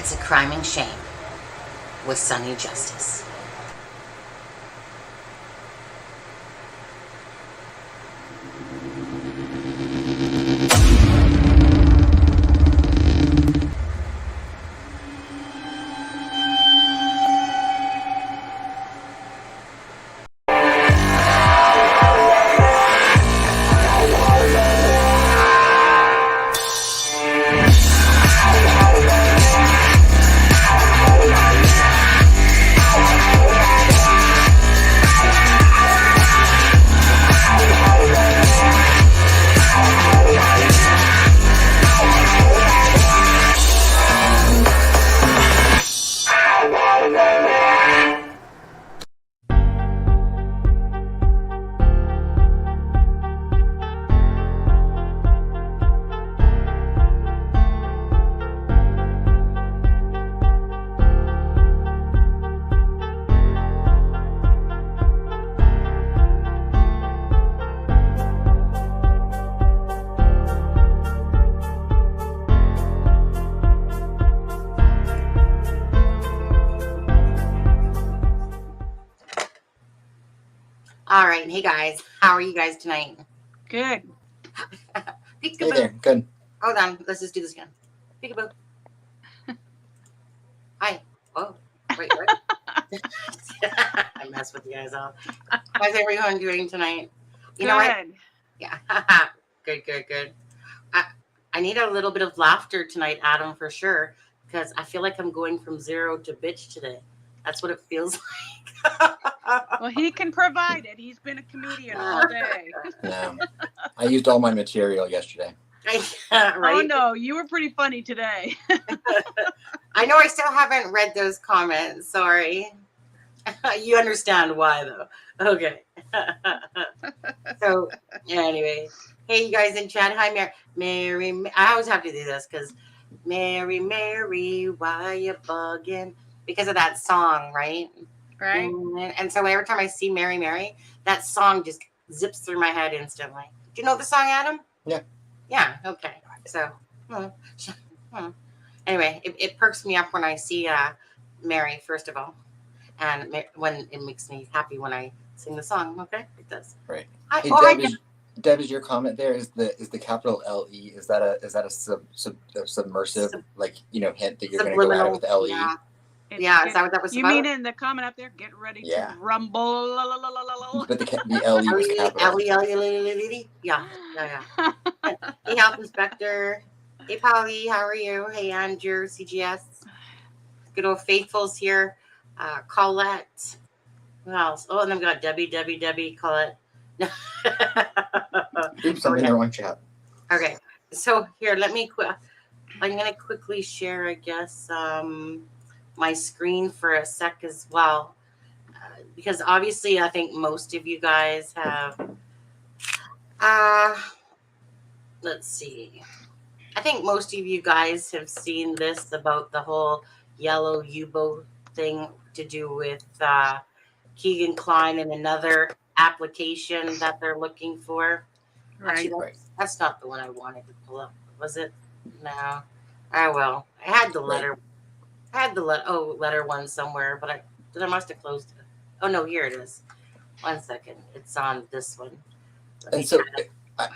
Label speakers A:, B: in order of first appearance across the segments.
A: It's a Crime and Shame with Sunny Justice. All right. Hey, guys. How are you guys tonight?
B: Good.
C: Hey there. Good.
A: Hold on. Let's just do this again. Peekaboo. Hi. Oh, wait. I mess with you guys all. How's everyone doing tonight? You know what? Yeah. Good. I need a little bit of laughter tonight, Adam, for sure, because I feel like I'm going from zero to bitch today. That's what it feels like.
B: Well, he can provide it. He's been a comedian all day.
C: Yeah. I used all my material yesterday.
A: Right?
B: Oh, no. You were pretty funny today.
A: I know I still haven't read those comments. Sorry. You understand why, though. Okay. So, anyway. Hey, you guys in chat. Hi, Mary. I always have to do this because Mary, why you bugging? Because of that song, right?
B: Right.
A: And so every time I see Mary, that song just zips through my head instantly. Do you know the song, Adam?
C: Yeah.
A: Yeah. Okay. So, anyway, it perks me up when I see Mary, first of all, and when it makes me happy when I sing the song. Okay, it does.
C: Right.
A: Hey,
C: Deb, is your comment there? Is the capital LE? Is that a submersive hint that you're going to go at it with LE?
A: Yeah, is that what that was
B: you
A: about?
B: You mean in the comment up there? Get ready to rumble.
C: But the LE was capital.
A: LE. Yeah. Hey, Health Inspector. Hey, Polly, how are you? Hey, Andrew, CGS. Good old Faithfuls here. Colette. Who else? Oh, and then we got Debbie, Colette.
C: Oops, I'm in the wrong chat.
A: Okay, so here, I'm going to quickly share, I guess, my screen for a sec as well, because obviously I think most of you guys have, let's see, I think most of you guys have seen this about the whole yellow U-boat thing to do with Keegan Klein and another application that they're looking for.
B: Right.
A: Actually, that's not the one I wanted to pull up, was it? No. I will. I had the letter. Right. I had the letter one somewhere, but I must have closed it. Oh no, here it is. 1 second. It's on this one.
C: And so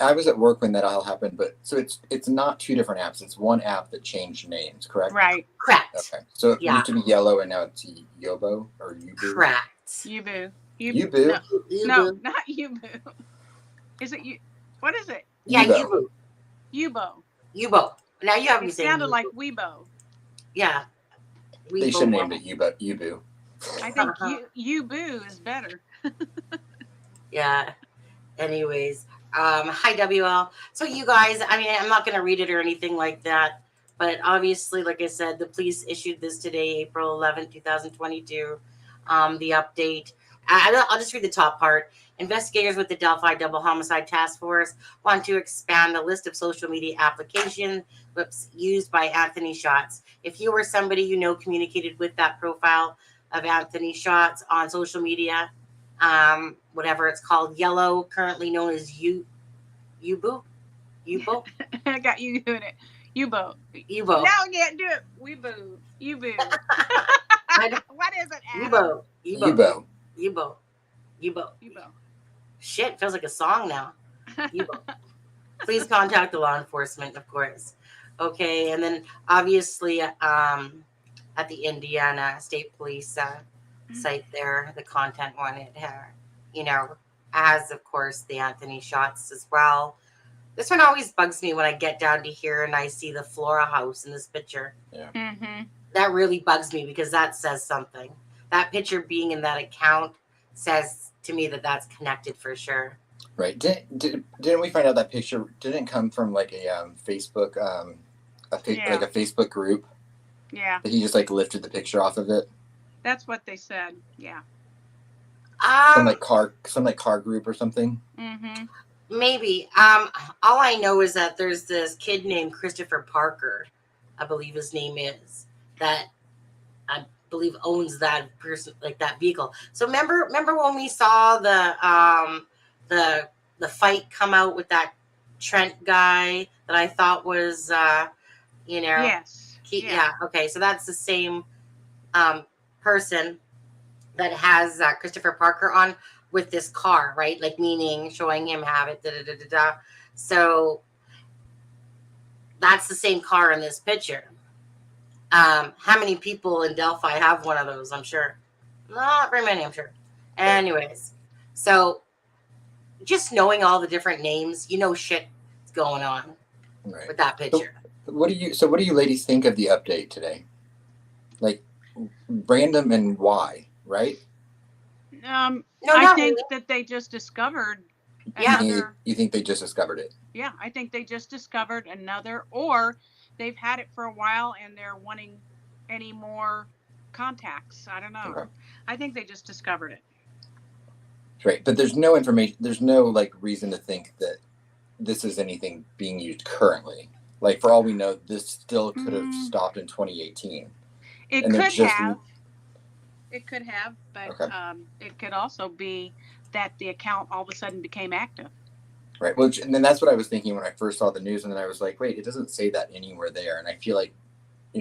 C: I was at work when that all happened, but so it's not two different apps. It's one app that changed names, correct?
B: Right.
A: Correct.
C: Okay. So it used to be Yellow and now it's Yobo or Yubu.
A: Correct.
B: Yubu.
A: No,
B: not Yubu. Is it you? What is it?
A: Yeah,
B: Yubo.
A: Now you have me saying
B: it sounded
A: Yubo.
B: like Weibo.
A: Yeah.
C: They should have named it Yubu.
B: I think Yubu is better.
A: Yeah. Anyways, hi WL. So you guys, I mean, I'm not going to read it or anything like that, but obviously, like I said, the police issued this today, April 11th, 2022. The update. I'll just read the top part. Investigators with the Delphi Double Homicide Task Force want to expand the list of social media applications used by Anthony Shots. If you or somebody you know communicated with that profile of Anthony Shots on social media, whatever it's called, Yellow, currently known as Yubo.
B: I got you doing it. U-boat.
A: U-boat.
B: Now we can't do it. We-boot. U-boot. What is it, Adam?
A: U-boat.
C: U-boat.
A: U-boat. U-boat.
B: U-boat.
A: Shit, feels like a song now. U-boat. Please contact the law enforcement, of course. Okay, and then obviously at the Indiana State Police site there, the content one, it has, of course, the Anthony shots as well. This one always bugs me when I get down to here and I see the Flora house in this picture.
C: Yeah.
B: Mm-hmm.
A: That really bugs me because that says something. That picture being in that account says to me that that's connected for sure.
C: Right. Didn't we find out that picture didn't come from like a Facebook like a Facebook group?
B: Yeah.
C: That he just like lifted the picture off of it.
B: That's what they said. Yeah.
C: Some car group or something.
B: Mm-hmm.
A: Maybe. All I know is that there's this kid named Christopher Parker, I believe his name is, that I believe owns that person, like that vehicle. So remember when we saw the fight come out with that Trent guy that I thought was
B: Yes.
A: Yeah. Okay. So that's the same person that has Christopher Parker on with this car, right? Like meaning showing him have it. So that's the same car in this picture. How many people in Delphi have one of those? I'm sure not very many. I'm sure. Anyways, so just knowing all the different names, shit's going on with that picture.
C: So what do you ladies think of the update today? Like random and why, right?
B: No,
A: not
B: I think
A: really.
B: that they just discovered
A: Yeah.
B: another.
C: You think they just discovered it?
B: Yeah, I think they just discovered another, or they've had it for a while and they're wanting any more contacts. I don't know.
C: Okay.
B: I think they just discovered it.
C: Right, but there's no information. There's no like reason to think that this is anything being used currently. Like for all we know, this still could have stopped in 2018.
B: It
C: And
B: could
C: they're just-
B: have. It could have, but
C: Okay.
B: it could also be that the account all of a sudden became active.
C: Right. Well, and then that's what I was thinking when I first saw the news, and then I was like, wait, it doesn't say that anywhere there. And I feel like, I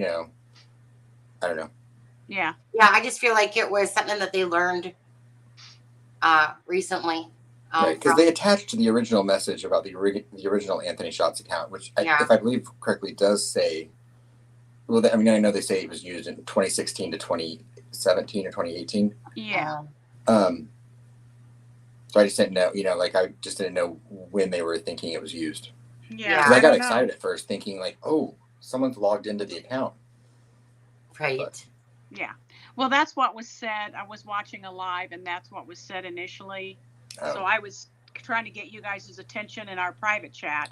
C: don't know.
B: Yeah.
A: Yeah, I just feel like it was something that they learned recently.
C: Right, because they attached the original message about the original Anthony Shots account, which, if I believe correctly, does say, well, I know they say it was used in 2016 to 2017 or 2018.
B: Yeah.
C: So I just didn't know, I just didn't know when they were thinking it was used.
B: Yeah.
C: Because I got
B: don't know.
C: excited at first, thinking like, oh, someone's logged into the account.
A: Right.
C: But-
B: Yeah. Well, that's what was said. I was watching a live, and that's what was said initially. So I was trying to get you guys' attention in our private chat,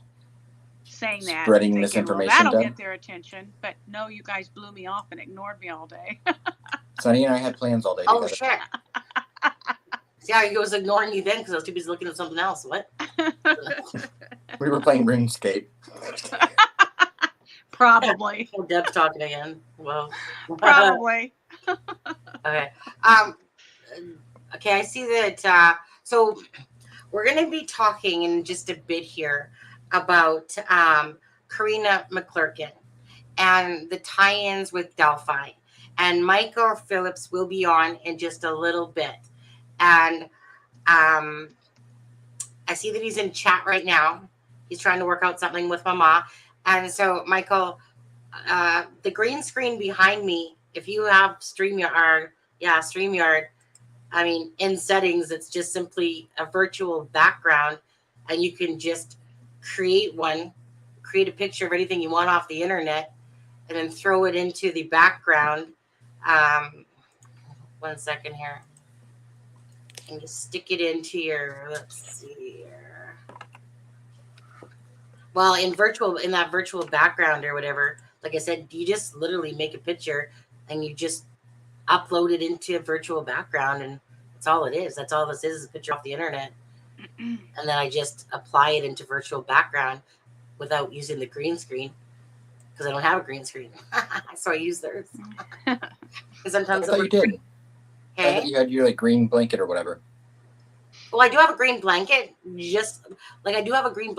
B: saying that.
C: Spreading
B: thinking,
C: misinformation,
B: Well, that'll
C: Deb?
B: get their attention. But no, you guys blew me off and ignored me all day.
C: Sonny and I had plans all day
A: Oh,
C: together.
A: shit. See how he was ignoring you then because I was too busy looking at something else. What?
C: We were playing RuneScape.
B: Probably.
A: Oh, Deb's talking again. Well,
B: Probably.
A: okay. Okay, I see that. So we're going to be talking in just a bit here about Karina McClurkin and the tie-ins with Delphi. And Michael Phillips will be on in just a little bit. And I see that he's in chat right now. He's trying to work out something with Mama. And so, Michael, the green screen behind me, if you have StreamYard, I mean, in settings, it's just simply a virtual background, and you can just create a picture of anything you want off the internet, and then throw it into the background. 1 second here. And just stick it into your, let's see here. Well, in that virtual background or whatever, like I said, you just literally make a picture and you just upload it into a virtual background, and that's all it is. That's all this is a picture off the internet. And then I just apply it into virtual background without using the green screen because I don't have a green screen. So I use theirs. Because sometimes
C: I thought you did. I
A: Okay.
C: thought you had your green blanket or whatever.
A: Well, I do have a green blanket. Just like I do have a green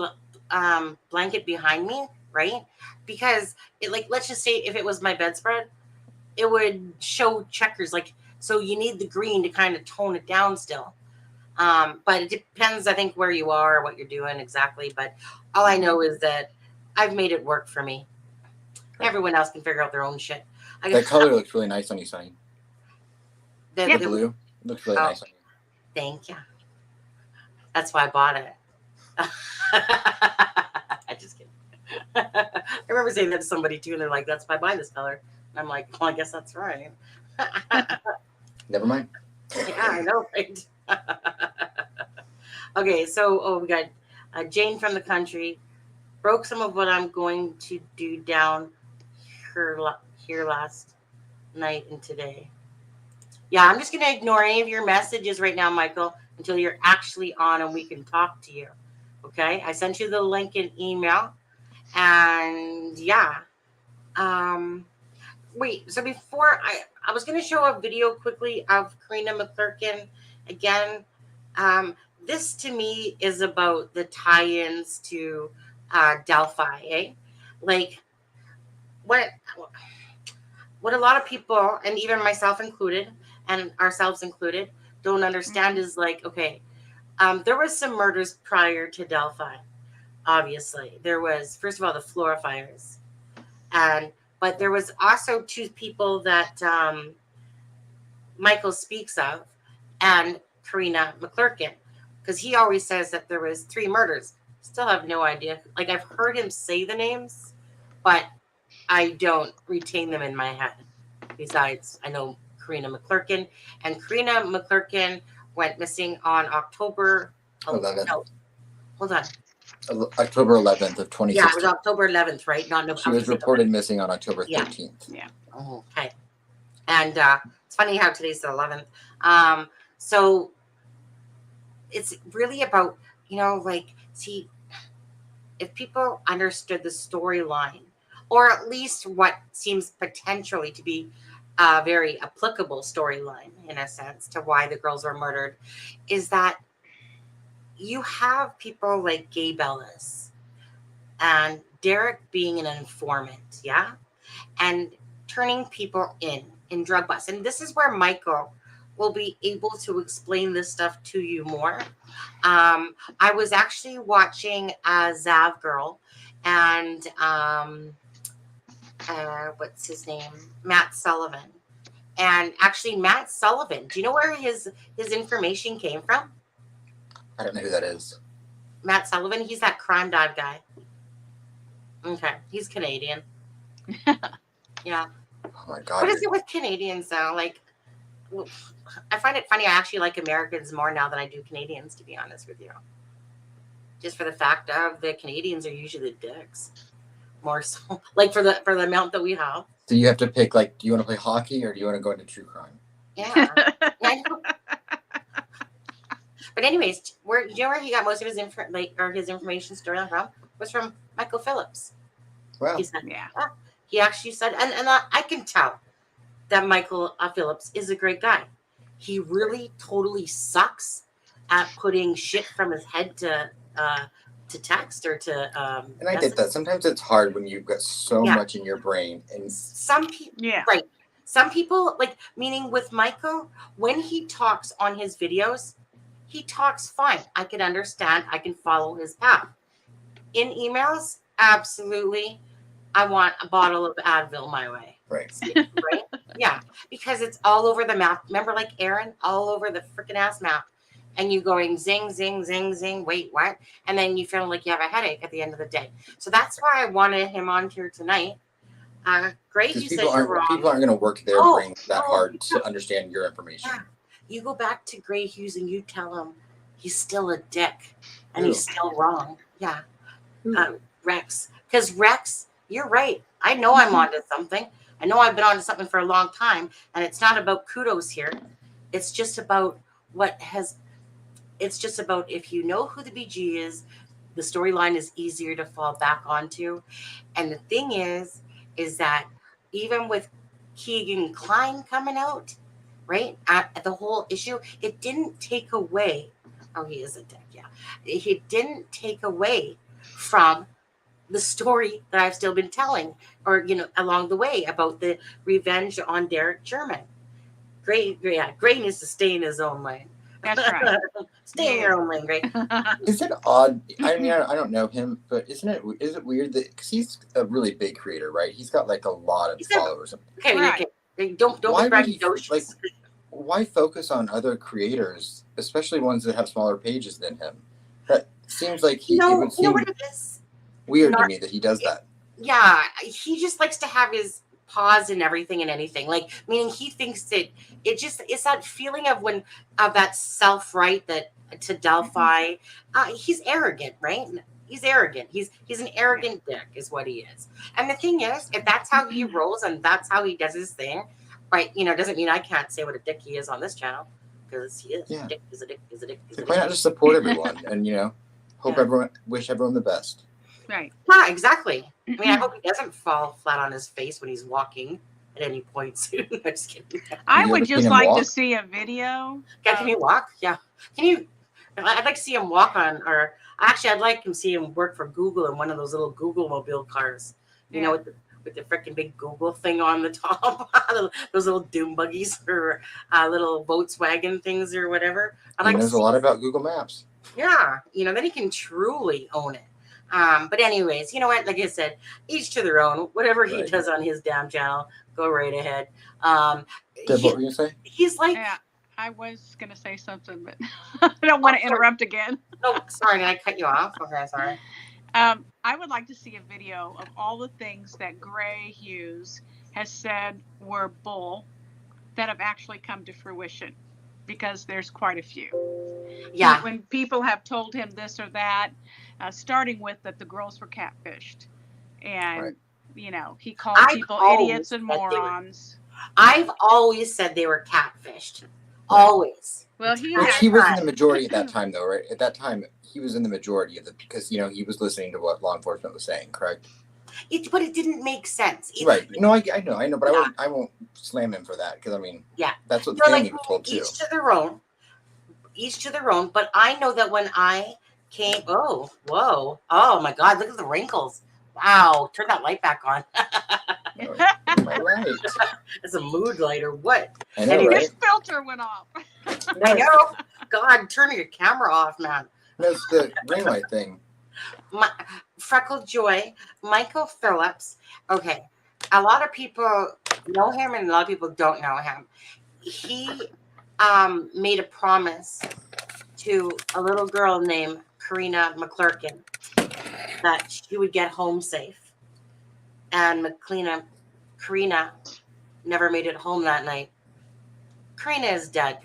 A: blanket behind me, right? Because it, like, let's just say if it was my bedspread, it would show checkers. Like, so you need the green to kind of tone it down still. But it depends, I think, where you are, what you're doing exactly. But all I know is that I've made it work for me. Everyone else can figure out their own shit.
C: That color looks really nice on you, Sunny. The blue looks really nice on you.
A: Thank you. That's why I bought it. I just kidding. I remember saying that to somebody too, and they're like, "That's why I buy this color." And I'm like, "Well, I guess that's right."
C: Never mind.
A: Yeah, I know, right? Okay, so we got Jane from the country. Broke some of what I'm going to do down here last night and today. Yeah, I'm just going to ignore any of your messages right now, Michael, until you're actually on and we can talk to you. Okay? I sent you the link in email. And yeah. Wait, so before I was going to show a video quickly of Karina McClurkin again. This to me is about the tie-ins to Delphi, eh? Like what a lot of people, and even myself included, and ourselves included, don't understand is like, okay, there was some murders prior to Delphi. Obviously, there was, first of all, the Flora fires, but there was also two people that Michael speaks of, and Karena McClerkin, because he always says that there was 3 murders. Still have no idea. Like, I've heard him say the names, but I don't retain them in my head. Besides, I know Karena McClurkin, and Karena McClurkin went missing on October
C: 11th.
A: No, hold on.
C: October 11th of 2016.
A: Yeah, it was October 11th, right? Not November.
C: She was reported missing on October 13th.
B: Yeah.
A: Oh, okay. And it's funny how today's the 11th. So it's really about, like, see, if people understood the storyline, or at least what seems potentially to be a very applicable storyline, in a sense, to why the girls were murdered, is that you have people like Gabe Ellis and Derek being an informant, yeah? And turning people in drug busts. And this is where Michael will be able to explain this stuff to you more. I was actually watching Zav Girl and what's his name? Matt Sullivan. And actually, Matt Sullivan, do you know where his information came from?
C: I don't know who that is.
A: Matt Sullivan, he's that crime dive guy. Okay, he's Canadian. Yeah.
C: Oh my God.
A: What is it with Canadians though? Like, I find it funny. I actually like Americans more now than I do Canadians, to be honest with you. Just for the fact of the Canadians are usually the dicks. More so, like for the amount that we have.
C: So you have to pick, like, do you want to play hockey or do you want to go into true crime?
A: Yeah. But anyways, do you know where he got most of his information story from? Was from Michael Phillips.
C: Wow.
A: He said, he actually said, and I can tell that Michael Phillips is a great guy. He really totally sucks at putting shit from his head to text or to
C: and I get that. Sometimes it's hard when you've got so much in your brain. And
A: some people, right? Some people, like, meaning with Michael, when he talks on his videos, he talks fine. I can understand. I can follow his path. In emails, absolutely, I want a bottle of Advil my way.
C: Right.
A: Right? Yeah, because it's all over the map. Remember, like Aaron, all over the freaking ass map. And you going zing, zing, zing, zing, wait, what? And then you feel like you have a headache at the end of the day. So that's why I wanted him on here tonight. Great, you said you're wrong.
C: People aren't going to work their brains that hard to understand your information.
A: Yeah. You go back to Gray Hughes and you tell him he's still a dick and he's still wrong. Yeah. Rex. Because Rex, you're right. I know I'm onto something. I know I've been onto something for a long time. And it's not about kudos here. It's just about it's just about, if you know who the BG is, the storyline is easier to fall back onto. And the thing is that even with Keegan Klein coming out, right, at the whole issue, it didn't take away. Oh, he is a dick, yeah. It didn't take away from the story that I've still been telling, or along the way, about the revenge on Derek Sherman. Gray needs to stay in his own lane.
B: That's right.
A: Stay in your own lane, Gray.
C: Is it odd? I mean, I don't know him, but is it weird that, because he's a really big creator, right? He's got like a lot of followers.
A: Okay. Don't be braggadocious.
C: Why focus on other creators, especially ones that have smaller pages than him? That seems like it would seem
A: what it is?
C: weird to me that he does that.
A: Yeah, he just likes to have his paws in everything and anything. Like, meaning he thinks that it's that feeling of that self-right that to Delphi. He's arrogant, right? He's arrogant. He's an arrogant dick, is what he is. And the thing is, if that's how he rolls and that's how he does his thing, right? Doesn't mean I can't say what a dick he is on this channel, because he is.
C: Yeah.
A: Dick is a dick. Is a dick. Is a dick.
C: Why not just support everyone and wish everyone the best?
B: Right.
A: Yeah, exactly. I mean, I hope he doesn't fall flat on his face when he's walking at any point soon. I'm just kidding.
B: I would just like to see a video.
A: Yeah, can you walk? Yeah. Can you? I'd like to see him walk on, or actually, I'd like to see him work for Google in one of those little Google mobile cars. With the freaking big Google thing on the top, those little doom buggies or little Volkswagen things or whatever.
C: He knows a lot about Google Maps.
A: Yeah, then he can truly own it. But anyways, you know what? Like I said, each to their own. Whatever he does on his damn channel, go right ahead.
C: Deb, what were you gonna say?
A: He's like,
B: yeah, I was gonna say something, but I don't want to interrupt again.
A: Oh, sorry, did I cut you off? Okay, sorry.
B: I would like to see a video of all the things that Gray Hughes has said were bull that have actually come to fruition, because there's quite a few.
A: Yeah.
B: When people have told him this or that, starting with that the girls were catfished, and he called people idiots and morons.
A: I've always said they were catfished. Always.
B: Well, he
C: was in the majority at that time, though, right? At that time, he was in the majority of it because he was listening to what law enforcement was saying, correct?
A: But it didn't make sense.
C: Right. No, I know, but I won't slam him for that, because that's what the family was told too.
A: Each to their own. Each to their own. But I know that when I came, oh my God, look at the wrinkles. Wow, turn that light back on.
C: Am I right?
A: It's a mood light or what?
C: I know, right?
B: His filter went off.
A: I know. God, turn your camera off, man.
C: That's the ring light thing.
A: Freckled Joy, Michael Phillips. Okay, a lot of people know him and a lot of people don't know him. He made a promise to a little girl named Karina McClurkin that she would get home safe. And Karina never made it home that night. Karina is dead.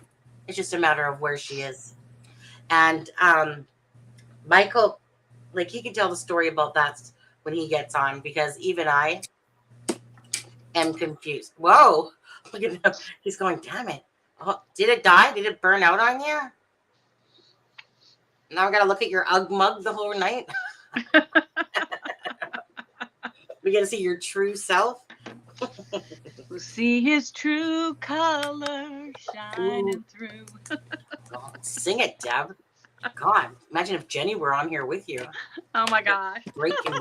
A: It's just a matter of where she is. And Michael, like, he can tell the story about that when he gets on, because even I am confused. Whoa, look at him. He's going, damn it. Oh, did it die? Did it burn out on you? Now I got to look at your Ugg mug the whole night. We got to see your true self.
B: We'll see his true color shining through.
A: God, sing it, Deb. God, imagine if Jenny were on here with you.
B: Oh my God.
A: Breaking.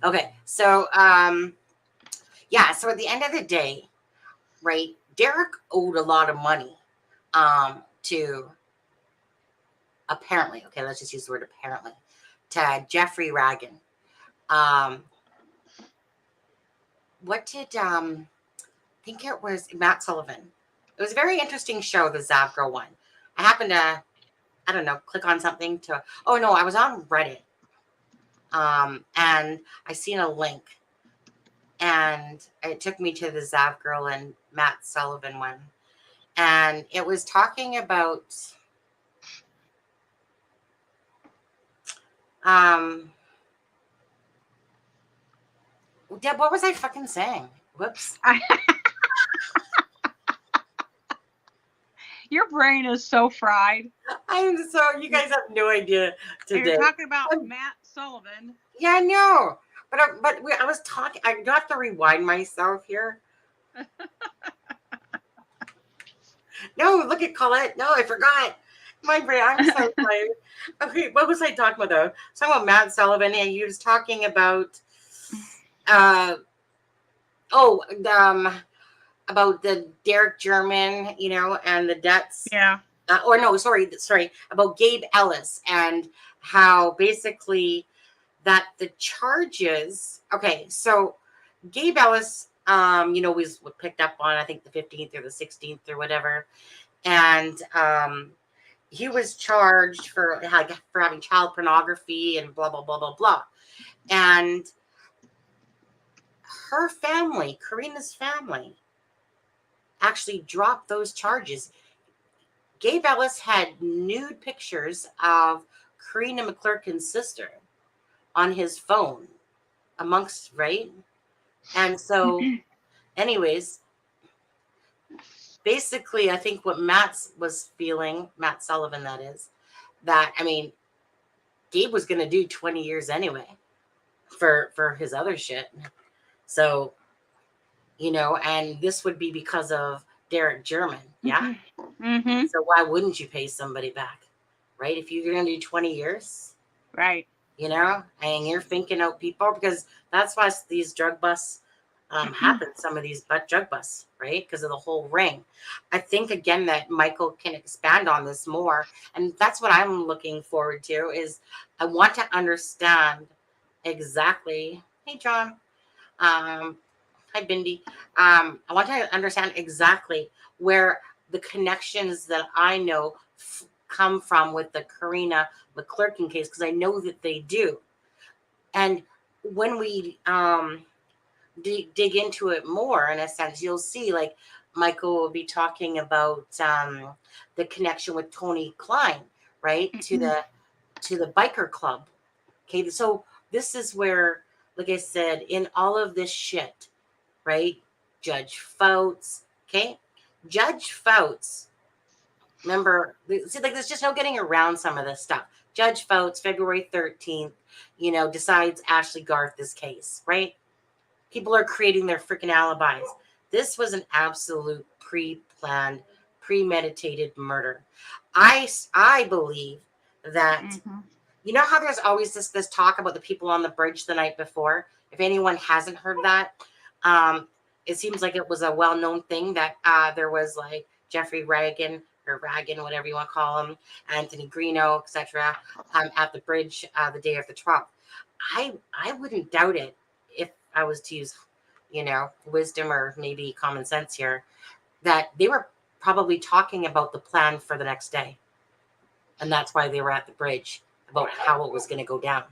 A: Okay, so so at the end of the day, right, Derek owed a lot of money to, apparently, okay, let's just use the word apparently, to Jeffrey Ragan. What did I think it was Matt Sullivan. It was a very interesting show, the Zav Girl one. I happened to, I don't know, click on something to, oh no, I was on Reddit. And I seen a link, and it took me to the Zav Girl and Matt Sullivan one. And it was talking about Deb, what was I fucking saying? Whoops.
B: Your brain is so fried.
A: You guys have no idea today.
B: You're talking about Matt Sullivan.
A: Yeah, I know. But I was talking, I do have to rewind myself here. No, look at Colette. No, I forgot. My brain, I'm so tired. Okay, what was I talking about though? Talking about Matt Sullivan, and he was talking about uh oh about the Derek German, and the debts.
B: Yeah.
A: Or no, sorry, about Gabe Ellis and how basically that the charges. Okay, so Gabe Ellis, was picked up on I think the 15th or the 16th or whatever, and he was charged for having child pornography and blah blah blah blah blah, and her family, Karina's family, actually dropped those charges. Gabe Ellis had nude pictures of Karina McClurkin's sister on his phone, amongst right, and so, anyways, basically, I think what Matt was feeling, Matt Sullivan, that is, that I mean, Gabe was going to do 20 years anyway for his other shit. So, and this would be because of Derek German. Yeah.
B: Mm-hmm.
A: So why wouldn't you pay somebody back? Right? If you're going to do 20 years.
B: Right.
A: And you're thinking out people, because that's why these drug busts happen. Some of these drug busts, right? Because of the whole ring. I think again that Michael can expand on this more. And that's what I'm looking forward to is I want to understand exactly. Hey, John. Hi, Bindi. I want to understand exactly where the connections that I know come from with the Karina McClurkin case, because I know that they do. And when we dig into it more, in a sense, you'll see like Michael will be talking about the connection with Tony Klein, right? To the biker club. Okay, so this is where, like I said, in all of this shit, right? Judge Fouts, okay? Judge Fouts, remember, see, like there's just no getting around some of this stuff. Judge Fouts, February 13th, decides Ashley Garth this case, right? People are creating their freaking alibis. This was an absolute pre-planned, premeditated murder. I believe that, you know how there's always this talk about the people on the bridge the night before? If anyone hasn't heard that, it seems like it was a well-known thing that there was like Jeffrey Ragan, or Ragan, whatever you want to call him, Anthony Greeno, etc., at the bridge the day of the trial. I wouldn't doubt it if I was to use, wisdom or maybe common sense here, that they were probably talking about the plan for the next day. And that's why they were at the bridge, about how it was going to go down.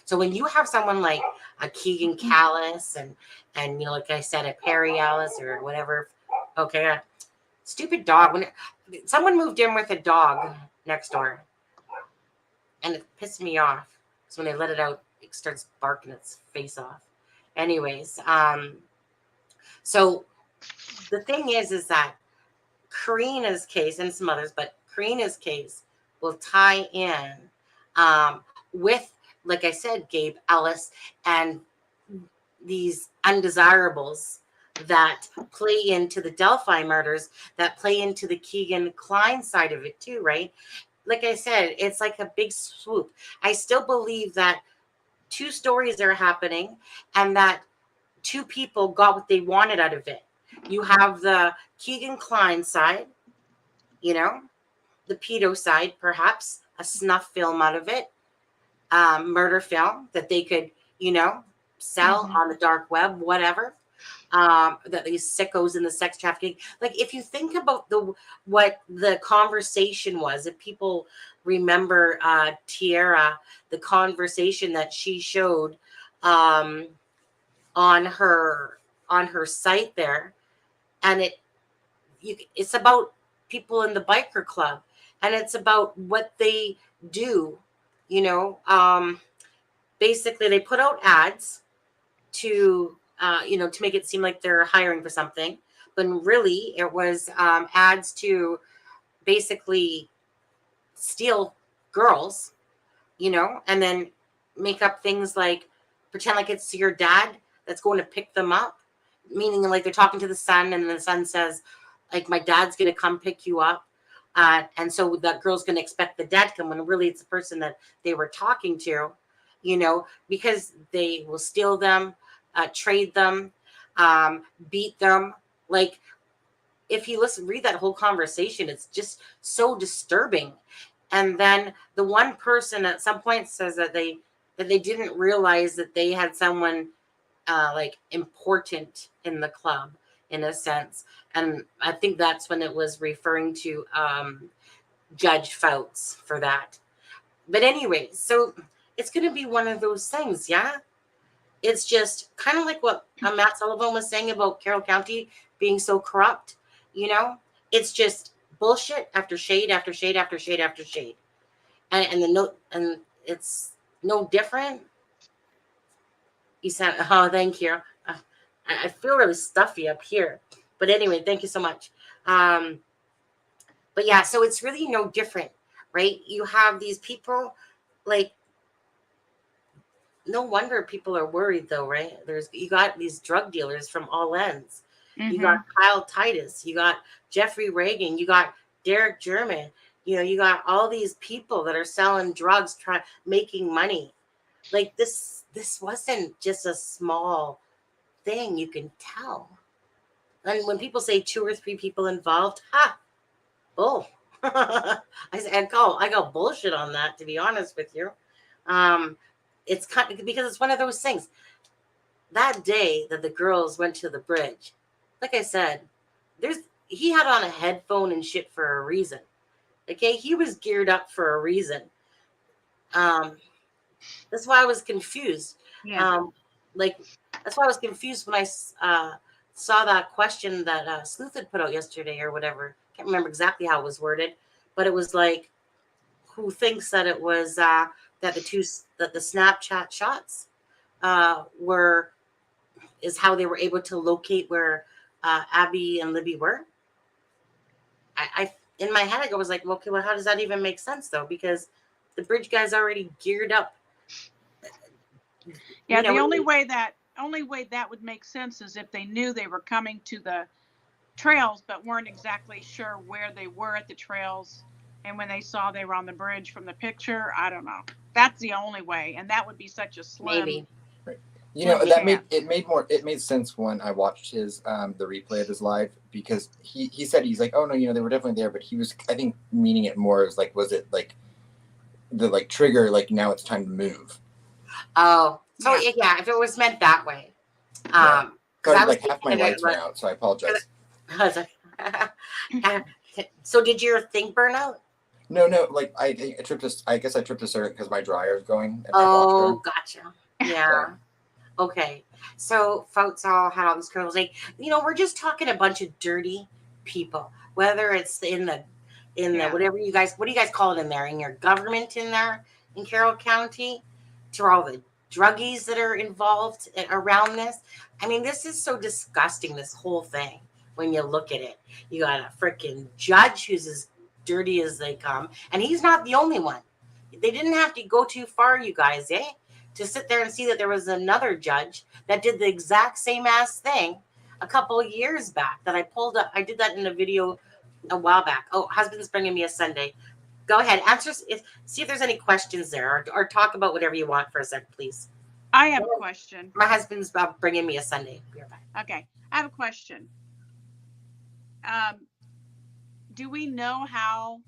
A: So when you have someone like a Keegan Callis and like I said, a Perry Ellis or whatever, okay, stupid dog. When someone moved in with a dog next door, and it pissed me off because when they let it out, it starts barking its face off. Anyways, so the thing is that Karina's case and some others, but Karina's case will tie in with, like I said, Gabe Ellis and these undesirables that play into the Delphi murders, that play into the Keegan Klein side of it too, right? Like I said, it's like a big swoop. I still believe that two stories are happening and that two people got what they wanted out of it. You have the Keegan Klein side, the pedo side, perhaps a snuff film out of it, murder film that they could, sell on the dark web, whatever. That these sickos in the sex trafficking. Like if you think about what the conversation was, if people remember Tiara, the conversation that she showed on her site there, and it's about people in the biker club, and it's about what they do. Basically they put out ads to to make it seem like they're hiring for something, but really it was ads to basically steal girls, and then make up things like pretend like it's your dad that's going to pick them up, meaning like they're talking to the son, and the son says, like, my dad's going to come pick you up. And so that girl's going to expect the dad to come when really it's the person that they were talking to, because they will steal them, trade them, beat them. Like, if you read that whole conversation, it's just so disturbing. And then the one person at some point says that they didn't realize that they had someone like important in the club, in a sense. And I think that's when it was referring to Judge Fouts for that. But anyway, so it's going to be one of those things, yeah? It's just kind of like what Matt Sullivan was saying about Carroll County being so corrupt, It's just bullshit after shade after shade after shade after shade. And it's no different. You said, oh, thank you. I feel really stuffy up here. But anyway, thank you so much. But yeah, so it's really no different, right? You have these people, like, no wonder people are worried, though, right? You got these drug dealers from all ends. Mm-hmm. You got Kyle Titus, you got Jeffrey Reagan, you got Derek German. You got all these people that are selling drugs, making money. Like, this wasn't just a small thing. You can tell. And when people say 2 or 3 people involved, bull. I got bullshit on that, to be honest with you. It's kind of, because it's one of those things. That day that the girls went to the bridge, like I said, he had on a headphone and shit for a reason. Okay, he was geared up for a reason. That's why I was confused.
B: Yeah.
A: That's why I was confused when I saw that question that Sleuth had put out yesterday or whatever. Can't remember exactly how it was worded, but it was like, who thinks that it was that the Snapchat shots is how they were able to locate where Abby and Libby were? I in my head I was like, okay, well, how does that even make sense though? Because the bridge guy's already geared up.
B: Yeah, the only way that would make sense is if they knew they were coming to the trails but weren't exactly sure where they were at the trails, and when they saw they were on the bridge from the picture, I don't know. That's the only way, and that would be such a slim.
A: Maybe.
C: Right. It made sense when I watched his the replay of his live, because he said, he's like, oh no, they were definitely there, but he was, I think, meaning it more as like, was it like the trigger, like now it's time to move.
A: Oh, so yeah, if it was meant that way.
C: Half my lights went out, so I apologize.
A: So did your thing burn out?
C: No, like I tripped a circuit because my dryer is going.
A: Oh, gotcha. Yeah. Okay. So folks all had all these criminals. Like, we're just talking a bunch of dirty people, whether it's in the whatever what do you guys call it in there, in your government in there in Carroll County, to all the druggies that are involved around this. I mean, this is so disgusting, this whole thing, when you look at it. You got a freaking judge who's as dirty as they come, and he's not the only one. They didn't have to go too far, you guys, to sit there and see that there was another judge that did the exact same ass thing a couple of years back that I pulled up. I did that in a video a while back. Oh, husband's bringing me a sundae. Go ahead, answer. See if there's any questions there, or talk about whatever you want for a second, please.
B: I have a question.
A: My husband's bringing me a sundae. Be right back.
B: Okay, I have a question. Do we know how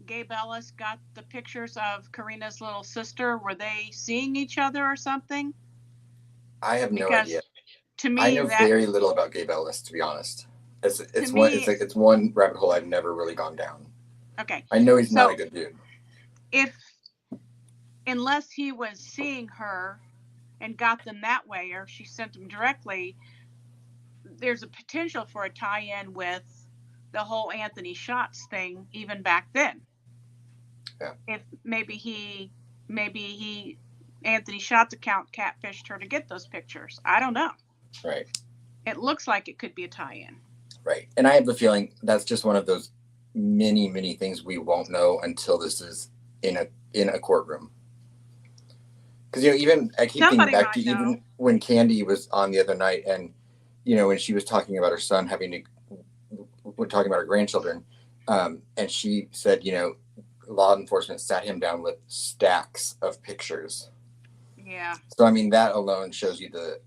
B: Gabe Ellis got the pictures of Karina's little sister? Were they seeing each other or something?
C: I have no idea.
B: To me,
C: I know very little about Gabe Ellis, to be honest. It's one rabbit hole I've never really gone down.
B: Okay.
C: I know he's not a good dude.
B: Unless he was seeing her and got them that way, or she sent them directly, there's a potential for a tie-in with the whole Anthony Shots thing, even back then.
C: Yeah.
B: If maybe Anthony Shots account catfished her to get those pictures. I don't know.
C: Right.
B: It looks like it could be a tie-in.
C: Right. And I have a feeling that's just one of those many, many things we won't know until this is in a courtroom. Because even I keep thinking back to even when Candy was on the other night, and when she was talking about her son talking about her grandchildren, And she said, law enforcement sat him down with stacks of pictures.
B: Yeah.
C: So I mean, that alone shows you the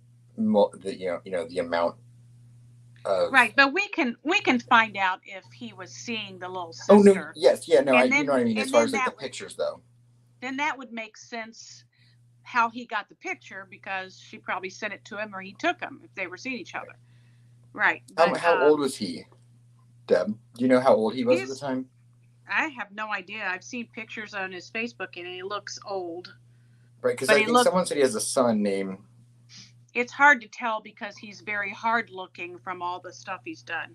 C: amount of.
B: Right, but we can find out if he was seeing the little sister.
C: Oh no! Yes, yeah, no.
B: And
C: You know what I mean. As far as like the pictures, though.
B: Then that would make sense how he got the picture, because she probably sent it to him or he took them if they were seeing each other. Right. But,
C: how old was he, Deb? Do you know how old he was at the time?
B: I have no idea. I've seen pictures on his Facebook and he looks old.
C: Right, because I think someone said he has a son named.
B: It's hard to tell because he's very hard looking from all the stuff he's done.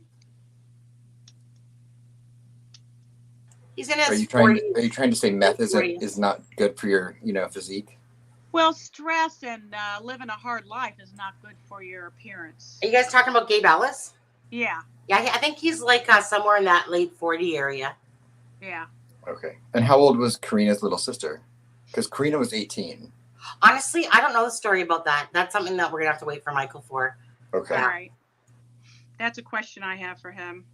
A: He's in his
C: Are you trying to say meth is not good for your physique?
B: Well, stress and living a hard life is not good for your appearance.
A: Are you guys talking about Gabe Ellis?
B: Yeah.
A: Yeah, I think he's like somewhere in that late 40 area.
B: Yeah.
C: Okay. And how old was Karina's little sister? Because Karina was 18.
A: Honestly, I don't know the story about that. That's something that we're going to have to wait for Michael for.
C: Okay.
B: All right. That's a question I have for him.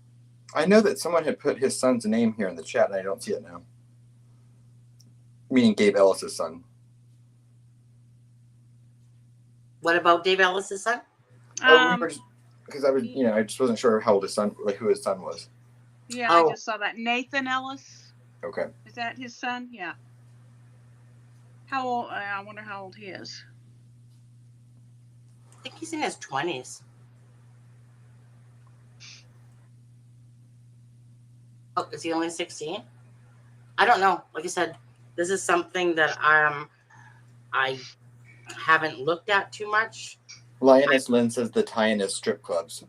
C: I know that someone had put his son's name here in the chat, and I don't see it now. Meaning Gabe Ellis' son.
A: What about Dave Ellis' son?
C: Because I just wasn't sure how old his son, like who his son was.
B: Yeah, I just saw that. Nathan Ellis.
C: Okay.
B: Is that his son? Yeah. How old? I wonder how old he is.
A: I think he's in his 20s. Oh, is he only 16? I don't know. Like I said, this is something that I haven't looked at too much.
C: Lioness Lynn says the tie-in is strip clubs.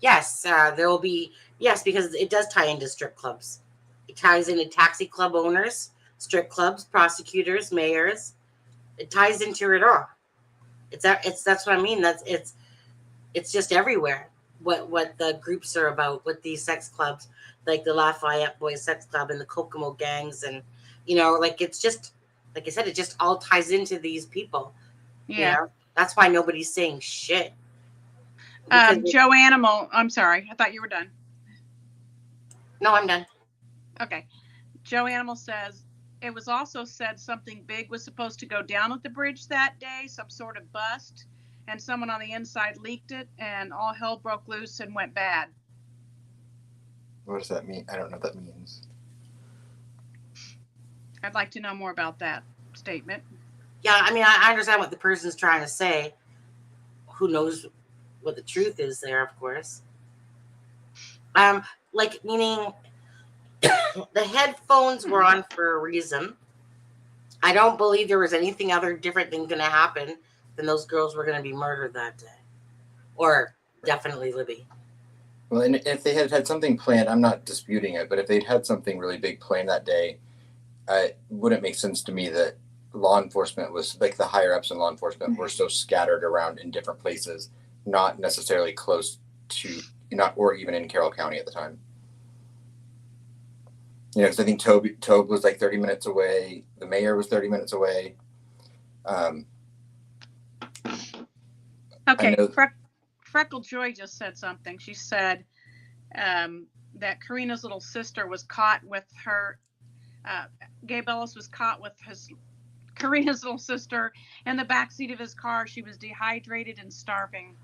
A: Yes, there will be. Yes, because it does tie into strip clubs. It ties into taxi club owners, strip clubs, prosecutors, mayors. It ties into it all. That's what I mean. It's just everywhere. What the groups are about with these sex clubs, like the Lafayette Boys Sex Club and the Kokomo gangs, and it's just like I said, it just all ties into these people.
B: Yeah.
A: That's why nobody's saying shit.
B: Joe Animal. I'm sorry. I thought you were done.
A: No, I'm done.
B: Okay. Joe Animal says, it was also said something big was supposed to go down at the bridge that day, some sort of bust, and someone on the inside leaked it, and all hell broke loose and went bad.
C: What does that mean? I don't know what that means.
B: I'd like to know more about that statement.
A: Yeah, I mean, I understand what the person's trying to say. Who knows what the truth is there, of course. Meaning the headphones were on for a reason. I don't believe there was anything other different than going to happen than those girls were going to be murdered that day. Or definitely Libby.
C: Well, and if they had something planned, I'm not disputing it, but if they'd had something really big planned that day, it wouldn't make sense to me that law enforcement was, like the higher ups in law enforcement were so scattered around in different places, not necessarily close to, or even in Carroll County at the time. Because I think Tobe was like 30 minutes away. The mayor was 30 minutes away.
B: Okay. Freckle Joy just said something. She said that Karina's little sister was caught with her. Gabe Ellis was caught with Karina's little sister in the backseat of his car. She was dehydrated and starving.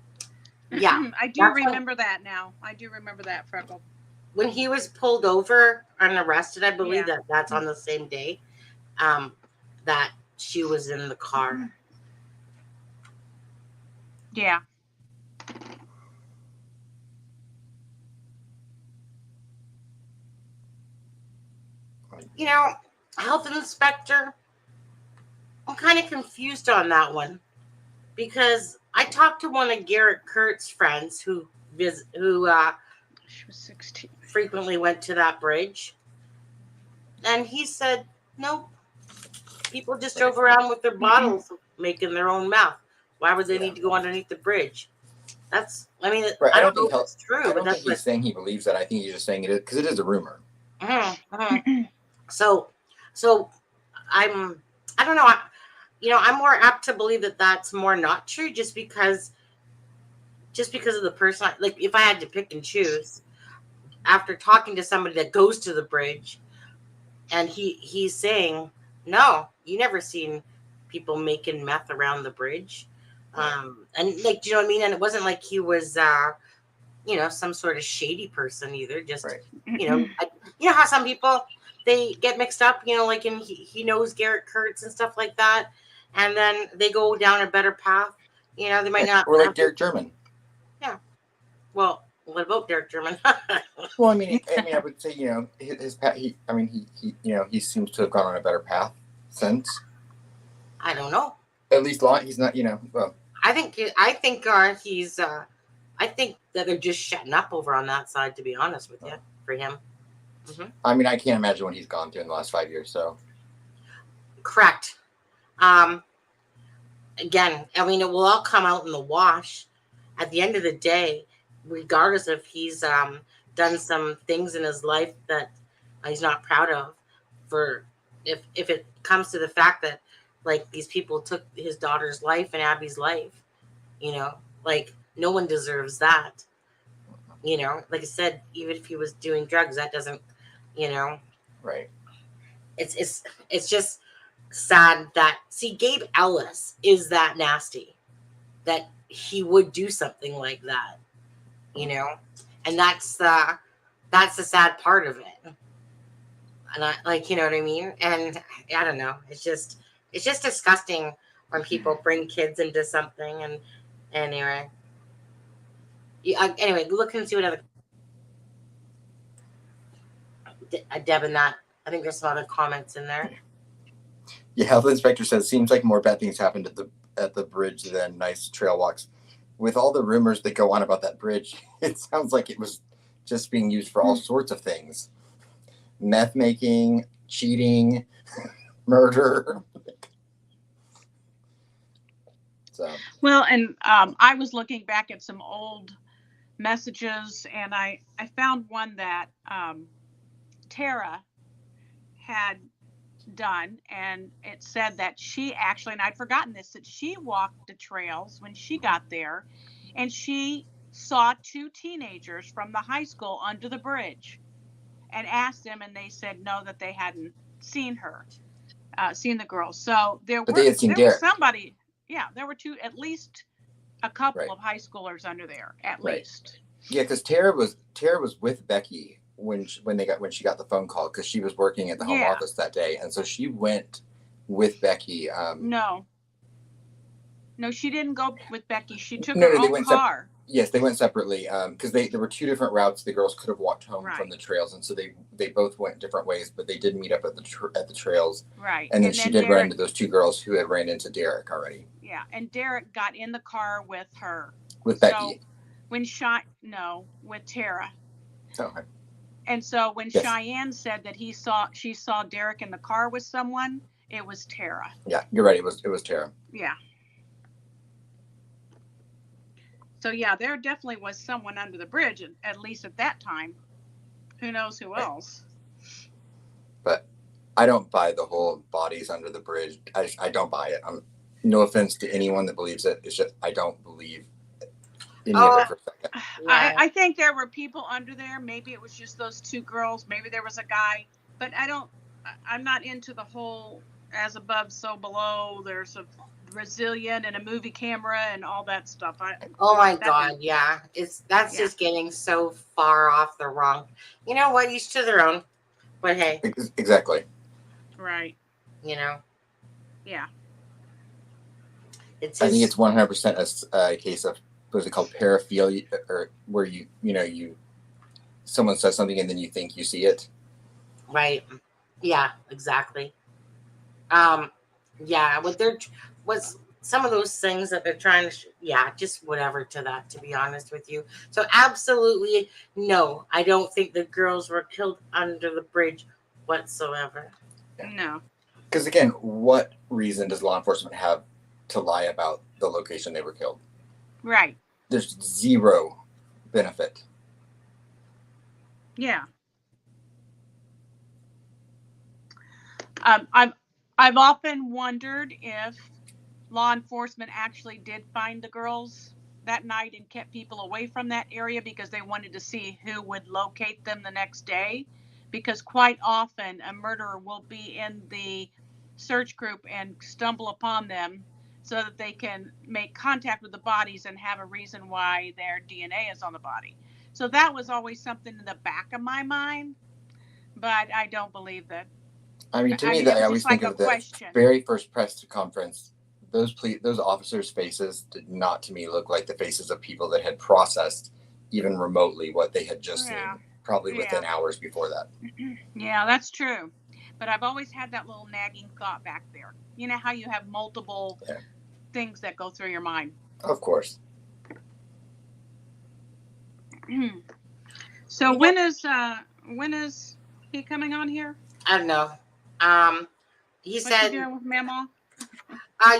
A: Yeah.
B: I do remember that now. I do remember that, Freckle.
A: When he was pulled over and arrested, I believe that's on the same day that she was in the car.
B: Yeah.
A: Health inspector, I'm kind of confused on that one because I talked to one of Garrett Kurt's friends who she was 16, frequently went to that bridge, and he said, nope, people just drove around with their bottles making their own meth. Why would they need to go underneath the bridge? I don't know if it's true.
C: I don't think he's saying he believes that. I think he's just saying it because it is a rumor.
A: So I don't know. I'm more apt to believe that that's more not true just because of the person. Like if I had to pick and choose, after talking to somebody that goes to the bridge, and he's saying, no, you never seen people making meth around the bridge. And like, do you know what I mean? And it wasn't like he was some sort of shady person either. Just
C: Right.
A: you know how some people, they get mixed up, like, and he knows Garrett Kurtz and stuff like that, and then they go down a better path. They might not.
C: Or like Derek German.
A: Yeah. Well, what about Derek German?
C: Well, I mean, I would say, his path. He seems to have gone on a better path since.
A: I don't know.
C: At least he's not. Well,
A: I think he's. I think that they're just shutting up over on that side. To be honest with you, for him. Mm-hmm.
C: I mean, I can't imagine what he's gone through in the last 5 years. So.
A: Correct. Again, I mean, it will all come out in the wash at the end of the day, regardless if he's done some things in his life that he's not proud of. For if it comes to the fact that, like, these people took his daughter's life and Abby's life, like, no one deserves that. Like I said, even if he was doing drugs, that doesn't,
C: Right.
A: It's just sad that, see, Gabe Ellis is that nasty that he would do something like that, and that's the sad part of it. And I, like, you know what I mean? And I don't know. It's just disgusting when people bring kids into something. And anyway, look and see what other Deb and that. I think there's some other comments in there.
C: Yeah, health inspector says seems like more bad things happened at the bridge than nice trail walks. With all the rumors that go on about that bridge, it sounds like it was just being used for all sorts of things: meth making, cheating, murder. So.
B: Well, and I was looking back at some old messages, and I found one that Tara had done, and it said that she actually, and I'd forgotten this, that she walked the trails when she got there, and she saw 2 teenagers from the high school under the bridge, and asked them, and they said no, that they hadn't seen her, seen the girls. So there was somebody, there were 2, at least a couple of high schoolers under there, at least.
C: Yeah, because Tara was with Becky when she got the phone call, because she was working at the home office that day, and so she went with Becky.
B: No, she didn't go with Becky. She took her own car.
C: Yes, they went separately, because there were 2 different routes the girls could have walked home from the trails, and so they both went different ways, but they did meet up at the trails.
B: Right.
C: And then she did run into those 2 girls who had ran into Derek already.
B: Yeah, and Derek got in the car with her.
C: With Becky.
B: With Tara.
C: Okay.
B: And so when Cheyenne said that she saw Derek in the car with someone, it was Tara.
C: Yeah, you're right. It was Tara.
B: Yeah. So yeah, there definitely was someone under the bridge, at least at that time. Who knows who else?
C: But I don't buy the whole bodies under the bridge. I don't buy it. No offense to anyone that believes it. It's just I don't believe any of it for a second.
B: I think there were people under there. Maybe it was just those 2 girls. Maybe there was a guy. But I'm not into the whole as above, so below. There's a Brazilian and a movie camera and all that stuff.
A: Oh my God, yeah. That's just getting so far off the wrong. You know what? Each to their own. But hey.
C: Exactly.
B: Right.
A: Yeah.
C: I think it's 100% a case of, what's it called, paraphilia, or where someone says something and then you think you see it.
A: Right. Yeah, exactly. Was some of those things that they're trying to, just whatever to that, to be honest with you. So absolutely no, I don't think the girls were killed under the bridge whatsoever.
B: No.
C: Because again, what reason does law enforcement have to lie about the location they were killed?
B: Right.
C: There's zero benefit.
B: Yeah. I've often wondered if law enforcement actually did find the girls that night and kept people away from that area because they wanted to see who would locate them the next day. Because quite often a murderer will be in the search group and stumble upon them so that they can make contact with the bodies and have a reason why their DNA is on the body. So that was always something in the back of my mind, but I don't believe that.
C: I mean, to me,
B: it
C: that I
B: was
C: always
B: just like
C: think
B: a
C: of the
B: question.
C: very first press conference. Those officers' faces did not, to me, look like the faces of people that had processed even remotely what they had just
B: Yeah.
C: seen, probably within hours before that.
B: Yeah, that's true. But I've always had that little nagging thought back there. You know how you have multiple things that go through your mind.
C: Of course.
B: So when is he coming on here?
A: I don't know. He
B: What's
A: said,
B: he doing with Mama?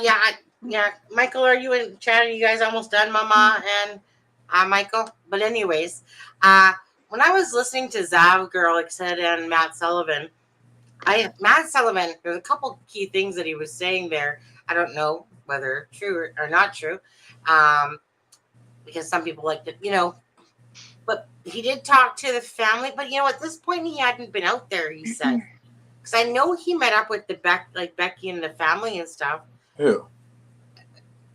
A: Yeah. Michael, are you in chat? Are you guys almost done, Mama and Michael? But anyways, when I was listening to Zav Girl, like I said, and Matt Sullivan, there's a couple key things that he was saying there. I don't know whether true or not true, because some people like to, but he did talk to the family. But at this point, he hadn't been out there. He said, because I know he met up with Becky and the family and stuff.
C: Who?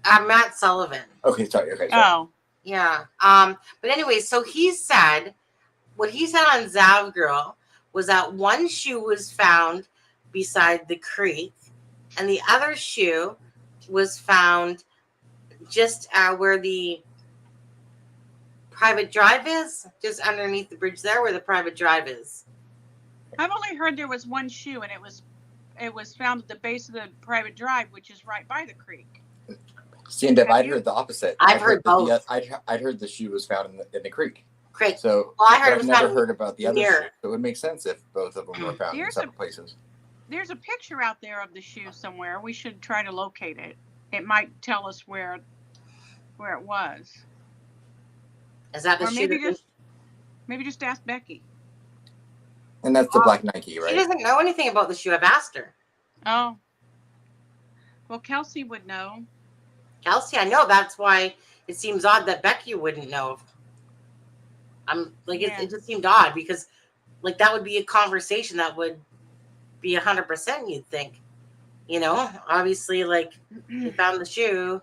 A: Matt Sullivan.
C: Okay, sorry.
B: Oh.
A: Yeah. But anyway, so he said, what he said on Zav Girl was that one shoe was found beside the creek, and the other shoe was found just where the private drive is, just underneath the bridge there, where the private drive is.
B: I've only heard there was one shoe, and it was found at the base of the private drive, which is right by the creek.
C: See, and Deb, I'd heard the opposite.
A: I've heard both.
C: I'd heard the shoe was found in the creek.
A: Creek.
C: So I've never heard about the other shoe. So it would make sense if both of them were found in separate places.
B: There's a picture out there of the shoe somewhere. We should try to locate it. It might tell us where it was.
A: Is that the shoe?
B: Maybe just ask Becky.
C: And that's the black Nike, right?
A: She doesn't know anything about the shoe. I've asked her.
B: Oh. Well, Kelsey would know.
A: Kelsey, I know. That's why it seems odd that Becky wouldn't know. It just seemed odd because, that would be a conversation that would be 100%. You'd think, obviously, he found the shoe.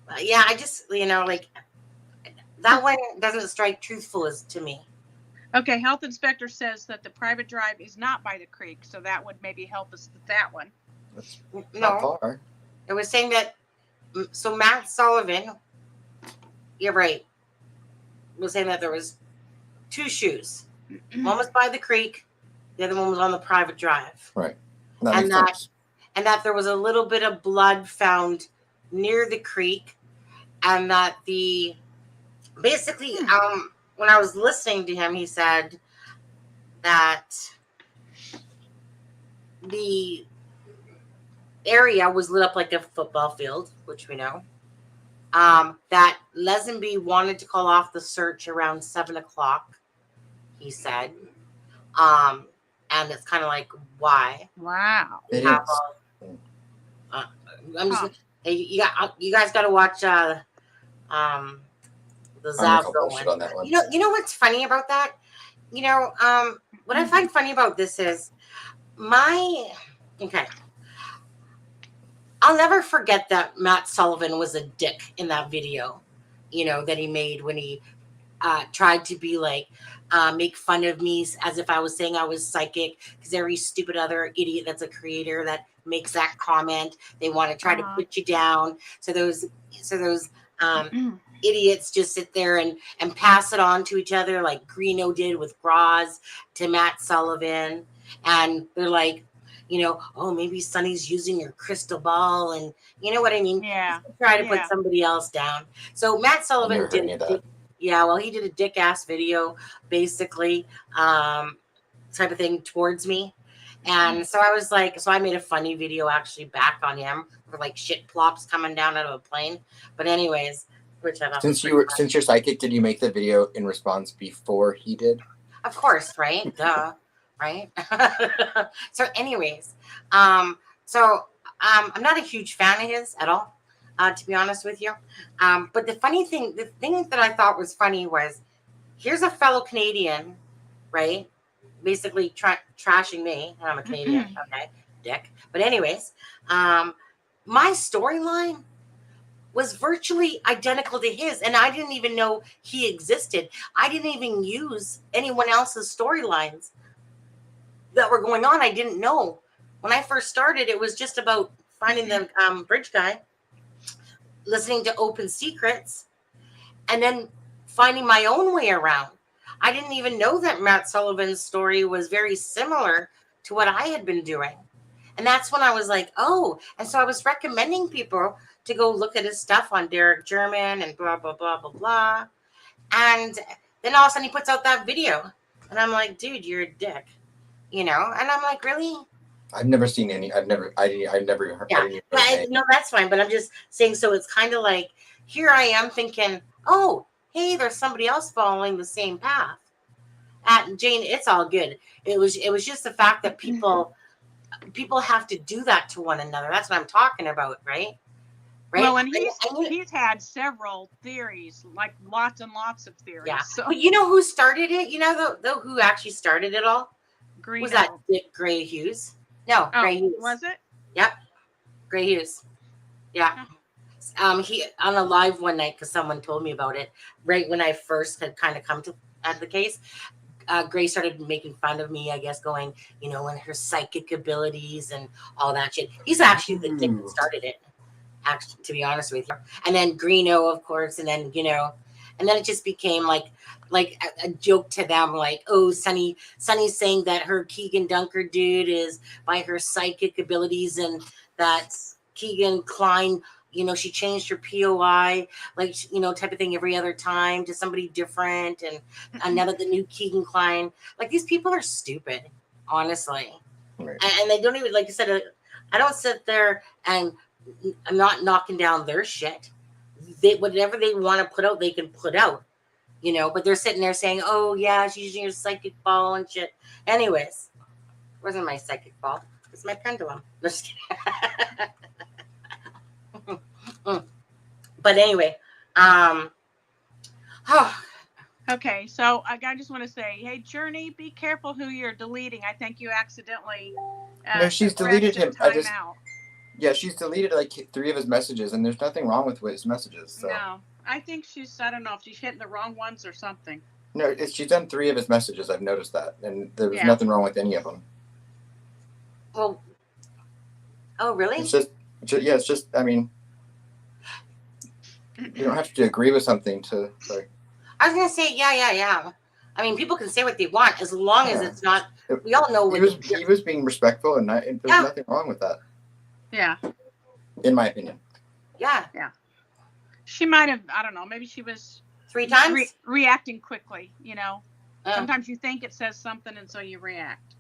A: I just, that one doesn't strike truthful as to me.
B: Okay, health inspector says that the private drive is not by the creek, so that would maybe help us with that one.
C: That's not far.
A: It was saying that. So Matt Sullivan, you're right, was saying that there was two shoes. One was by the creek, the other one was on the private drive.
C: Right.
A: And that there was a little bit of blood found near the creek, and that basically when I was listening to him, he said that the area was lit up like a football field, which we know. That Lesenby wanted to call off the search around 7:00, he said. And it's kind of like, why?
B: Wow.
A: You guys got to watch the Zav one. You know what's funny about that? What I find funny about this is I'll never forget that Matt Sullivan was a dick in that video, that he made when he tried to be make fun of me as if I was saying I was psychic, because every stupid other idiot that's a creator that makes that comment, they want to try to put you down. So those idiots just sit there and pass it on to each other like Greeno did with Graz to Matt Sullivan. And they're like, oh, maybe Sonny's using your crystal ball, and you know what I mean?
B: Yeah.
A: Try to put somebody else down. So Matt Sullivan he did a dick ass video, basically, type of thing towards me. And so I was like, I made a funny video actually back on him for shit plops coming down out of a plane. But anyways, which I thought
C: since you're psychic, did you make the video in response before he did?
A: Of course, right? Duh. Right. So anyways, I'm not a huge fan of his at all. to be honest with you. But the thing that I thought was funny was, here's a fellow Canadian, right? Basically trashing me. I'm a Canadian, okay, dick. But anyways, my storyline was virtually identical to his, and I didn't even know he existed. I didn't even use anyone else's storylines that were going on. I didn't know. When I first started, it was just about finding the bridge guy, listening to Open Secrets, and then finding my own way around. I didn't even know that Matt Sullivan's story was very similar to what I had been doing. And that's when I was like, oh, and so I was recommending people to go look at his stuff on Derek German and blah, blah, blah, blah, blah. And then all of a sudden he puts out that video. And I'm like, dude, you're a dick. And I'm like, really?
C: I've never seen any. I've never heard.
A: Yeah, no, that's fine. But I'm just saying, so it's kind of like, here I am thinking, oh, hey, there's somebody else following the same path. Jane, it's all good. It was just the fact that people have to do that to one another. That's what I'm talking about, right?
B: Well, and he's had several theories, like lots and lots of theories.
A: Yeah.
B: So.
A: But you know who started it? You know who actually started it all?
B: Greeno.
A: Was that Dick Gray Hughes? No, Gray Hughes.
B: Was it?
A: Yep. Gray Hughes. Yeah. He on a live one night, because someone told me about it right when I first had kind of come to the case. Gray started making fun of me, I guess, going, and her psychic abilities and all that shit. He's actually the dick that started it, actually, to be honest with you. And then Greeno, of course, and then, and then it just became like a joke to them, like, oh, Sunny's saying that her Keegan Dunker dude is by her psychic abilities, and that Keegan Klein, she changed her POI, like, type of thing every other time to somebody different. And the new Keegan Klein, like, these people are stupid, honestly. Right. And they don't even, like I said, I don't sit there and I'm not knocking down their shit. Whatever they want to put out, they can put out, but they're sitting there saying, oh yeah, she's using her psychic ball and shit. Anyways, wasn't my psychic ball. It's my pendulum. Just kidding. But anyway,
B: okay, so I just want to say, hey, Journey, be careful who you're deleting. I think you accidentally.
C: No, she's deleted him. Yeah, she's deleted like 3 of his messages, and there's nothing wrong with his messages. So.
B: No, I think I don't know if she's hitting the wrong ones or something.
C: No, she's done 3 of his messages. I've noticed that, and there was nothing wrong with any of them.
A: Well, oh really?
C: It's just. I mean, you don't have to agree with something to. Sorry.
A: I was gonna say, yeah. I mean, people can say what they want as long as it's not. We all know what
C: he was being respectful, and there's nothing wrong with that.
B: Yeah.
C: In my opinion.
A: Yeah.
B: She might have. I don't know. Maybe she was
A: 3 times
B: reacting quickly. Sometimes you think it says something, and so you react.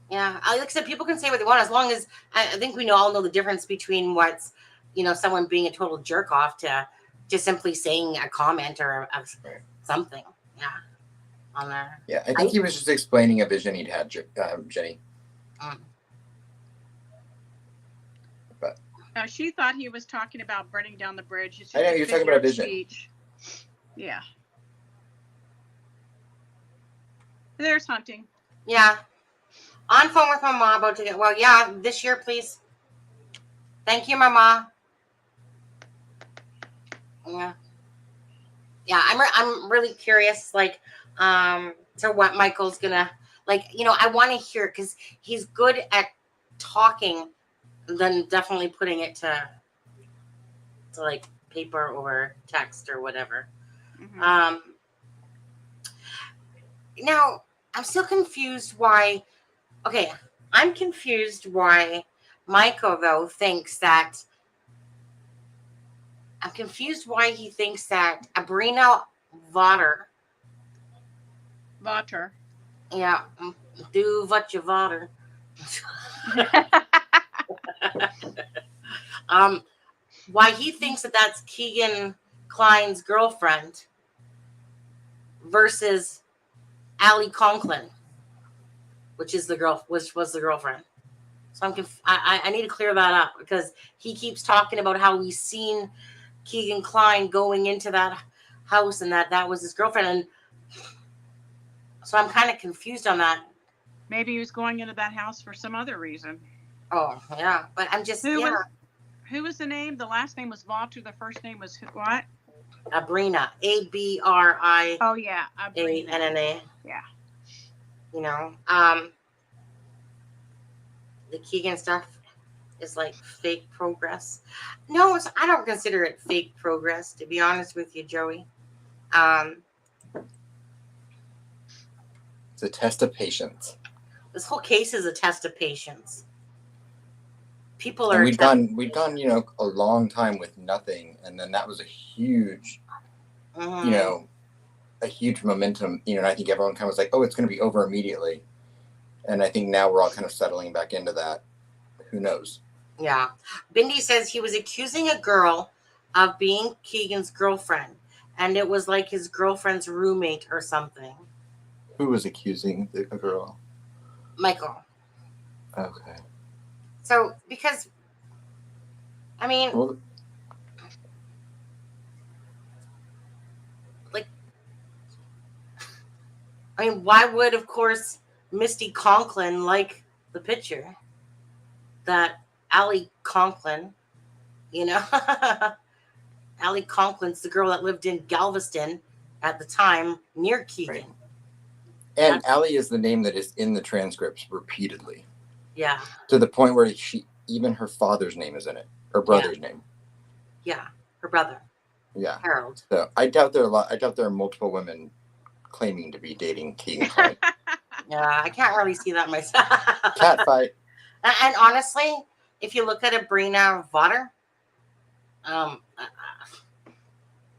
A: Yeah, like I said, people can say what they want as long as I think we all know the difference between what's someone being a total jerk off to just simply saying a comment or something. Yeah. On there.
C: Yeah, I think he was just explaining a vision he'd had, Jenny. But
B: she thought he was talking about burning down the bridge.
C: I know, you're talking about a vision.
B: Speech. Yeah. There's hunting.
A: Yeah. On phone with my mom about to get, well, yeah, this year, please. Thank you, Mama. Yeah. Yeah, I'm really curious, like, to what Michael's gonna, like, I want to hear, because he's good at talking, then definitely putting it to like paper or text or whatever. Mm-hmm. Now I'm still confused why. Okay, I'm confused why Michael though thinks that. I'm confused why he thinks that Abrina Vater. Yeah, do what you water. Why he thinks that that's Keegan Klein's girlfriend versus Allie Conklin, which was the girlfriend. So I need to clear that up because he keeps talking about how he's seen Keegan Kline going into that house and that was his girlfriend. And so I'm kind of confused on that.
B: Maybe he was going into that house for some other reason.
A: Oh, yeah. But I'm just,
B: Who was the name? The last name was Walter. The first name was what?
A: Abrina. A-B-R-I.
B: Oh, yeah.
A: A-N-N-A.
B: Yeah.
A: You know, the Keegan stuff is like fake progress. No, I don't consider it fake progress, to be honest with you, Joey.
C: It's a test of patience.
A: This whole case is a test of patience. People are.
C: And we'd gone, you know, a long time with nothing, and then that was a huge, you know, a huge momentum. You know, and I think everyone kind of was like, "Oh, it's going to be over immediately," and I think now we're all kind of settling back into that. Who knows?
A: Yeah, Bindi says he was accusing a girl of being Keegan's girlfriend, and it was like his girlfriend's roommate or something.
C: Who was accusing a girl?
A: Michael.
C: Okay.
A: So, because, I mean,
C: Well,
A: why would, of course, Misty Conklin like the picture that Allie Conklin, you know, Allie Conklin's the girl that lived in Galveston at the time near Keegan.
C: right. And Allie is the name that is in the transcripts repeatedly.
A: Yeah.
C: To the point where even her father's name is in it, her brother's name.
A: Yeah, her brother.
C: Yeah.
A: Harold.
C: So I doubt there are multiple women claiming to be dating Keegan Kline.
A: Yeah, I can't really see that myself.
C: Cat fight.
A: And honestly, if you look at Abrina Votter,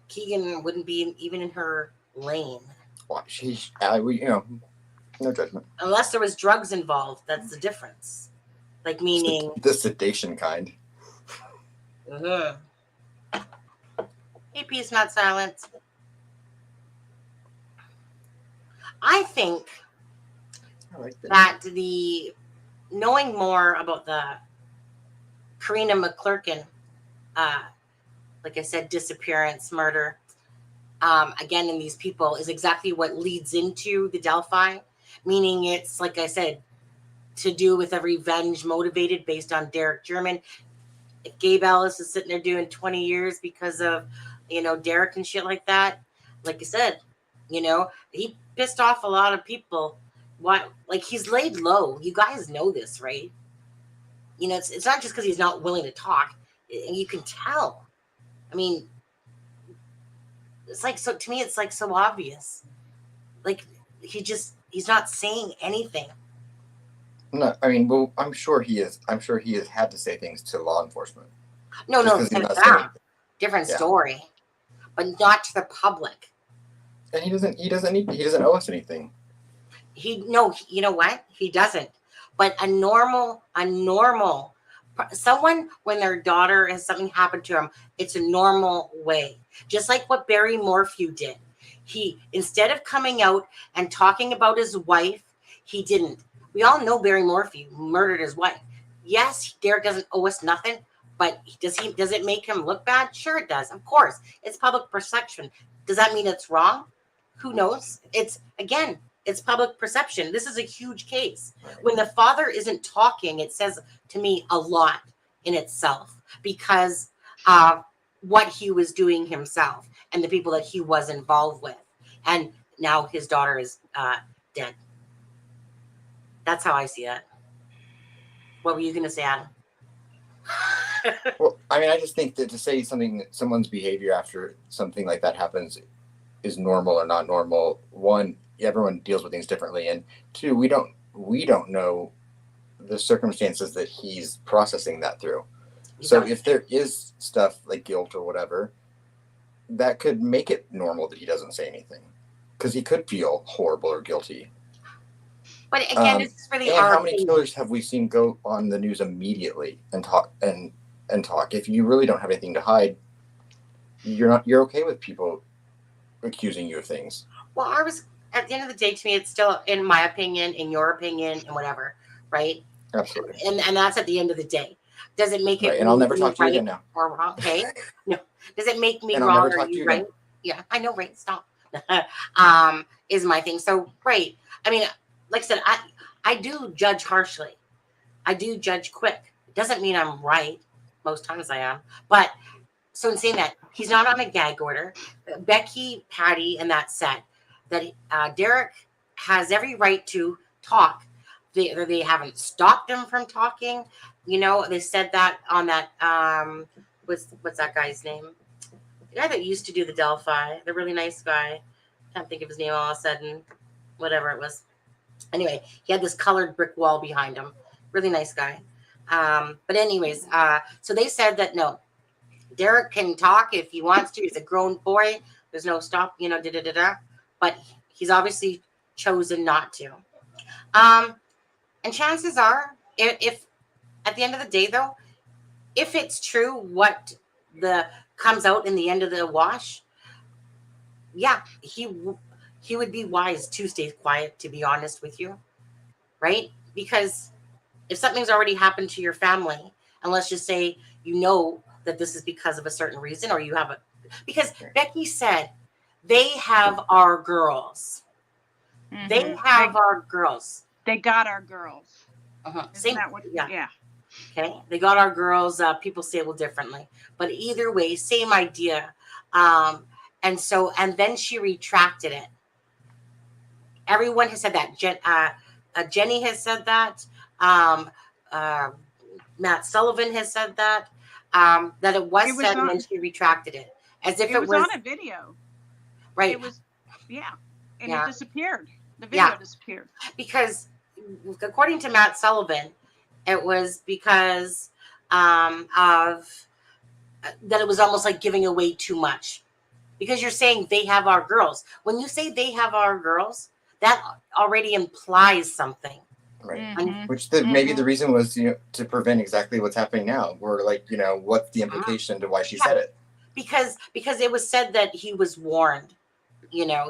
A: Keegan wouldn't be even in her lane.
C: Well, you know, no judgment.
A: Unless there was drugs involved, that's the difference. Like meaning
C: the sedation kind.
A: Hey, peace, not silence. I think that the knowing more about the Karina McClurkin, like I said, disappearance, murder, again, in these people is exactly what leads into the Delphi, meaning it's, like I said, to do with a revenge motivated based on Derek German. If Gabe Ellis is sitting there doing 20 years because of, you know, Derek and shit like that, like I said, you know, he pissed off a lot of people. Why? Like, he's laid low. You guys know this, right? You know, it's not just because he's not willing to talk. And you can tell. I mean, it's like, so to me, it's like so obvious. Like, he's not saying anything.
C: No, I mean, well, I'm sure he is. I'm sure he has had to say things to law enforcement.
A: No, different story, but not to the public.
C: And he doesn't owe us anything.
A: You know what? He doesn't. But a normal, someone, when their daughter has something happened to him, it's a normal way. Just like what Barry Morphew did. He, instead of coming out and talking about his wife, he didn't. We all know Barry Morphew murdered his wife. Yes, Derek doesn't owe us nothing, but does it make him look bad? Sure it does. Of course. It's public perception. Does that mean it's wrong? Who knows? It's public perception. This is a huge case. When the father isn't talking, it says to me a lot in itself because of what he was doing himself and the people that he was involved with. And now his daughter is dead. That's how I see it. What were you going to say, Adam?
C: Well, I mean, I just think that to say someone's behavior after something like that happens is normal or not normal. One, everyone deals with things differently, and two, we don't know the circumstances that he's processing that through. So if there is stuff like guilt or whatever, that could make it normal that he doesn't say anything because he could feel horrible or guilty.
A: But again, this is really
C: and how many killers have we seen go on the news immediately and talk and talk? If you really don't have anything to hide, you're okay with people accusing you of things.
A: Well, at the end of the day, to me, it's still, in my opinion, in your opinion, and whatever, right?
C: Absolutely.
A: And that's at the end of the day. Does it make it
C: right? And I'll never talk to you
A: right
C: again now.
A: or wrong? Hey, no. Does it make me
C: And I'll
A: wrong
C: never
A: or
C: talk to
A: you
C: you
A: right?
C: again.
A: Yeah, I know, right? Stop. Is my thing. So right. I mean, like I said, I do judge harshly. I do judge quick. It doesn't mean I'm right. Most times I am. But so in saying that, he's not on a gag order. Becky, Patty, and that said that Derek has every right to talk. They haven't stopped him from talking. You know, they said that on that what's that guy's name? The guy that used to do the Delphi, the really nice guy. Can't think of his name all of a sudden. Whatever it was. Anyway, he had this colored brick wall behind him. Really nice guy. But anyways, so they said that no, Derek can talk if he wants to. He's a grown boy. There's no stop, you know, But he's obviously chosen not to. And chances are, if at the end of the day, though, if it's true what the comes out in the end of the wash, yeah, he would be wise to stay quiet. To be honest with you, right? Because if something's already happened to your family, and let's just say you know that this is because of a certain reason, or you have a because Becky said they have our girls.
B: Mm-hmm.
A: They have our girls.
B: They got our girls.
A: Same,
B: that what? Yeah.
A: Okay, they got our girls. People say it differently, but either way, same idea. And then she retracted it. Everyone has said that. Jenny has said that. Matt Sullivan has said that. That it was said, and then she retracted it, as if it was
B: on a video.
A: Right.
B: It was, and it disappeared. The video disappeared
A: because, according to Matt Sullivan, it was because of that it was almost like giving away too much. Because you're saying they have our girls. When you say they have our girls, that already implies something.
C: Right.
B: Mm-hmm.
C: Which maybe the reason was, to prevent exactly what's happening now. We're like, what's the implication to why she said it? Because
A: it was said that he was warned,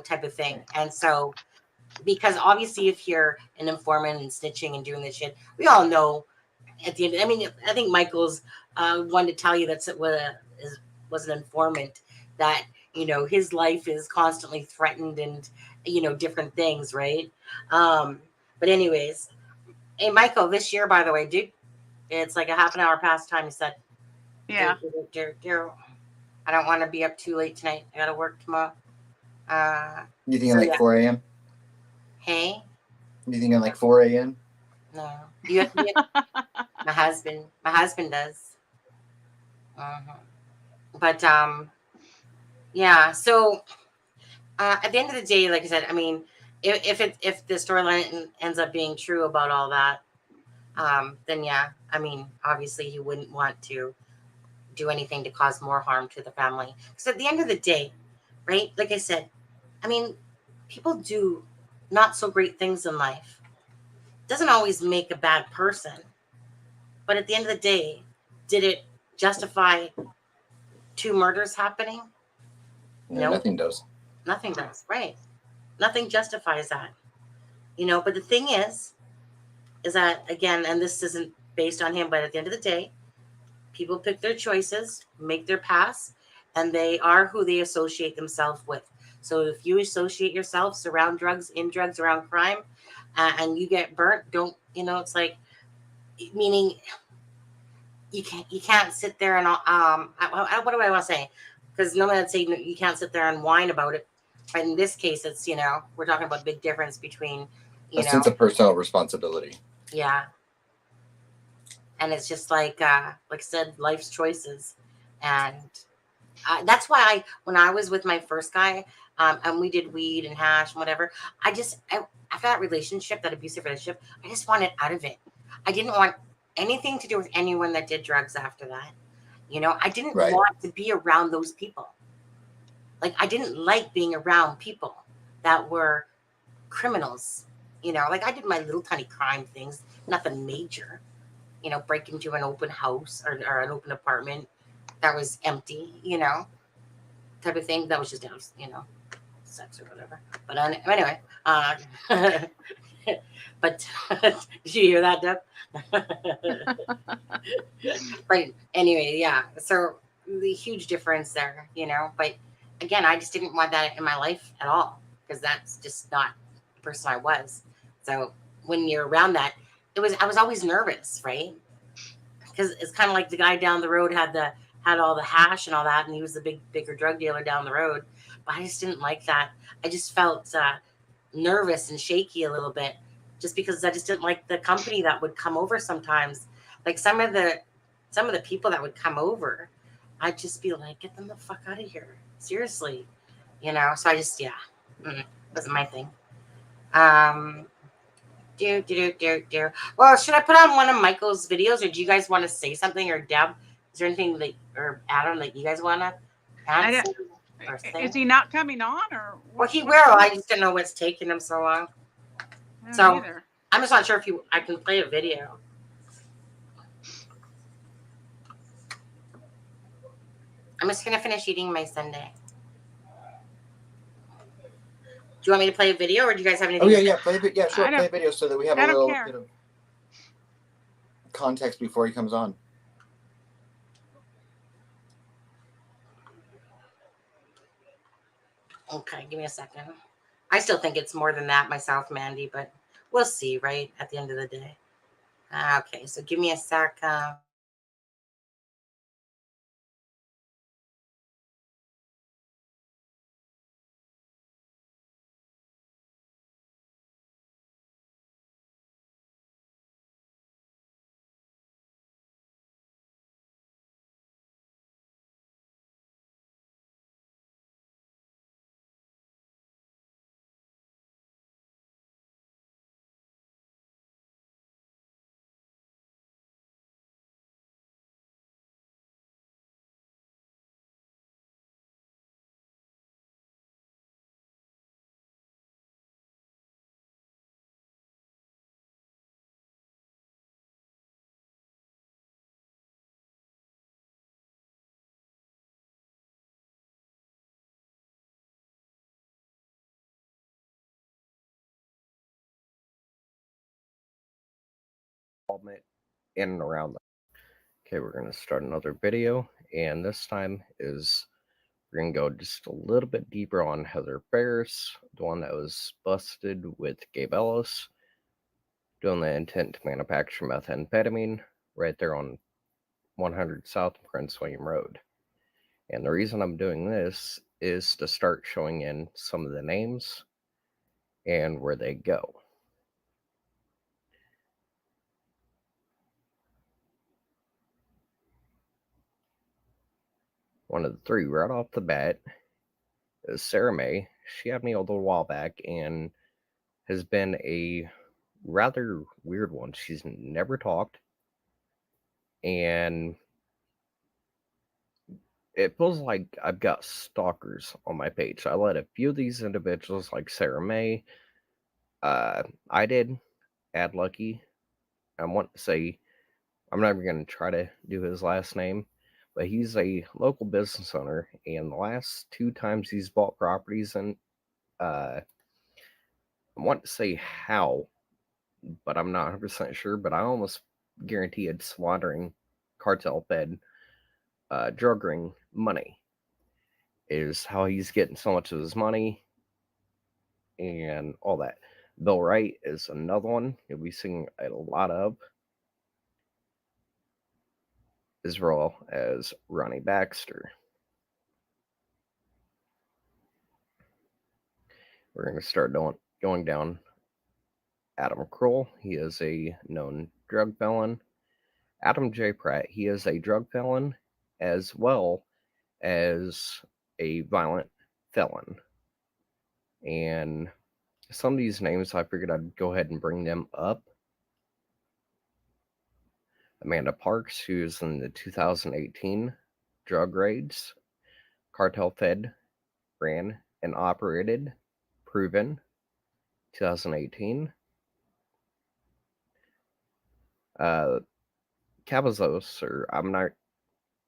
A: type of thing. And so, because obviously if you're an informant and snitching and doing this shit, we all know at the end, I mean, I think Michael's one to tell you was an informant, that, his life is constantly threatened and, different things, right? But anyways, hey, Michael, this year, by the way, dude, it's like a half an hour past time. He said,
B: yeah,
A: dear, I don't want to be up too late tonight. I got to work tomorrow.
C: You thinking like 4 a.m.?
A: Hey?
C: You thinking like 4 a.m.?
A: No. You have to be my husband does. But, yeah, so at the end of the day, like I said, I mean, if the storyline ends up being true about all that, then yeah, I mean, obviously he wouldn't want to do anything to cause more harm to the family. Because at the end of the day, right, like I said, I mean, people do not so great things in life. It doesn't always make a bad person. But at the end of the day, did it justify 2 murders happening?
C: No, nothing does.
A: Nothing does, right? Nothing justifies that. But the thing is that, again, and this isn't based on him, but at the end of the day, people pick their choices, make their paths, and they are who they associate themselves with. So if you associate yourself around drugs, around crime, and you get burnt, don't, it's like, meaning you can't sit there and, what do I want to say? Because no one would say you can't sit there and whine about it. But in this case, it's, we're talking about a big difference between,
C: a sense of personal responsibility.
A: Yeah. And it's just like I said, life's choices. And that's why when I was with my first guy, and we did weed and hash and whatever, after that relationship, that abusive relationship, I just wanted out of it. I didn't want anything to do with anyone that did drugs after that. I didn't want to be around those people. Like, I didn't like being around people that were criminals. Like, I did my little tiny crime things, nothing major. Break into an open house or an open apartment that was empty, type of thing. That was just, sex or whatever. But anyway, But did you hear that, Deb? But anyway, yeah. So the huge difference there, But again, I just didn't want that in my life at all because that's just not the person I was. So when you're around that, I was always nervous, right? Because it's kind of like the guy down the road had all the hash and all that, and he was the bigger drug dealer down the road. But I just didn't like that. I just felt nervous and shaky a little bit, just because I just didn't like the company that would come over sometimes. Like some of the people that would come over, I'd just be like, get them the fuck out of here, seriously, So I just wasn't my thing. Well, should I put on one of Michael's videos, or do you guys want to say something, or Deb? Is there anything or Adam that you guys want to add?
B: Is he not coming on, or?
A: Well, he will. I just didn't know what's taking him so long. So
B: either.
A: I'm just not sure if I can play a video. I'm just gonna finish eating my sundae. Do you want me to play a video, or do you guys have anything?
C: Oh yeah, play a video so that we have a little bit of context before he comes on.
A: Okay, give me a second. I still think it's more than that myself, Mandy, but we'll see, right? At the end of the day. Okay, so give me a sec.
D: In and around them. Okay, we're going to start another video, and this time we're going to go just a little bit deeper on Heather Ferris, the one that was busted with Gabe Ellis, doing the intent to manufacture methamphetamine right there on 100 South Prince William Road. And the reason I'm doing this is to start showing in some of the names and where they go. One of the three right off the bat is Sarah May. She had me a little while back and has been a rather weird one. She's never talked, and it feels like I've got stalkers on my page. I let a few of these individuals, like Sarah May, I did, Ad Lucky. I want to say, I'm not even going to try to do his last name, but he's a local business owner, and the last 2 times he's bought properties, and I want to say how, but I'm not 100% sure, but I almost guarantee it's laundering cartel fed drug ring money is how he's getting so much of his money and all that. Bill Wright is another one you'll be seeing a lot of, as well as Ronnie Baxter. We're going to start going down Adam Kroll. He is a known drug felon. Adam J. Pratt, he is a drug felon as well as a violent felon. And some of these names, I figured I'd go ahead and bring them up. Amanda Parks, who's in the 2018 drug raids, cartel fed, ran, and operated, proven, 2018. Cavazos, or I'm not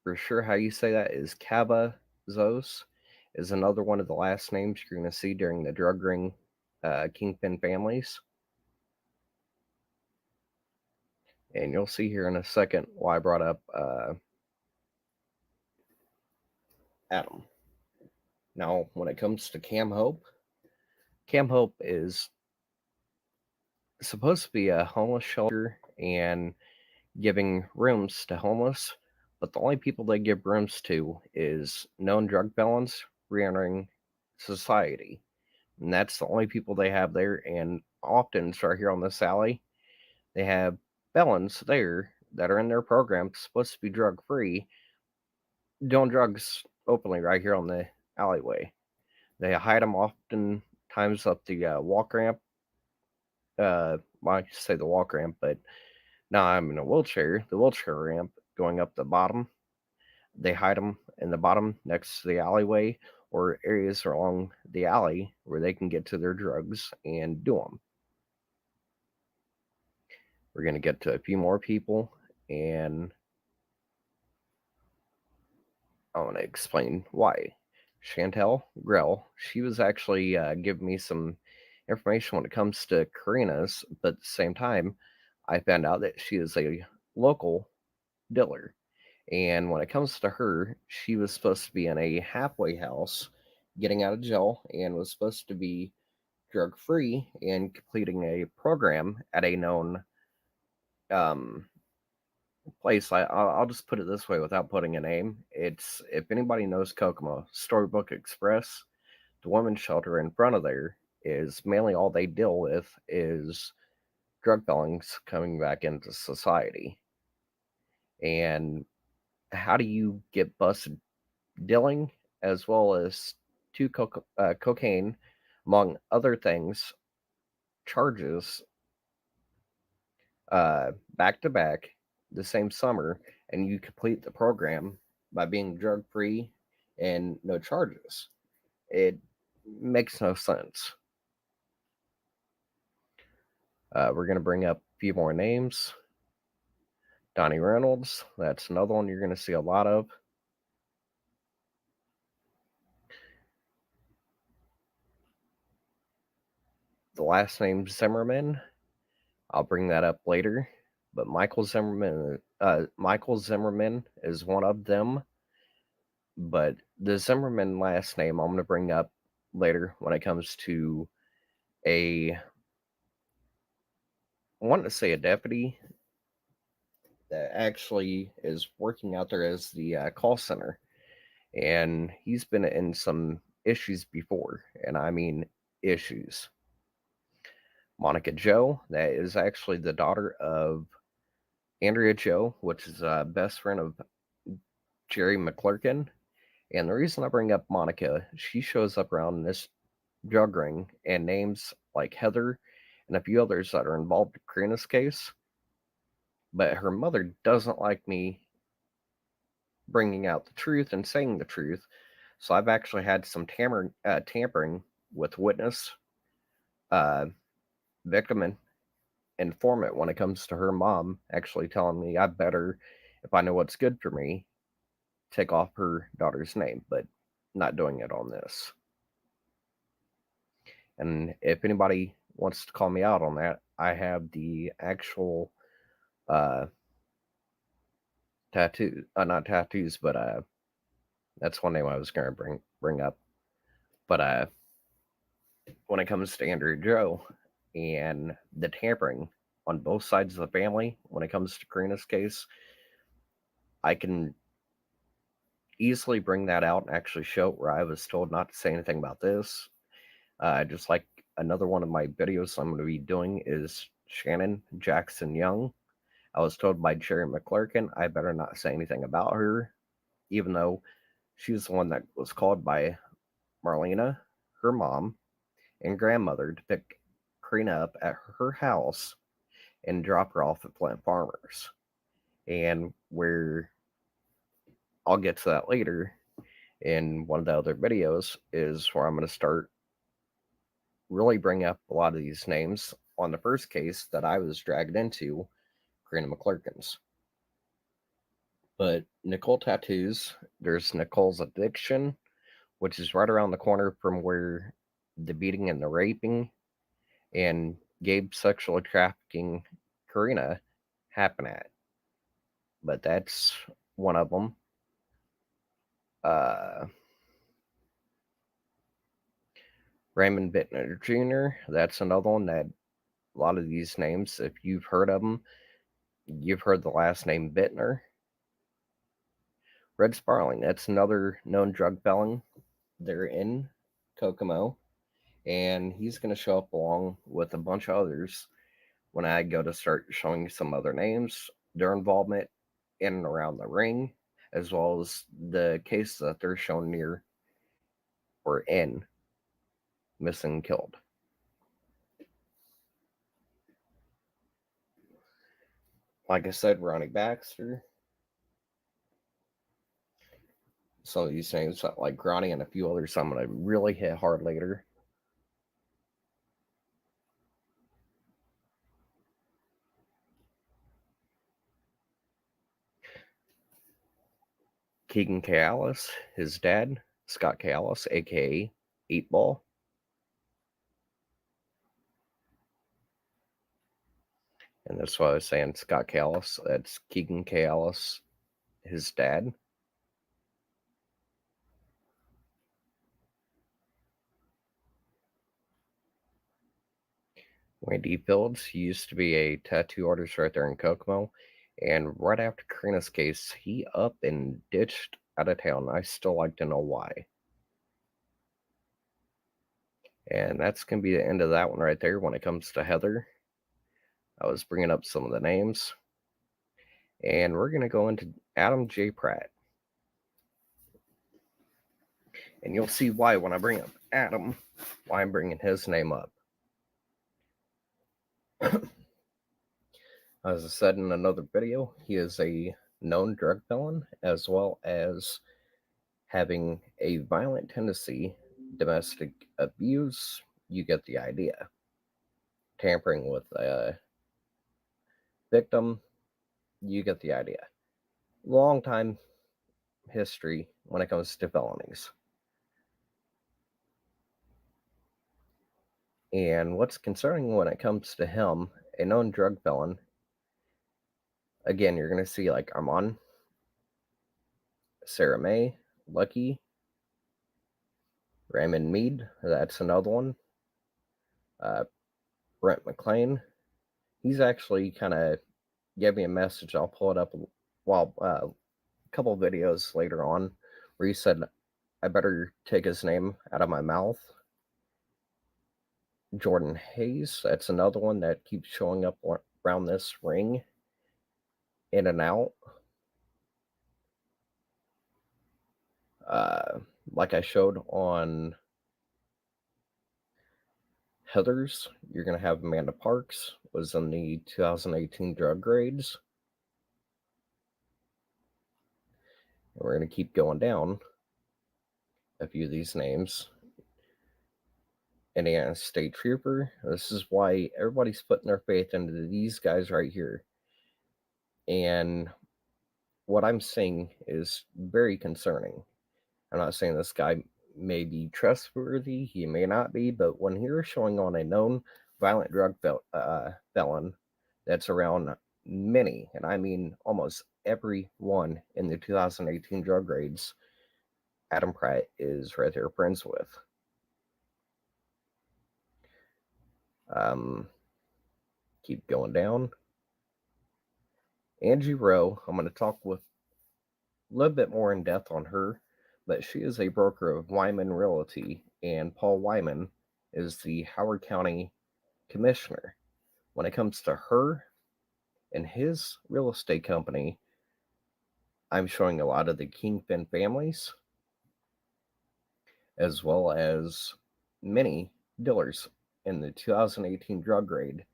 D: for sure how you say that, is Cavazos, is another one of the last names you're going to see during the drug ring kingpin families. And you'll see here in a second why I brought up Adam. Now, when it comes to Cam Hope is supposed to be a homeless shelter and giving rooms to homeless, but the only people they give rooms to is known drug felons re-entering society. And that's the only people they have there. And often, right here on this alley, they have felons there that are in their program, supposed to be drug free, doing drugs openly right here on the alleyway. They hide them oftentimes up the walk ramp. I say the walk ramp, but now I'm in a wheelchair. The wheelchair ramp going up the bottom. They hide them in the bottom next to the alleyway or areas along the alley where they can get to their drugs and do them. We're going to get to a few more people, and I want to explain why. Chantel Grell, she was actually giving me some information when it comes to Karina's, but at the same time, I found out that she is a local dealer. And when it comes to her, she was supposed to be in a halfway house getting out of jail and was supposed to be drug free and completing a program at a known place. I'll just put it this way without putting a name. It's, if anybody knows Kokomo, Storybook Express, the women's shelter in front of there is mainly all they deal with is drug felons coming back into society. And how do you get busted dealing as well as cocaine, among other things, charges back to back the same summer, and you complete the program by being drug free and no charges? It makes no sense. We're going to bring up a few more names. Donnie Reynolds, that's another one you're going to see a lot of. The last name Zimmerman, I'll bring that up later. But Michael Zimmerman is one of them. But the Zimmerman last name I'm going to bring up later when it comes to I want to say a deputy that actually is working out there as the call center. And he's been in some issues before, and I mean issues. Monica Joe, that is actually the daughter of Andrea Joe, which is a best friend of Jerry McClerkin. And the reason I bring up Monica, she shows up around this drug ring and names like Heather and a few others that are involved in Karina's case. But her mother doesn't like me bringing out the truth and saying the truth. So I've actually had some tampering with witness, victim, and informant when it comes to her mom actually telling me I better, if I know what's good for me, take off her daughter's name, but not doing it on this. And if anybody wants to call me out on that, I have the actual tattoo, not tattoos, but that's one name I was going to bring up. But when it comes to Andrew Joe and the tampering on both sides of the family, when it comes to Karina's case, I can easily bring that out and actually show where I was told not to say anything about this. Just like another one of my videos I'm going to be doing is Shannon Jackson Young. I was told by Jerry McClerkin I better not say anything about her, even though she was the one that was called by Marlena, her mom, and grandmother to pick Karina up at her house and drop her off at Plant Farmers. And where I'll get to that later in one of the other videos is where I'm going to start really bring up a lot of these names on the first case that I was dragged into, Karina McClurkin's. But Nicole Tattoos, there's Nicole's Addiction, which is right around the corner from where the beating and the raping and Gabe sexually trafficking Karina happen at. But that's one of them. Raymond Bittner Jr., that's another one that a lot of these names, if you've heard of them, you've heard the last name Bittner. Red Sparling, that's another known drug felon. They're in Kokomo, and he's going to show up along with a bunch of others when I go to start showing some other names, their involvement in and around the ring, as well as the case that they're shown near or in missing and killed. Like I said, Ronnie Baxter. Some of these names, like Ronnie and a few others, I'm going to really hit hard later. Keegan K. Ellis, his dad, Scott K. Ellis, aka 8-Ball. And that's why I was saying Scott K. Ellis. That's Keegan K. Ellis, his dad. Randy Fields, he used to be a tattoo artist right there in Kokomo. And right after Karina's case, he up and ditched out of town. I still like to know why. And that's going to be the end of that one right there when it comes to Heather. I was bringing up some of the names. And we're going to go into Adam J. Pratt. And you'll see why when I bring up Adam, why I'm bringing his name up. As I said in another video, he is a known drug felon, as well as having a violent tendency, domestic abuse. You get the idea. Tampering with a victim, you get the idea. Long time history when it comes to felonies. And what's concerning when it comes to him, a known drug felon, again, you're going to see like Armand, Sarah May, Lucky, Raymond Mead, that's another one. Brent McLean, he's actually kind of gave me a message. I'll pull it up a couple videos later on where he said I better take his name out of my mouth. Jordan Hayes, that's another one that keeps showing up around this ring, in and out. Like I showed on Heather's, you're going to have Amanda Parks, was in the 2018 drug raids. And we're going to keep going down a few of these names. Indiana State Trooper. This is why everybody's putting their faith into these guys right here. And what I'm seeing is very concerning. I'm not saying this guy may be trustworthy, he may not be, but when you're showing on a known violent drug felon that's around many, and I mean almost every one in the 2018 drug raids, Adam Pratt is right there friends with. Keep going down. Angie Rowe, I'm going to talk with a little bit more in depth on her, but she is a broker of Wyman Realty, and Paul Wyman is the Howard County Commissioner. When it comes to her and his real estate company, I'm showing a lot of the Kingpin families, as well as many dealers in the 2018 drug raid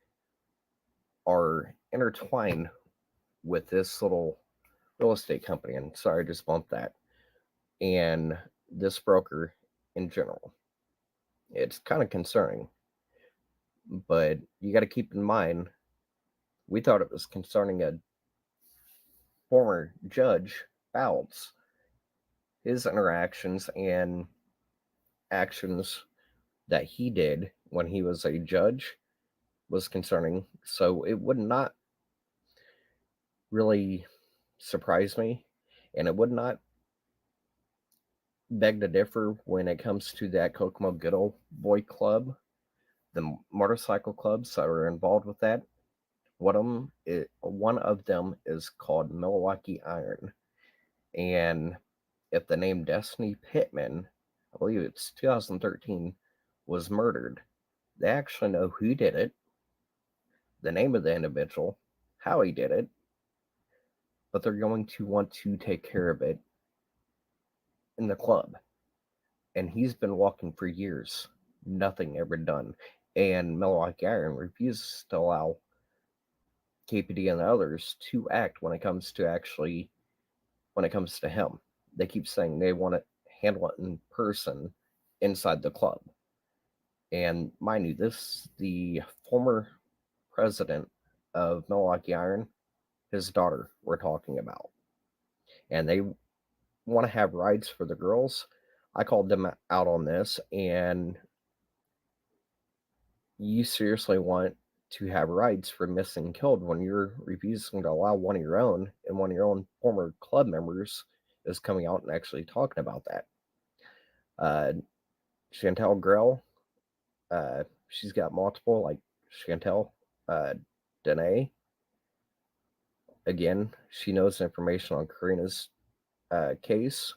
D: are intertwined with this little real estate company. And sorry, I just bumped that. And this broker in general. It's kind of concerning. But you got to keep in mind, we thought it was concerning a former judge, Fouts, his interactions and actions that he did when he was a judge was concerning. So it would not really surprised me, and it would not beg to differ when it comes to that Kokomo Good Old Boy Club, the motorcycle clubs that are involved with that. One of them is called Milwaukee Iron, and if the name Destiny Pittman, I believe it's 2013, was murdered, they actually know who did it, the name of the individual, how he did it, but they're going to want to take care of it in the club. And he's been walking for years, nothing ever done. And Milwaukee Iron refuses to allow KPD and the others to act when it comes to him. They keep saying they want to handle it in person inside the club. And mind you, the former president of Milwaukee Iron, his daughter, we're talking about. And they want to have rides for the girls. I called them out on this, and you seriously want to have rights for missing and killed when you're refusing to allow one of your own, and one of your own former club members is coming out and actually talking about that. Chantel Grell, she's got multiple, like Chantel Danae. Again, she knows information on Karina's case.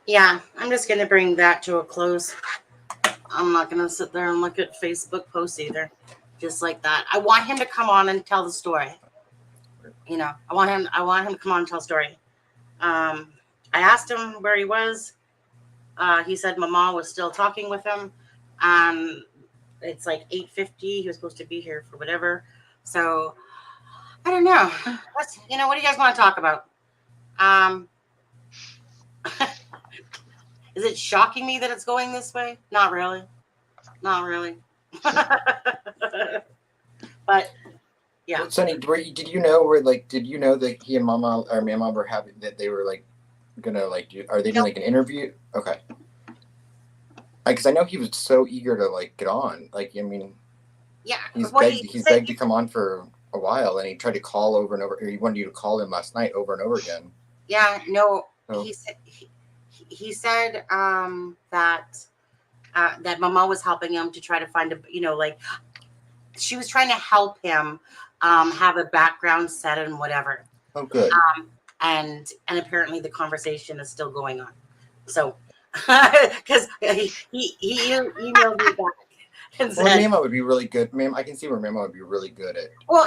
A: Yeah, I'm just going to bring that to a close. I'm not going to sit there and look at Facebook posts either. Just like that. I want him to come on and tell the story. You know, I want him to come on and tell the story. I asked him where he was. He said Mama was still talking with him. It's like 8:50. He was supposed to be here for whatever. So I don't know. What do you guys want to talk about? Is it shocking me that it's going this way? Not really. But yeah.
C: Well, Sonny, did you know that he and Mama or Mama were having that they were like gonna like do? Are they doing like an interview? Okay. Because I know he was so eager to like get on. Like, I mean,
A: yeah,
C: he's begged to come on for a while, and he tried to call over and over. Or he wanted you to call him last night over and over again.
A: Yeah, no,
C: Oh.
A: He said that Mama was helping him to try to find she was trying to help him have a background set and whatever.
C: Oh, good.
A: And apparently the conversation is still going on. So, because he emailed me back and said,
C: well, Mama would be really good. I can see where Mama would be really good at.
A: Well,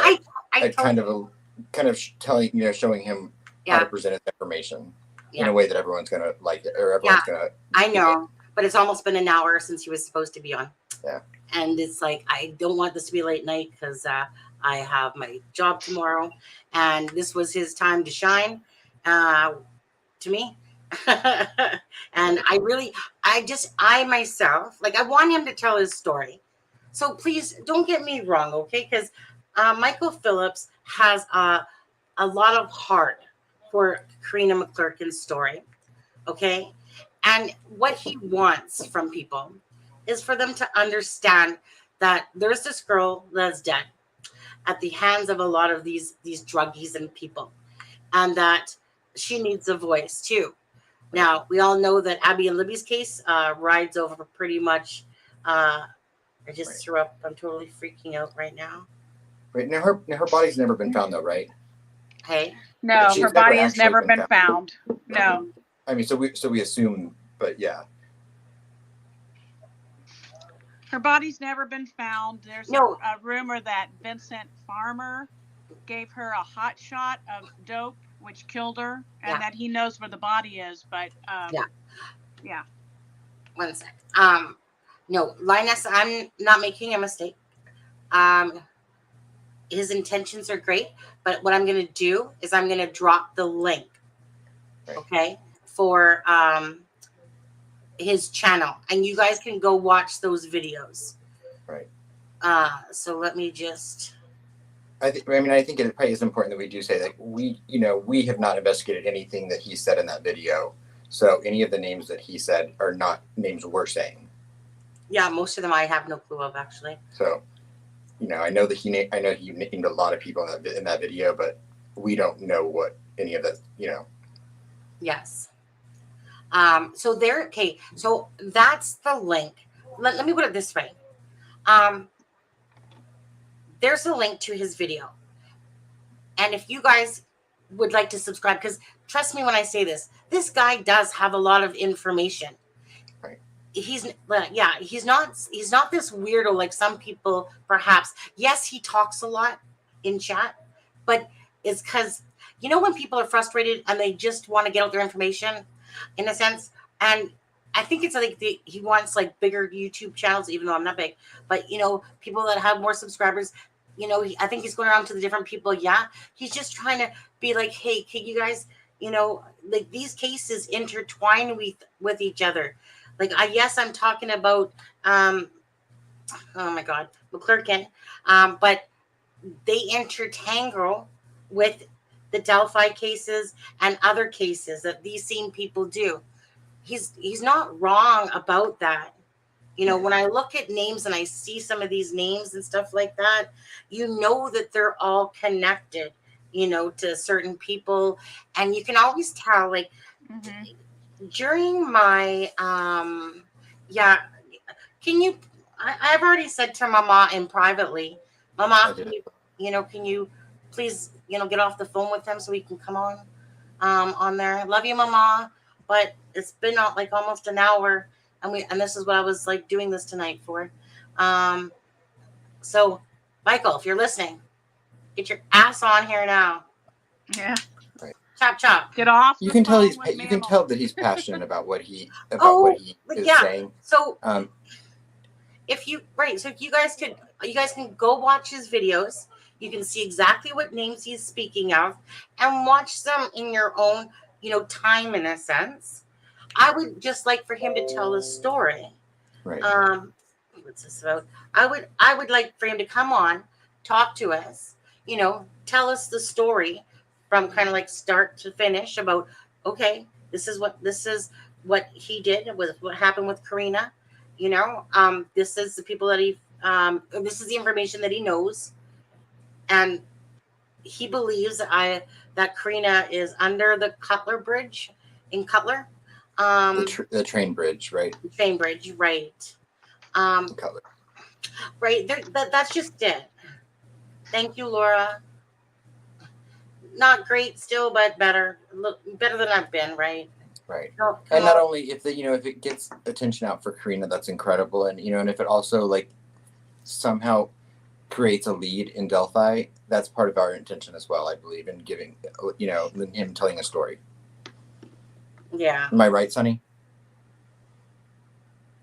C: I kind of telling, showing him how to present his information in a way that everyone's gonna like it, or everyone's gonna.
A: I know, but it's almost been an hour since he was supposed to be on.
C: Yeah.
A: And it's like, I don't want this to be late night because I have my job tomorrow, and this was his time to shine to me. And I myself, like, I want him to tell his story. So please don't get me wrong, okay? Because Michael Phillips has a lot of heart for Karina McClurkin's story, okay? And what he wants from people is for them to understand that there's this girl that's dead at the hands of a lot of these druggies and people, and that she needs a voice too. Now, we all know that Abby and Libby's case rides over pretty much. I just threw up. I'm totally freaking out right now.
C: Right now, her body's never been found, though, right?
A: Hey.
B: No, her body has never been found. No.
C: I mean, so we assume, but yeah.
B: Her body's never been found. There's a rumor that Vincent Farmer gave her a hot shot of dope, which killed her, and that he knows where the body is. But yeah.
A: 1 sec. No, Linus, I'm not making a mistake. His intentions are great, but what I'm going to do is I'm going to drop the link, okay, for his channel, and you guys can go watch those videos.
C: Right.
A: So let me just.
C: I think it probably is important that we do say that we have not investigated anything that he said in that video. So any of the names that he said are not names we're saying.
A: Yeah, most of them I have no clue of, actually.
C: So I know that he named a lot of people in that video, but we don't know what any of that.
A: Yes. So okay. So that's the link. Let me put it this way. There's a link to his video, and if you guys would like to subscribe, because trust me when I say this guy does have a lot of information.
C: Right.
A: He's not this weirdo like some people perhaps. Yes, he talks a lot in chat, but it's because when people are frustrated and they just want to get out their information, in a sense. And I think it's like he wants like bigger YouTube channels, even though I'm not big. But people that have more subscribers. I think he's going around to the different people. Yeah, he's just trying to be like, hey, can you guys, like these cases intertwine with each other. Like, yes, I'm talking about, oh my God, McClerkin, but they intertangle with the Delphi cases and other cases that these same people do. He's not wrong about that. When I look at names and I see some of these names and stuff like that, that they're all connected, to certain people. And you can always tell, like, during my, can you, I've already said to Mama and privately, Mama, can you please, get off the phone with him so we can come on there. Love you, Mama. But it's been like almost an hour, and this is what I was like doing this tonight for. So Michael, if you're listening, get your ass on here now.
B: Yeah.
C: Right.
A: Chop chop.
B: Get off.
C: You can tell that he's passionate about what he is saying.
A: So if you guys can go watch his videos. You can see exactly what names he's speaking of and watch them in your own, time, in a sense. I would just like for him to tell his story.
C: Right.
A: What's this about? I would like for him to come on, talk to us, tell us the story from kind of like start to finish about, okay, this is what he did with what happened with Karina. This is the people that this is the information that he knows. And he believes that Karina is under the Cutler Bridge in Cutler.
C: The train bridge, right?
A: Train bridge, right.
C: Cutler.
A: Right. That's just it. Thank you, Laura. Not great still, but better. Better than I've been, right?
C: Right. And not only if it gets attention out for Karina, that's incredible. And, and if it also like somehow creates a lead in Delphi, that's part of our intention as well, I believe, in giving, him telling a story.
A: Yeah.
C: Am I right, Sonny?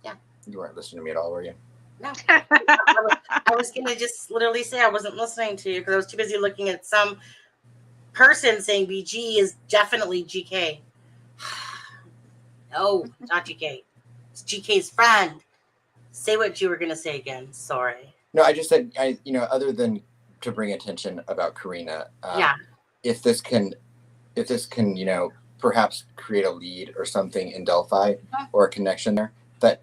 A: Yeah.
C: You weren't listening to me at all, were you?
A: No. I was going to just literally say I wasn't listening to you because I was too busy looking at some person saying BG is definitely GK. No, not GK. It's GK's friend. Say what you were going to say again. Sorry.
C: No, I just said, other than to bring attention about Karina, if this can, perhaps create a lead or something in Delphi or a connection there, that,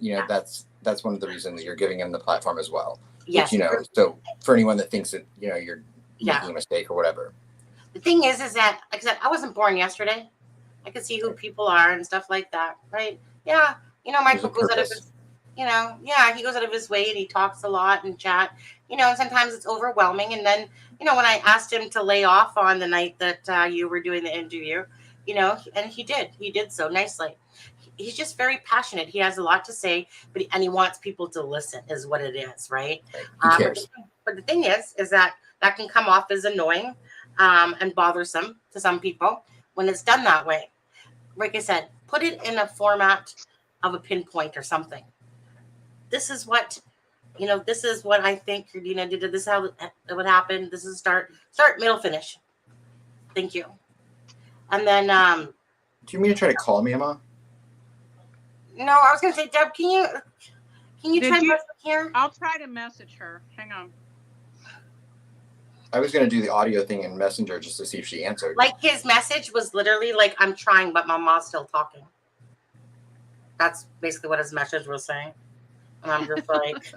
C: that's one of the reasons you're giving him the platform as well.
A: Yes.
C: Which, so for anyone that thinks that, you're making a mistake or whatever.
A: The thing is that, like I said, I wasn't born yesterday. I could see who people are and stuff like that, right? Yeah. Michael goes out of his, he goes out of his way and he talks a lot and chat, and sometimes it's overwhelming. And then, when I asked him to lay off on the night that you were doing the interview, and he did so nicely. He's just very passionate. He has a lot to say, and he wants people to listen is what it is. Right.
C: Who cares?
A: But the thing is that can come off as annoying and bothersome to some people when it's done that way. Like I said, put it in a format of a pinpoint or something. This is what I think Karina did. This is how it would happen. This is start, middle, finish. Thank you. And then,
C: do you mean to try to call me, Emma?
A: No, I was going to say, Deb, can you try messaging here?
B: I'll try to message her. Hang on.
C: I was going to do the audio thing in Messenger just to see if she answered.
A: Like his message was literally like, I'm trying, but my mom's still talking. That's basically what his message was saying. And I'm just like,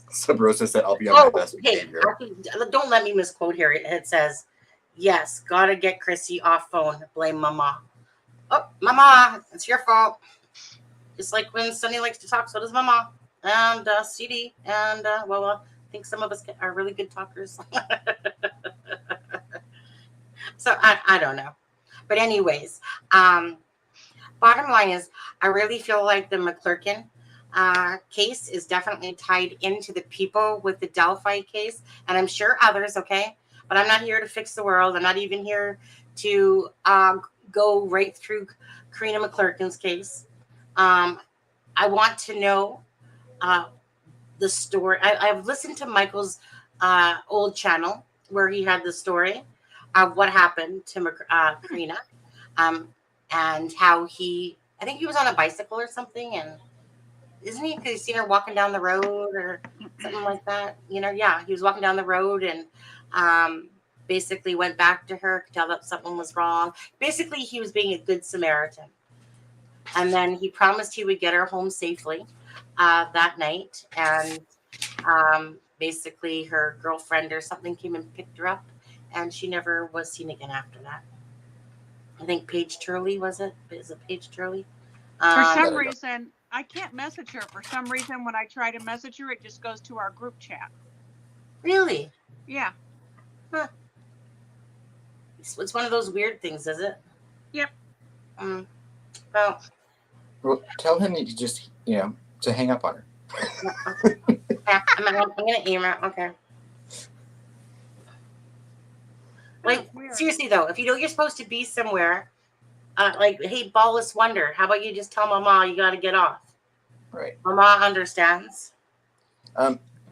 C: Sub Rosa said, "I'll be on my best
A: okay.
C: behavior."
A: Don't let me misquote here. It says, "Yes, gotta get Chrissy off phone. Blame Mama." Oh, Mama, it's your fault. Just like when Sunny likes to talk, so does Mama and CD. And I think some of us are really good talkers. So I don't know, but anyways, bottom line is, I really feel like the McClerkin case is definitely tied into the people with the Delphi case, and I'm sure others, okay? But I'm not here to fix the world. I'm not even here to go right through Karina McClurkin's case. I want to know the story. I've listened to Michael's old channel where he had the story of what happened to Karina, and how I think he was on a bicycle or something, and isn't he? Because he's seen her walking down the road or something like that. Yeah, he was walking down the road and basically went back to her, could tell that something was wrong. Basically, he was being a good Samaritan. And then he promised he would get her home safely that night. And basically her girlfriend or something came and picked her up, and she never was seen again after that. I think Paige Turley, was it? Is it Paige Turley?
B: For some reason, I can't message her. For some reason, when I try to message her, it just goes to our group chat.
A: Really?
B: Yeah.
A: Huh. It's one of those weird things, is it?
B: Yep.
A: Well,
C: tell him to just, to hang up on her.
A: yeah, I'm going to email. Okay. Like, seriously, though, if you know you're supposed to be somewhere, like, hey, Ballless Wonder, how about you just tell Mama you got to get off?
C: Right.
A: Mama understands.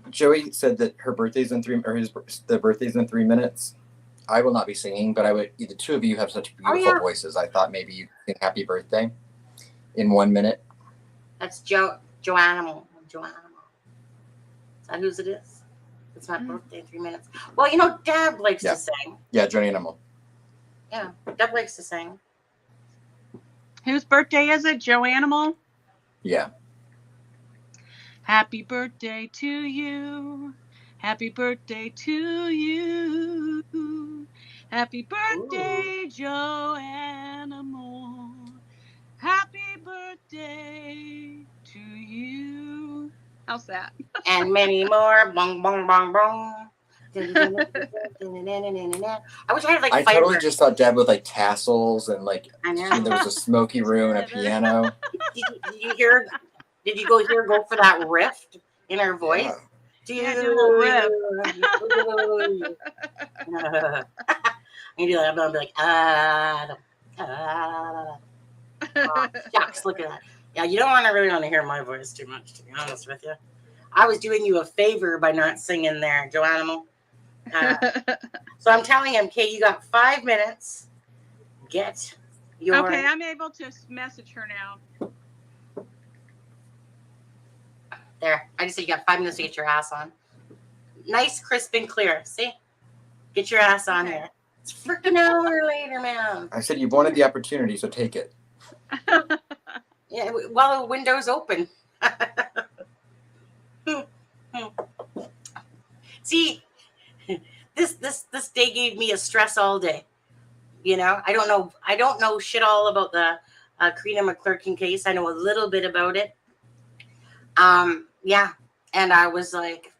C: Joey said that her birthday's in the birthday's in 3 minutes. I will not be singing, but the two of you have such beautiful voices. I thought maybe you sing happy birthday in 1 minute.
A: That's Joanimal. Is that whose it is? It's my birthday in 3 minutes. Well, Deb likes to sing.
C: Yeah, Joanimal.
A: Yeah, Deb likes to sing.
B: Whose birthday is it? Joe Animal?
C: Yeah.
B: Happy birthday to you. Happy birthday to you. Happy birthday, Joe Animal. Happy birthday to you. How's that?
A: And many more. Bong, bong, bong, bong. I wish I had
C: I totally just saw Deb with like tassels and like
A: I know.
C: there was a smoky room and a piano.
A: Did you go for that riff in her voice?
B: Yeah, do a little riff.
A: And you'll be like, shucks, look at that. Yeah, you don't really want to hear my voice too much, to be honest with you. I was doing you a favor by not singing there, Joanimal. So I'm telling him, okay, you got 5 minutes. Get your...
B: Okay, I'm able to message her now.
A: There. I just said you got 5 minutes to get your ass on. Nice, crisp, and clear. See? Get your ass on here. It's freaking hour later, man.
C: I said you wanted the opportunity, so take it.
A: Yeah, while the window's open. See, this day gave me a stress all day. I don't know shit all about the Karina McClurkin case. I know a little bit about it. Yeah, and I was like,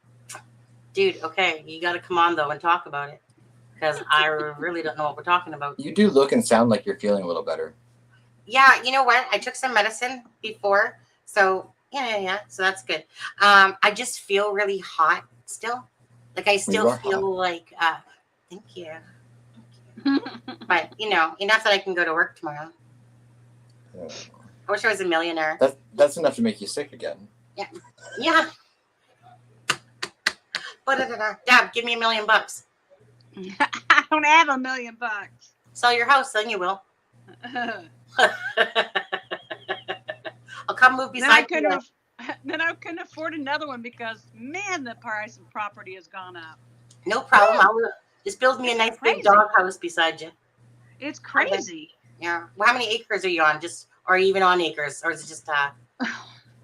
A: dude, okay, you got to come on though and talk about it, because I really don't know what we're talking about.
C: You do look and sound like you're feeling a little better.
A: Yeah, you know what? I took some medicine before, so yeah. So that's good. I just feel really hot still. Like I still feel like. Thank you. But enough that I can go to work tomorrow.
C: Yeah.
A: I wish I was a millionaire.
C: That's enough to make you sick again.
A: Yeah. Dad, give me $1 million.
B: I don't have $1 million.
A: Sell your house, then you will. I'll come move beside you.
B: Then I couldn't afford another one because, man, the price of property has gone up.
A: No problem. I'll just build me a nice big dog house beside you.
B: It's crazy.
A: Yeah. Well, how many acres are you on? Or are you even on acres? Or is it just,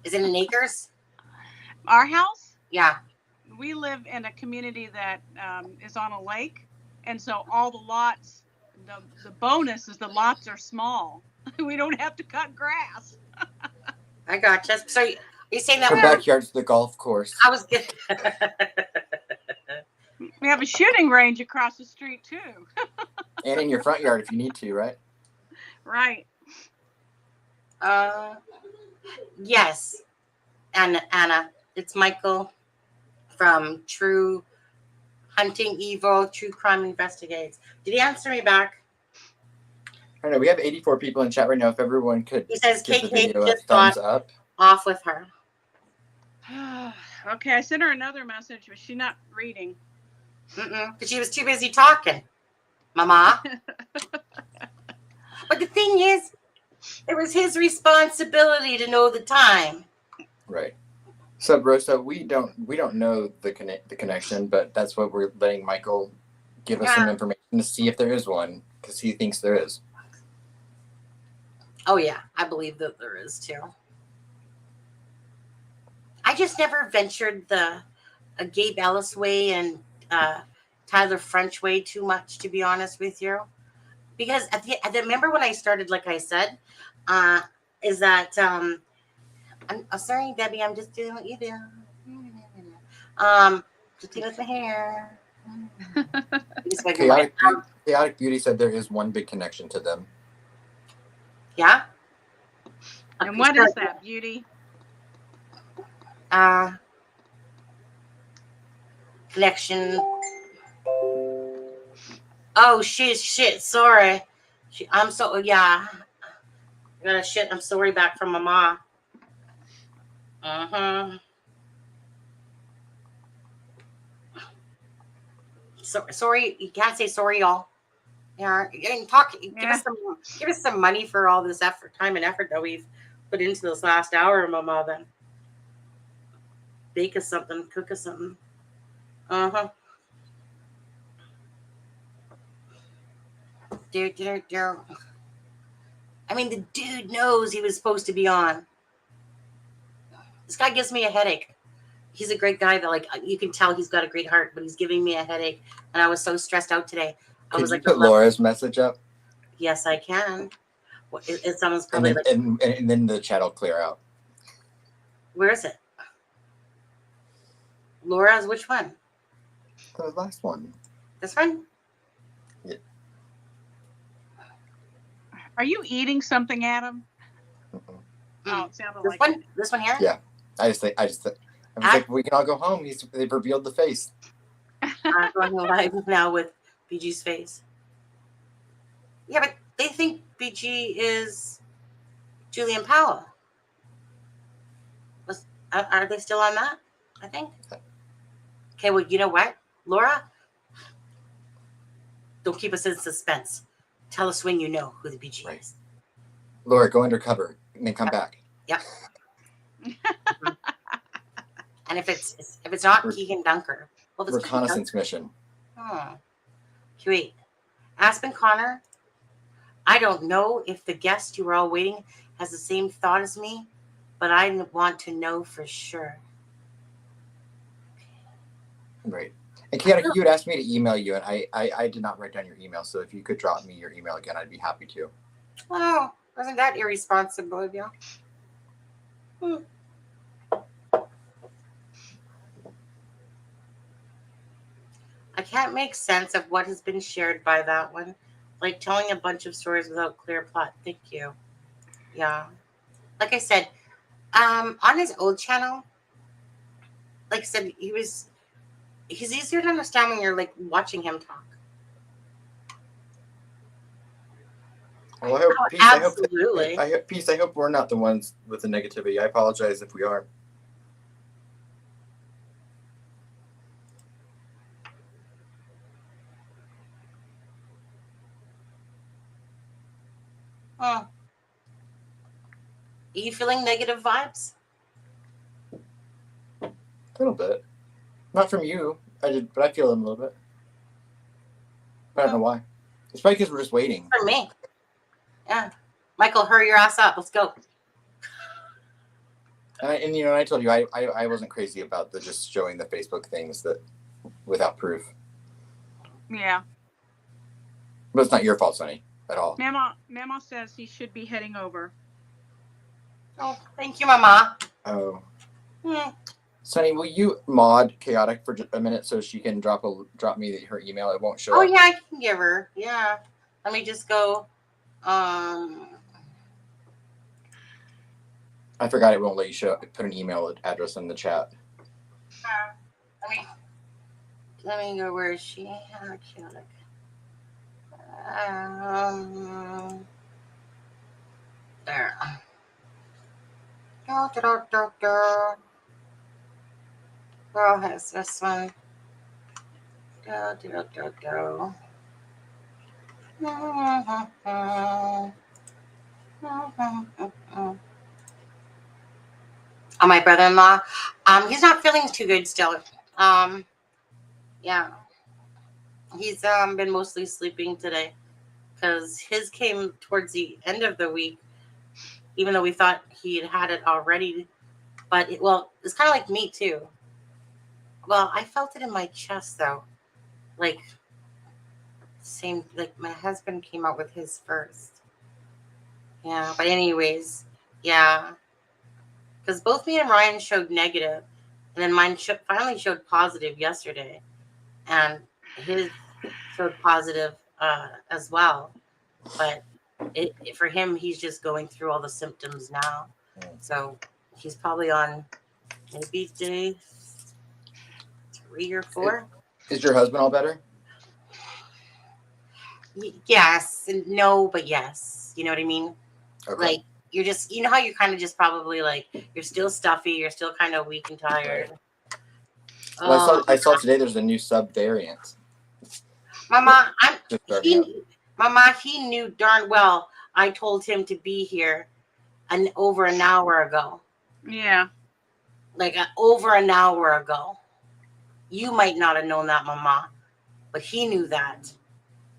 A: is it in acres?
B: Our house?
A: Yeah.
B: we live in a community that is on a lake, and so all the lots, the bonus is the lots are small. We don't have to cut grass.
A: I gotcha. So you're saying that
C: Her backyard's the golf course.
A: I was good.
B: We have a shooting range across the street too.
C: And in your front yard if you need to, right?
B: Right.
A: Yes. And Anna, it's Michael from True Hunting Evil, True Crime Investigates. Did he answer me back?
C: I don't know. We have 84 people in chat right now. If everyone could
A: He says
C: give the
A: KK
C: video a
A: just
C: thumbs
A: got
C: up.
A: off with her.
B: Okay, I sent her another message, but she's not reading.
A: Because she was too busy talking, Mama. But the thing is, it was his responsibility to know the time.
C: Right. So, Rosa, we don't know the connection, but that's what we're letting Michael give us some information to see if there is one, because he thinks there is.
A: Oh yeah, I believe that there is too. I just never ventured the Gabe Ellis way and Tyler French way too much, to be honest with you, because I remember when I started, like I said, is that I'm sorry, Debbie, I'm just doing what you do. Just doing with my hair.
C: Chaotic Beauty said there is one big connection to them.
A: Yeah.
B: And what is that, Beauty?
A: Connection. Oh shit. Sorry. I'm so I got a shit. I'm sorry back from Mama. So sorry. You can't say sorry, y'all. Yeah, and talk. Give us some money for all this time and effort that we've put into this last hour, Mama. Then bake us something, cook us something. I mean, the dude knows he was supposed to be on. This guy gives me a headache. He's a great guy that, like, you can tell he's got a great heart, but he's giving me a headache, and I was so stressed out today.
C: Can you put Laura's message up?
A: Yes, I can. It's almost probably
C: and then the chat will clear out.
A: Where is it? Laura's which one?
C: The last one.
A: This one?
C: Yeah.
B: Are you eating something, Adam?
A: Oh,
B: it sounded
A: like one. This one here?
C: Yeah. I was like, we can all go home. They've revealed the face.
A: I'm going live now with BG's face. Yeah, but they think BG is Julian Powell. Are they still on that? I think. Okay, well, you know what, Laura? Don't keep us in suspense. Tell us when you know who the BG is.
C: Laura, go undercover and then come back.
A: Yep. And if it's not Keegan Dunker, well, if it's
C: reconnaissance mission.
A: Wait, Aspen Connor. I don't know if the guest you were all waiting has the same thought as me, but I want to know for sure.
C: Right. And Chaotic, you had asked me to email you, and I did not write down your email. So if you could drop me your email again, I'd be happy to.
A: Oh, wasn't that irresponsible of you? I can't make sense of what has been shared by that one. Like telling a bunch of stories without clear plot. Thank you. Yeah. Like I said, on his old channel, like I said, he's easier to understand when you're like watching him talk.
C: Well, I hope Peace.
A: Absolutely.
C: I hope we're not the ones with the negativity. I apologize if we are.
A: Are you feeling negative vibes?
C: A little bit. Not from you. But I feel them a little bit. I don't know why. It's probably because we're just waiting.
A: For me. Yeah. Michael, hurry your ass up. Let's go.
C: And you know, I told you I wasn't crazy about the just showing the Facebook things that without proof.
B: Yeah.
C: But it's not your fault, Sonny, at all.
B: Mama says he should be heading over.
A: Oh, thank you, Mama.
C: Oh.
A: Hmm.
C: Sonny, will you mod Chaotic for a minute so she can drop me her email? It won't show
A: Oh
C: up.
A: yeah, I can give her. Yeah. Let me just go.
C: I forgot it won't let you put an email address in the chat.
A: Let me go. Where is she? Chaotic. There. Girl has this one. Go. Oh, my brother-in-law. He's not feeling too good still. Yeah. He's been mostly sleeping today because his came towards the end of the week, even though we thought he had it already. But it's kind of like me too. Well, I felt it in my chest though, like my husband came out with his first. Yeah, but anyways, yeah, because both me and Ryan showed negative, and then mine finally showed positive yesterday, and his showed positive as well. But for him, he's just going through all the symptoms now. So he's probably on maybe day 3 or 4.
C: Is your husband all better?
A: Yes and no, but yes. You know what I mean?
C: Okay.
A: Like you're just, you know how you're kind of just probably like you're still stuffy, you're still kind of weak and tired.
C: Right. Well, I saw today there's a new sub variant.
A: Mama,
C: Just
A: he knew darn well I told him to be here over an hour ago.
B: Yeah.
A: Like over an hour ago. You might not have known that, Mama, but he knew that.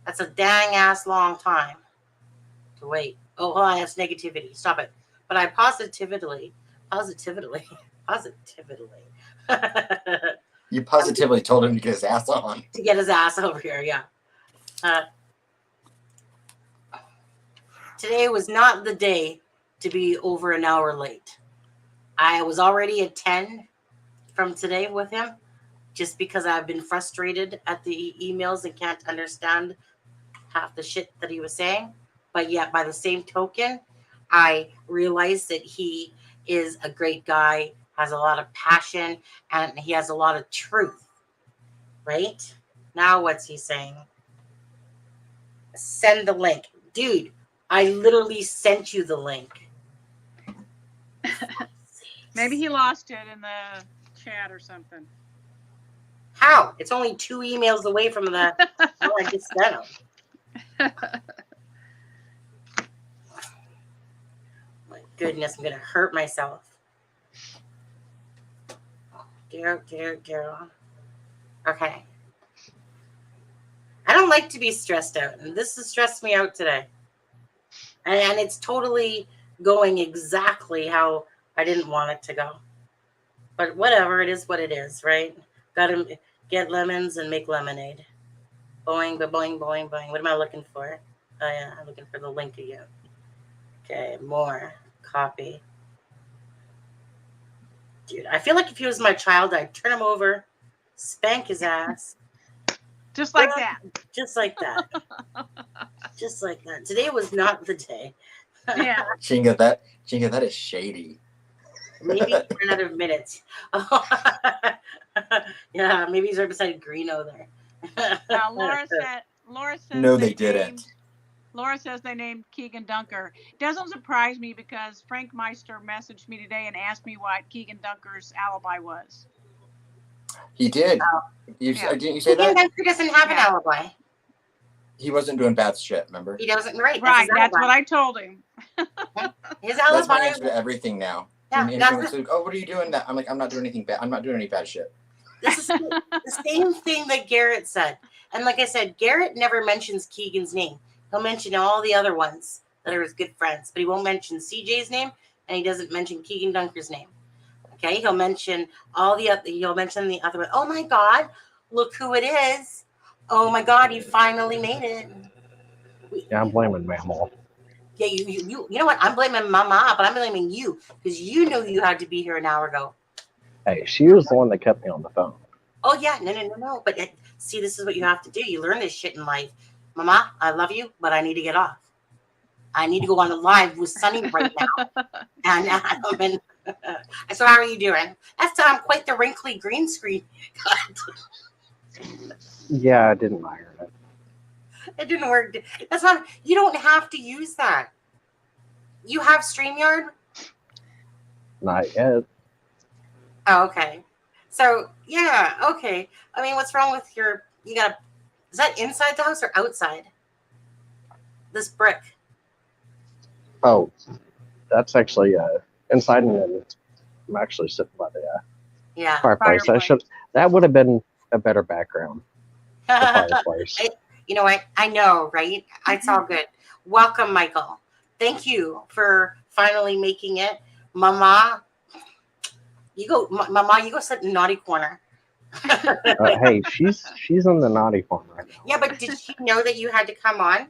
A: That's a dang ass long time to wait. Oh, hold on, that's negativity. Stop it. But I positively.
C: You positively told him to get his ass on.
A: To get his ass over here, yeah. Today was not the day to be over an hour late. I was already at 10 from today with him just because I've been frustrated at the emails and can't understand half the shit that he was saying. But yet, by the same token, I realized that he is a great guy, has a lot of passion, and he has a lot of truth. Right? Now what's he saying? Send the link. Dude, I literally sent you the link.
B: Maybe he lost it in the chat or something.
A: How? It's only 2 emails away from the I just sent him. My goodness, I'm gonna hurt myself. Dear. Okay. I don't like to be stressed out, and this has stressed me out today. And it's totally going exactly how I didn't want it to go. But whatever, it is what it is, right? Gotta get lemons and make lemonade. Boing, boing, boing, boing. What am I looking for? Oh, yeah, I'm looking for the link again. Okay, more. Copy. Dude, I feel like if he was my child, I'd turn him over, spank his ass.
B: Just like that.
A: Just like that. Just like that. Today was not the day.
B: Yeah.
C: Chinga, that is shady.
A: Maybe for another minute. Yeah, maybe he's right beside Greeno there.
B: Laura says
C: no, they didn't.
B: Laura says they named Keegan Dunker. Doesn't surprise me because Frank Meister messaged me today and asked me what Keegan Dunker's alibi was.
C: He did. Didn't you say that?
A: Keegan Dunker doesn't have an alibi.
C: He wasn't doing bad shit, remember?
A: He doesn't, right.
B: That's what I told him.
A: His
C: alibi. That's my
A: alibi.
C: answer to everything now.
A: Yeah,
C: like, oh, what are you doing? I'm like, I'm not doing anything bad. I'm not doing any bad shit.
A: This is the same thing that Garrett said. And like I said, Garrett never mentions Keegan's name. He'll mention all the other ones that are his good friends, but he won't mention CJ's name, and he doesn't mention Keegan Dunker's name. Okay, he'll mention he'll mention the other one. Oh my God, look who it is. Oh my God, you finally made it.
D: Yeah, I'm blaming Mama.
A: Yeah, you know what? I'm blaming Mama, but I'm blaming you because you knew you had to be here an hour ago.
D: Hey, she was the one that kept me on the phone.
A: Oh yeah, no. But see, this is what you have to do. You learn this shit in life. Mama, I love you, but I need to get off. I need to go on a live with Sunny right now. And so how are you doing? That's quite the wrinkly green screen.
D: Yeah, I didn't iron it.
A: It didn't work. That's not. You don't have to use that. You have StreamYard?
D: Not yet.
A: Oh, okay. So yeah, okay. I mean, what's wrong with your? Is that inside the house or outside? This brick.
D: Oh, that's actually inside, and I'm actually sitting by the fireplace. That would have been a better background. The fireplace.
A: You know what? I know, right? It's all good. Welcome, Michael. Thank you for finally making it. Mama, you go sit in the naughty corner.
D: Hey, she's in the naughty corner right now.
A: Yeah, but did she know that you had to come on?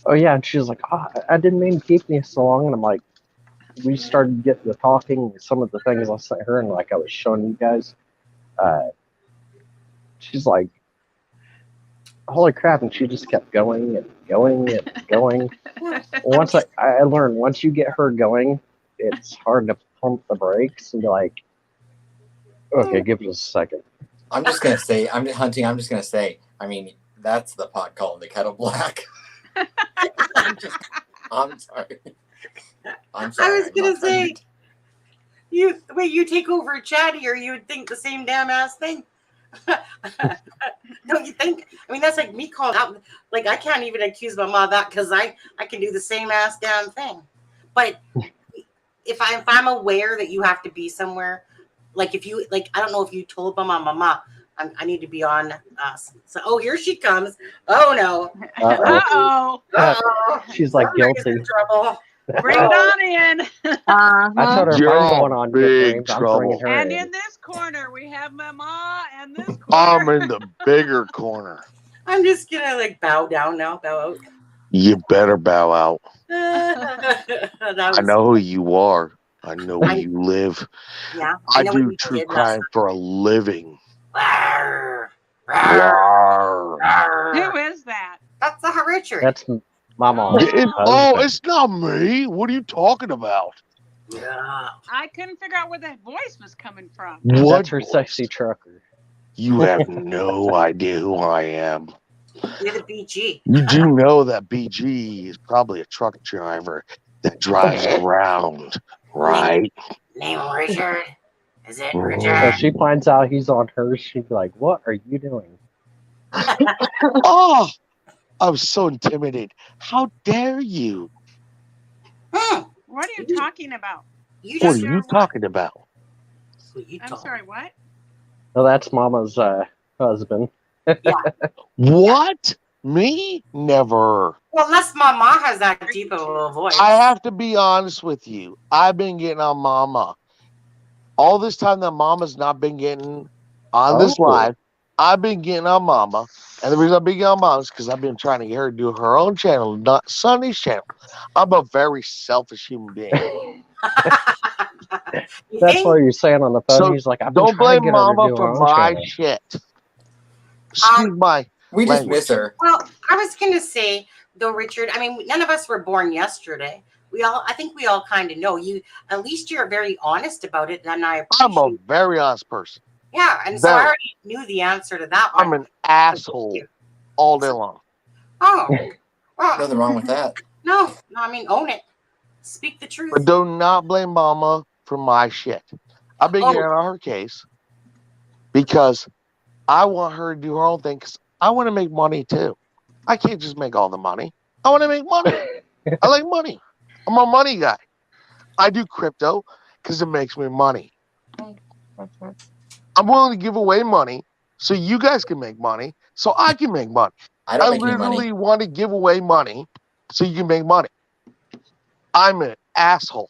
D: Oh yeah, and she's like, oh, I didn't mean to keep you so long, and I'm like, we started getting to talking. Some of the things I sent her, and like I was showing you guys. She's like, holy crap, and she just kept going and going and going. Once I learned, once you get her going, it's hard to pump the brakes and be like, okay, give it a second.
C: I'm just gonna say, I'm just gonna say, I mean, that's the pot calling the kettle black. I'm sorry.
A: I was gonna say, you take over Chatty, or you would think the same damn ass thing. Don't you think? I mean, that's like me calling out. Like, I can't even accuse my mom of that because I can do the same ass damn thing. But if I'm aware that you have to be somewhere, like if you I don't know if you told Mama, I need to be on us. So, oh, here she comes. Oh no.
B: Uh-oh.
D: She's like guilty.
A: Trouble.
B: Bring it on in.
D: I told her if I'm going on good dreams, I'm bringing her
B: and
D: in.
B: in this corner, we have Mama, and this corner.
E: I'm in the bigger corner.
A: I'm just gonna bow down now. Bow out.
E: You better bow out.
A: I
E: know who you are. I know where you live.
A: Yeah.
E: I do true crime for a living.
A: Rawr,
E: Rawr.
A: rawr.
B: Who is that?
A: That's Richard.
D: That's my mom.
E: It's not me. What are you talking about?
A: Yeah.
B: I couldn't figure out where that voice was coming from.
E: What?
D: That's her sexy trucker.
E: You have no idea who I am.
A: You're the BG.
E: You do know that BG is probably a truck driver that drives around, right?
A: Name Richard. Is it
D: So
A: Richard?
D: she finds out he's on hers. She'd be like, "What are you doing?"
E: Oh, I was so intimidated. How dare you?
B: What are you talking about?
E: What are you talking about?
B: I'm sorry, what?
D: No, that's Mama's husband.
A: Yeah.
E: What? Me? Never.
A: Well, unless Mama has that deep of a voice.
E: I have to be honest with you. I've been getting on Mama. All this time that Mama's not been getting on this live, I've been getting on Mama. And the reason I've been getting on Mama is because I've been trying to get her to do her own channel, not Sunny's channel. I'm a very selfish human being.
D: That's what you're saying on the phone.
E: So
D: he's like,
E: don't blame Mama for my shit. Excuse my
C: We just
E: language.
C: miss her.
A: Well, I was going to say, though, Richard, I mean, none of us were born yesterday. I think we all kind of know you. At least you're very honest about it, and I appreciate.
E: I'm a very honest person.
A: Yeah, and so I already knew the answer to that one.
E: I'm an asshole all day long.
A: Oh, well,
C: Nothing wrong with that.
A: No, I mean, own it. Speak the truth.
E: But do not blame Mama for my shit. I've been getting on her case because I want her to do her own thing because I want to make money too. I can't just make all the money. I want to make money. I like money. I'm a money guy. I do crypto because it makes me money. I'm willing to give away money so you guys can make money so I can make money.
C: I don't make any
E: literally
C: money.
E: want to give away money so you can make money. I'm an asshole.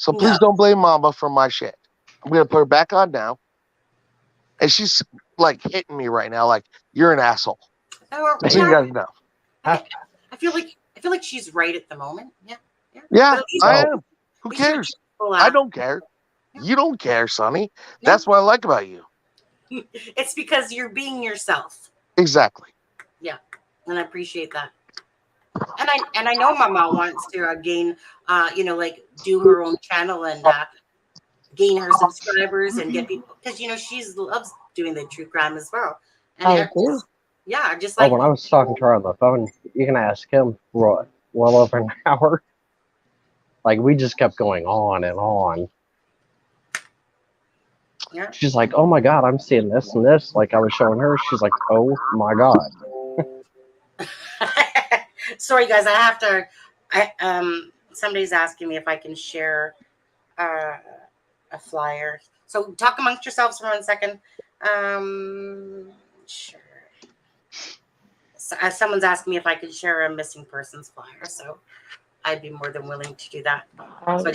E: So please don't blame Mama for my shit. I'm gonna put her back on now. And she's like hitting me right now, like you're an asshole. So you guys know.
A: I feel like she's right at the moment. Yeah.
E: Yeah, I
A: least-
E: am. Who
A: at least you're
E: cares?
A: truthful,
E: I don't care. You don't care, Sonny.
A: No.
E: That's what I like about you.
A: It's because you're being yourself.
E: Exactly.
A: Yeah, and I appreciate that. And I know Mama wants to gain, like do her own channel and gain her subscribers and get people, because she loves doing the true crime as well. And
F: I do.
A: just like
D: when I was talking to her on the phone, you can ask him for well over an hour. Like, we just kept going on and on.
A: Yeah.
D: She's like, oh my God, I'm seeing this and this. Like, I was showing her. She's like, oh my God.
A: Sorry, guys, I have to. Somebody's asking me if I can share a flyer. So talk amongst yourselves for 1 second. Sure. So, someone's asking me if I could share a missing persons flyer, so I'd be more than willing to do that. So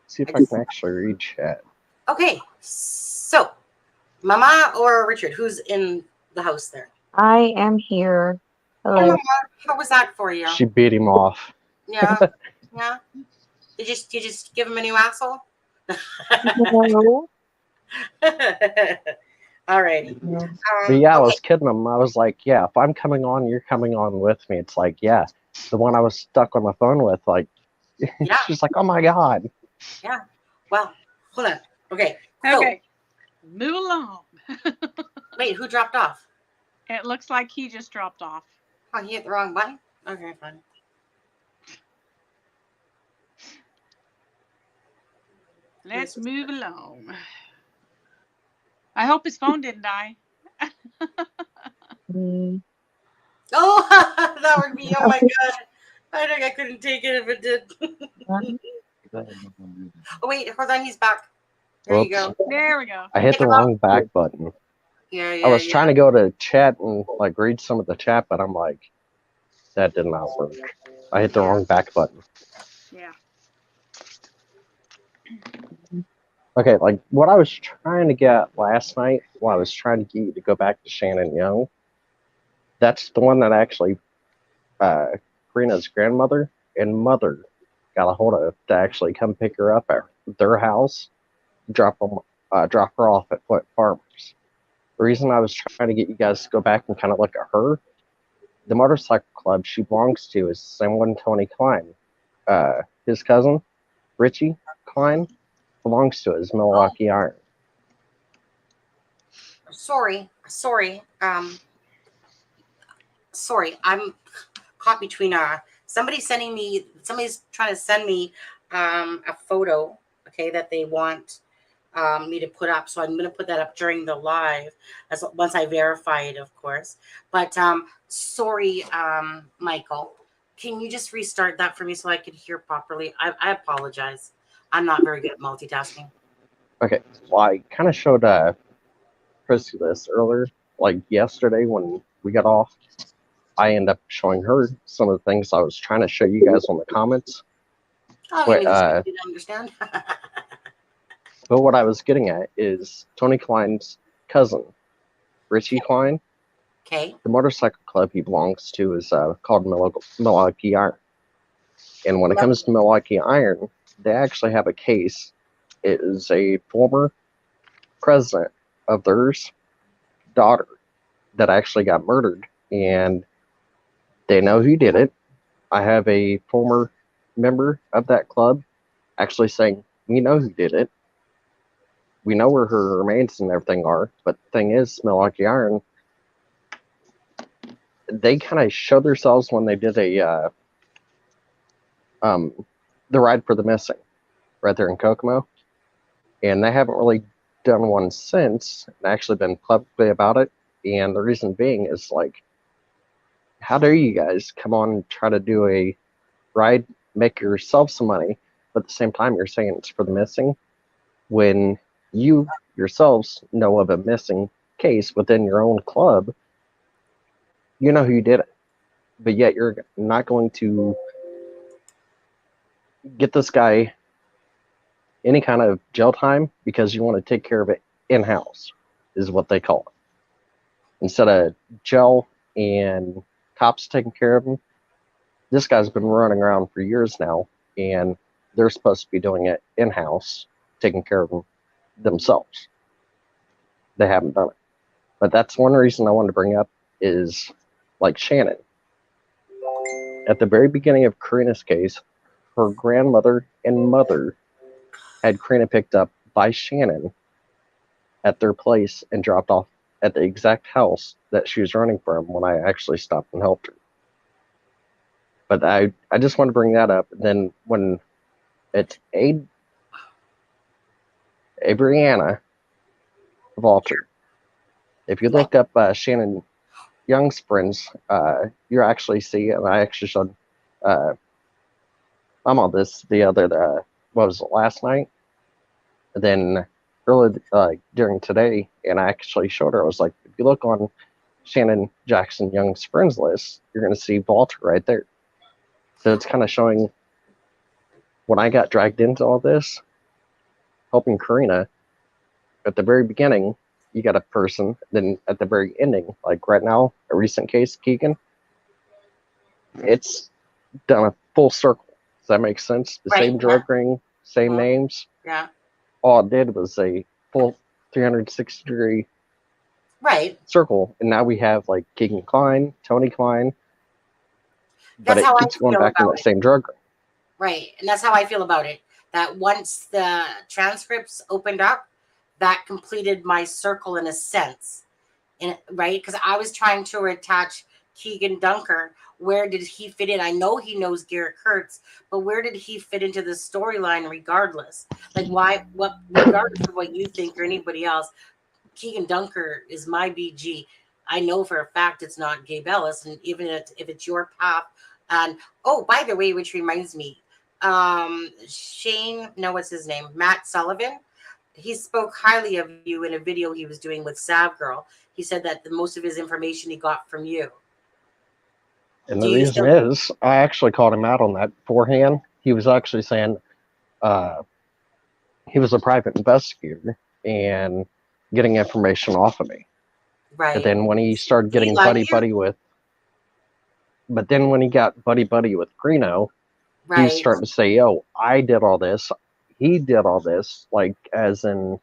D: See if I can actually read chat.
A: okay, so Mama or Richard, who's in the house there?
F: I am here.
A: Hey,
F: Hello.
A: Mama, how was that for you?
D: She beat him off.
A: Yeah, yeah. You just give him a new asshole?
F: Hello.
A: Alrighty.
D: But yeah, I was kidding him. I was like, yeah, if I'm coming on, you're coming on with me. It's like, yeah, the one I was stuck on the phone with, like,
A: Yeah.
D: she's like, oh my God.
A: Yeah. Well, hold on. Okay. So,
B: Okay. Move along.
A: wait, who dropped off?
B: It looks like he just dropped off.
A: Oh, he hit the wrong button? Okay, fine.
B: Let's move along. I hope his phone didn't die.
F: Mm,
A: Oh, that would be, oh my God. I think I couldn't take it if it did. Oh, wait, hold on, he's back. There you go.
B: There we go.
D: I hit the wrong back button.
A: Yeah,
D: I was trying to go to chat and like read some of the chat, but I'm like, that did not work. I hit the wrong back button.
B: Yeah.
D: Okay, like what I was trying to get last night, while I was trying to get you to go back to Shannon Young, that's the one that actually Karina's grandmother and mother got a hold of to actually come pick her up at their house, drop her off at Point Farmers. The reason I was trying to get you guys to go back and kind of look at her, the motorcycle club she belongs to is the same one Tony Klein. His cousin, Richie Klein, belongs to his Milwaukee Iron.
A: Sorry. I'm caught between somebody's trying to send me a photo, okay, that they want me to put up. So I'm going to put that up during the live once I verify it, of course. But sorry, Michael, can you just restart that for me so I can hear properly? I apologize. I'm not very good at multitasking.
D: Okay, well, I kind of showed Chrissy this earlier, like yesterday when we got off. I ended up showing her some of the things I was trying to show you guys on the comments.
A: Oh,
D: But,
A: you didn't understand?
D: but what I was getting at is Tony Klein's cousin, Richie Klein.
A: Okay.
D: The motorcycle club he belongs to is called Milwaukee Iron. And when it comes to Milwaukee Iron, they actually have a case. It is a former president of theirs daughter that actually got murdered, and they know who did it. I have a former member of that club actually saying, we know who did it. We know where her remains and everything are, but the thing is, Milwaukee Iron, they kind of showed themselves when they did the Ride for the Missing right there in Kokomo, and they haven't really done one since and actually been publicly about it. And the reason being is, like, how dare you guys come on and try to do a ride, make yourself some money, but at the same time you're saying it's for the missing, when you yourselves know of a missing case within your own club. You know who did it, but yet you're not going to get this guy any kind of jail time because you want to take care of it in-house, is what they call it. Instead of jail and cops taking care of him, this guy's been running around for years now, and they're supposed to be doing it in-house, taking care of him themselves. They haven't done it. But that's one reason I wanted to bring up is, like Shannon. At the very beginning of Karina's case, her grandmother and mother had Karina picked up by Shannon at their place and dropped off at the exact house that she was running from when I actually stopped and helped her. But I just want to bring that up. Then when it's Abrianna Walter, if you look up Shannon Young's friends, you actually see, and I actually showed I'm on this the other, what was it, last night? And then early during today, and I actually showed her, I was like, if you look on Shannon Jackson Young's friends list, you're going to see Walter right there. So it's kind of showing when I got dragged into all this, helping Karina, at the very beginning, you got a person, then at the very ending, like right now, a recent case, Keegan, it's done a full circle. Does that make sense? The same drug ring, same names.
A: Yeah.
D: All it did was a full 360-degree circle, and now we have like Keegan Klein, Tony Klein, but it keeps going back in that same drug ring.
A: Right, and that's how I feel about it. That once the transcripts opened up, that completed my circle in a sense, and right, because I was trying to attach Keegan Dunker. Where did he fit in? I know he knows Garrett Kurtz, but where did he fit into the storyline? Regardless, like regardless of what you think or anybody else, Keegan Dunker is my BG. I know for a fact it's not Gabe Ellis, and even if it's your path. And oh, by the way, which reminds me, what's his name? Matt Sullivan. He spoke highly of you in a video he was doing with Sav Girl. He said that most of his information he got from you.
D: And the reason is, I actually called him out on that beforehand. He was actually saying he was a private investigator and getting information off of me.
A: Right.
D: But then when he started getting buddy-buddy with... But then when he got buddy-buddy with Greeno, he was starting to say, yo, I did all this. He did all this. Like, as in,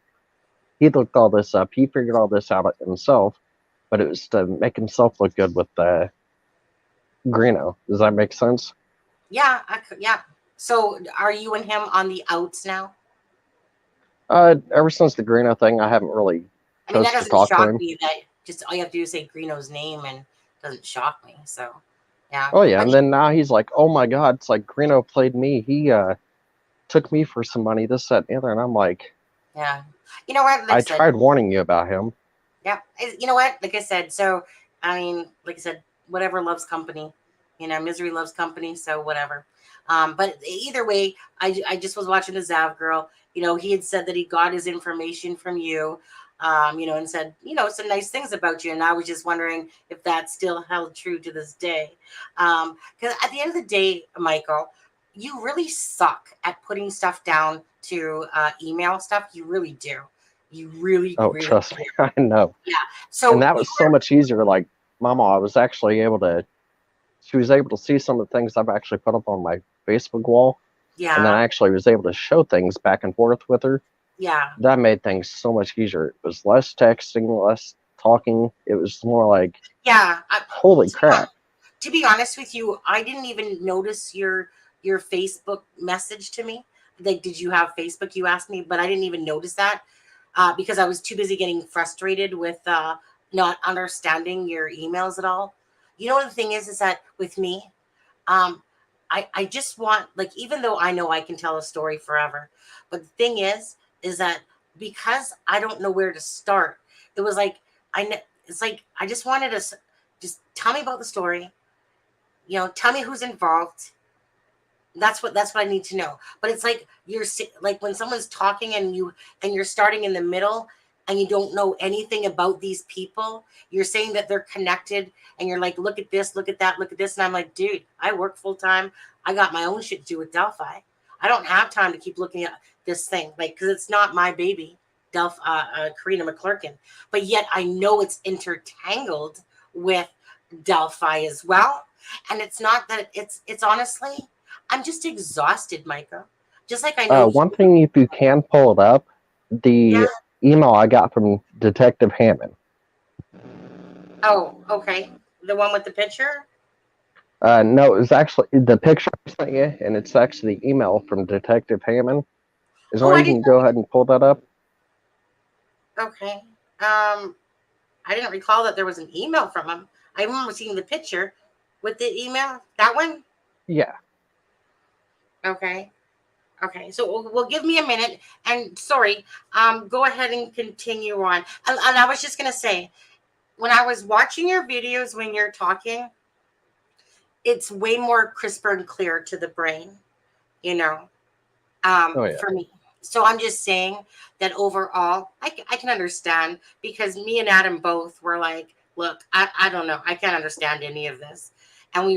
D: he looked all this up. He figured all this out himself. But it was to make himself look good with Greeno. Does that make sense?
A: Yeah, yeah. So are you and him on the outs now?
D: Ever since the Greeno thing, I haven't really
A: chose to talk to him. Me that just all you have to do is say Greeno's name and it doesn't shock me. So, yeah.
D: Oh, yeah. And then now he's like, oh, my God, it's like Greeno played me. He took me for some money, this, that, and the other. And I'm like...
A: Yeah. You know what?
D: I tried warning you about him.
A: Yeah. You know what? Like I said, so, I mean, like I said, whatever loves company. You know, misery loves company, so whatever. But either way, I just was watching the Zav Girl. You know, he had said that he got his information from you, you know, and said, you know, some nice things about you. And I was just wondering if that still held true to this day. Because at the end of the day, Michael, you really suck at putting stuff down to email stuff. You really do. You really, really
D: trust me. I know.
A: Yeah. So
D: and that was so much easier. Like, Mama, I was actually able to... She was able to see some of the things I've actually put up on my Facebook wall.
A: Yeah.
D: And then I actually was able to show things back and forth with her.
A: Yeah.
D: That made things so much easier. It was less texting, less talking. It was more like,
A: yeah.
D: Holy crap.
A: To be honest with you, I didn't even notice your Facebook message to me. Like, did you have Facebook? You asked me, but I didn't even notice that because I was too busy getting frustrated with not understanding your emails at all. You know what the thing is that with me, I just want, like, even though I know I can tell a story forever, but the thing is that because I don't know where to start, it was like, it's like, I just wanted to just tell me about the story, you know, tell me who's involved. That's what I need to know. But it's like, you're like when someone's talking and you're starting in the middle and you don't know anything about these people, you're saying that they're connected and you're like, look at this, look at that, look at this. And I'm like, dude, I work full time. I got my own shit to do with Delphi. I don't have time to keep looking at this thing, like, because it's not my baby, Karina McClurkin. But yet I know it's intertangled with Delphi as well. And it's not that it's honestly, I'm just exhausted, Micah. Just like I know.
D: One thing, if you can pull it up, the email I got from Detective Hammond.
A: Oh, okay. The one with the picture?
D: No, it was actually the picture I sent you, and it's actually the email from Detective Hammond. Is there
A: I
D: you can go ahead and pull that up?
A: Okay. I didn't recall that there was an email from him. I remember seeing the picture with the email. That one?
D: Yeah.
A: Okay. Okay. So well, give me a minute. And sorry, go ahead and continue on. And I was just gonna say, when I was watching your videos when you're talking, it's way more crisper and clear to the brain, you know, for me. So I'm just saying that overall, I can understand, because me and Adam both were like, look, I don't know. I can't understand any of this. And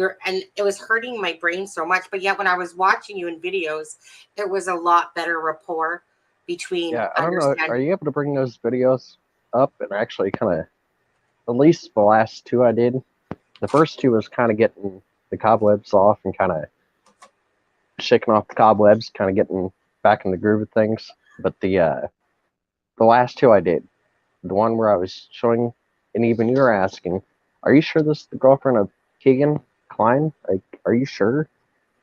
A: it was hurting my brain so much. But yet when I was watching you in videos, it was a lot better rapport between.
D: Yeah, I don't know. Are you able to bring those videos up and actually kind of, at least the last two I did? The first two was kind of getting the cobwebs off and kind of shaking off the cobwebs, kind of getting back in the groove of things. But the last two I did, the one where I was showing, and even you were asking, are you sure this is the girlfriend of Keegan Klein? Like, are you sure?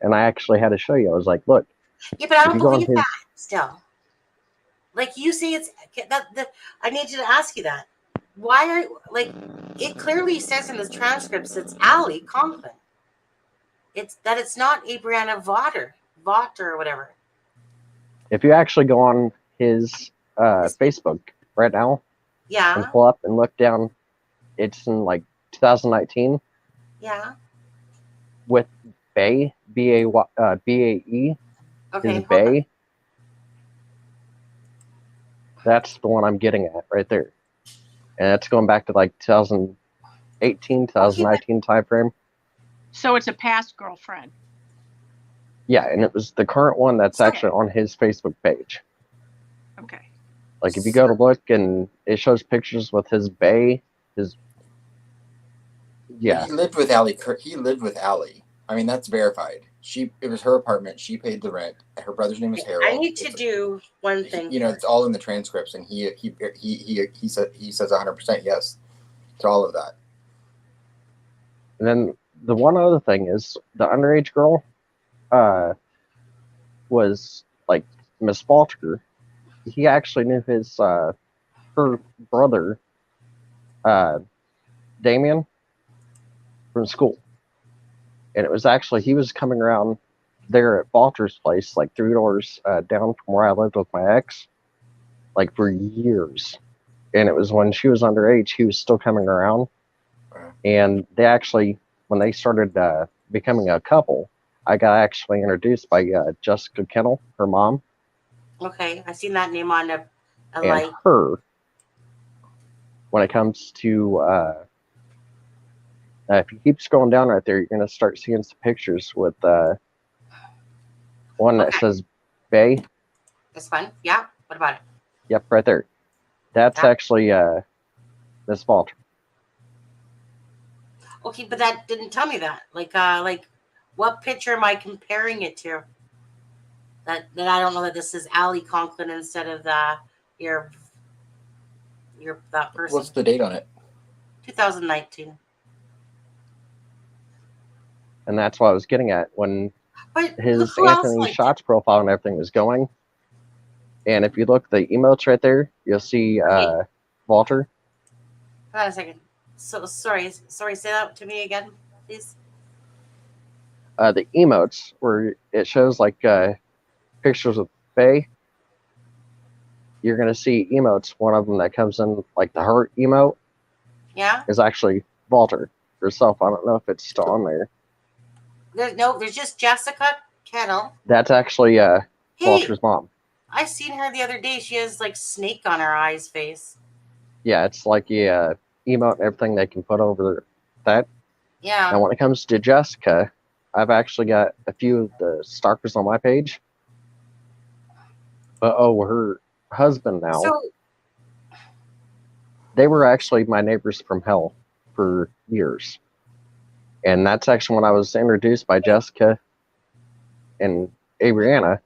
D: And I actually had to show you. I was like, look.
A: Yeah, but I don't believe that still. Like you say, it's that. I need you to ask you that. Why are, like, it clearly says in the transcripts it's Ali Conklin. It's not Abrianna Votter or whatever.
D: If you actually go on his Facebook right now, and pull up and look down, it's in like 2019.
A: Yeah.
D: With Bay, B-A-E,
A: okay,
D: is Bay. That's the one I'm getting at right there. And that's going back to like 2018, 2019 time frame.
B: So it's a past girlfriend.
D: Yeah, and it was the current one that's actually on his Facebook page.
B: Okay.
D: Like if you go to look and it shows pictures with his Bay, his
C: He lived with Allie. He lived with Allie. I mean, that's verified. It was her apartment. She paid the rent. Her brother's name is Harold.
A: I need to do one thing.
C: You know, it's all in the transcripts, and he says 100% yes to all of that.
D: And then the one other thing is the underage girl was like Miss Falter. He actually knew his her brother Damien from school. And it was actually, he was coming around there at Falter's place, like 3 doors down from where I lived with my ex, like for years. And it was when she was underage, he was still coming around. And they actually, when they started becoming a couple, I got actually introduced by Jessica Kennel, her mom.
A: Okay, I've seen that name on a
D: and
A: light.
D: Her, when it comes to, if you keep scrolling down right there, you're going to start seeing some pictures with one that says Bay.
A: This one? Yeah. What about it?
D: Yep, right there. That's actually Miss Falter.
A: Okay, but that didn't tell me that. Like what picture am I comparing it to? That I don't know that this is Ali Conklin instead of that person.
C: What's the date on it?
A: 2019.
D: And that's what I was getting at when
A: but
D: his Anthony Shots profile and everything was going. And if you look at the emotes right there, you'll see Walter.
A: Hold on a second. So sorry, say that to me again, please.
D: The emotes where it shows like pictures of Faye. You're gonna see emotes. One of them that comes in like the heart emote.
A: Yeah.
D: Is actually Walter herself. I don't know if it's still on there.
A: There's just Jessica Kennel.
D: That's actually Walter's mom.
A: I seen her the other day. She has like snake on her eyes face.
D: Yeah, it's like emote and everything they can put over that.
A: Yeah.
D: And when it comes to Jessica, I've actually got a few of the stalkers on my page. But her husband now,
A: So
D: they were actually my neighbors from hell for years. And that's actually when I was introduced by Jessica and Adriana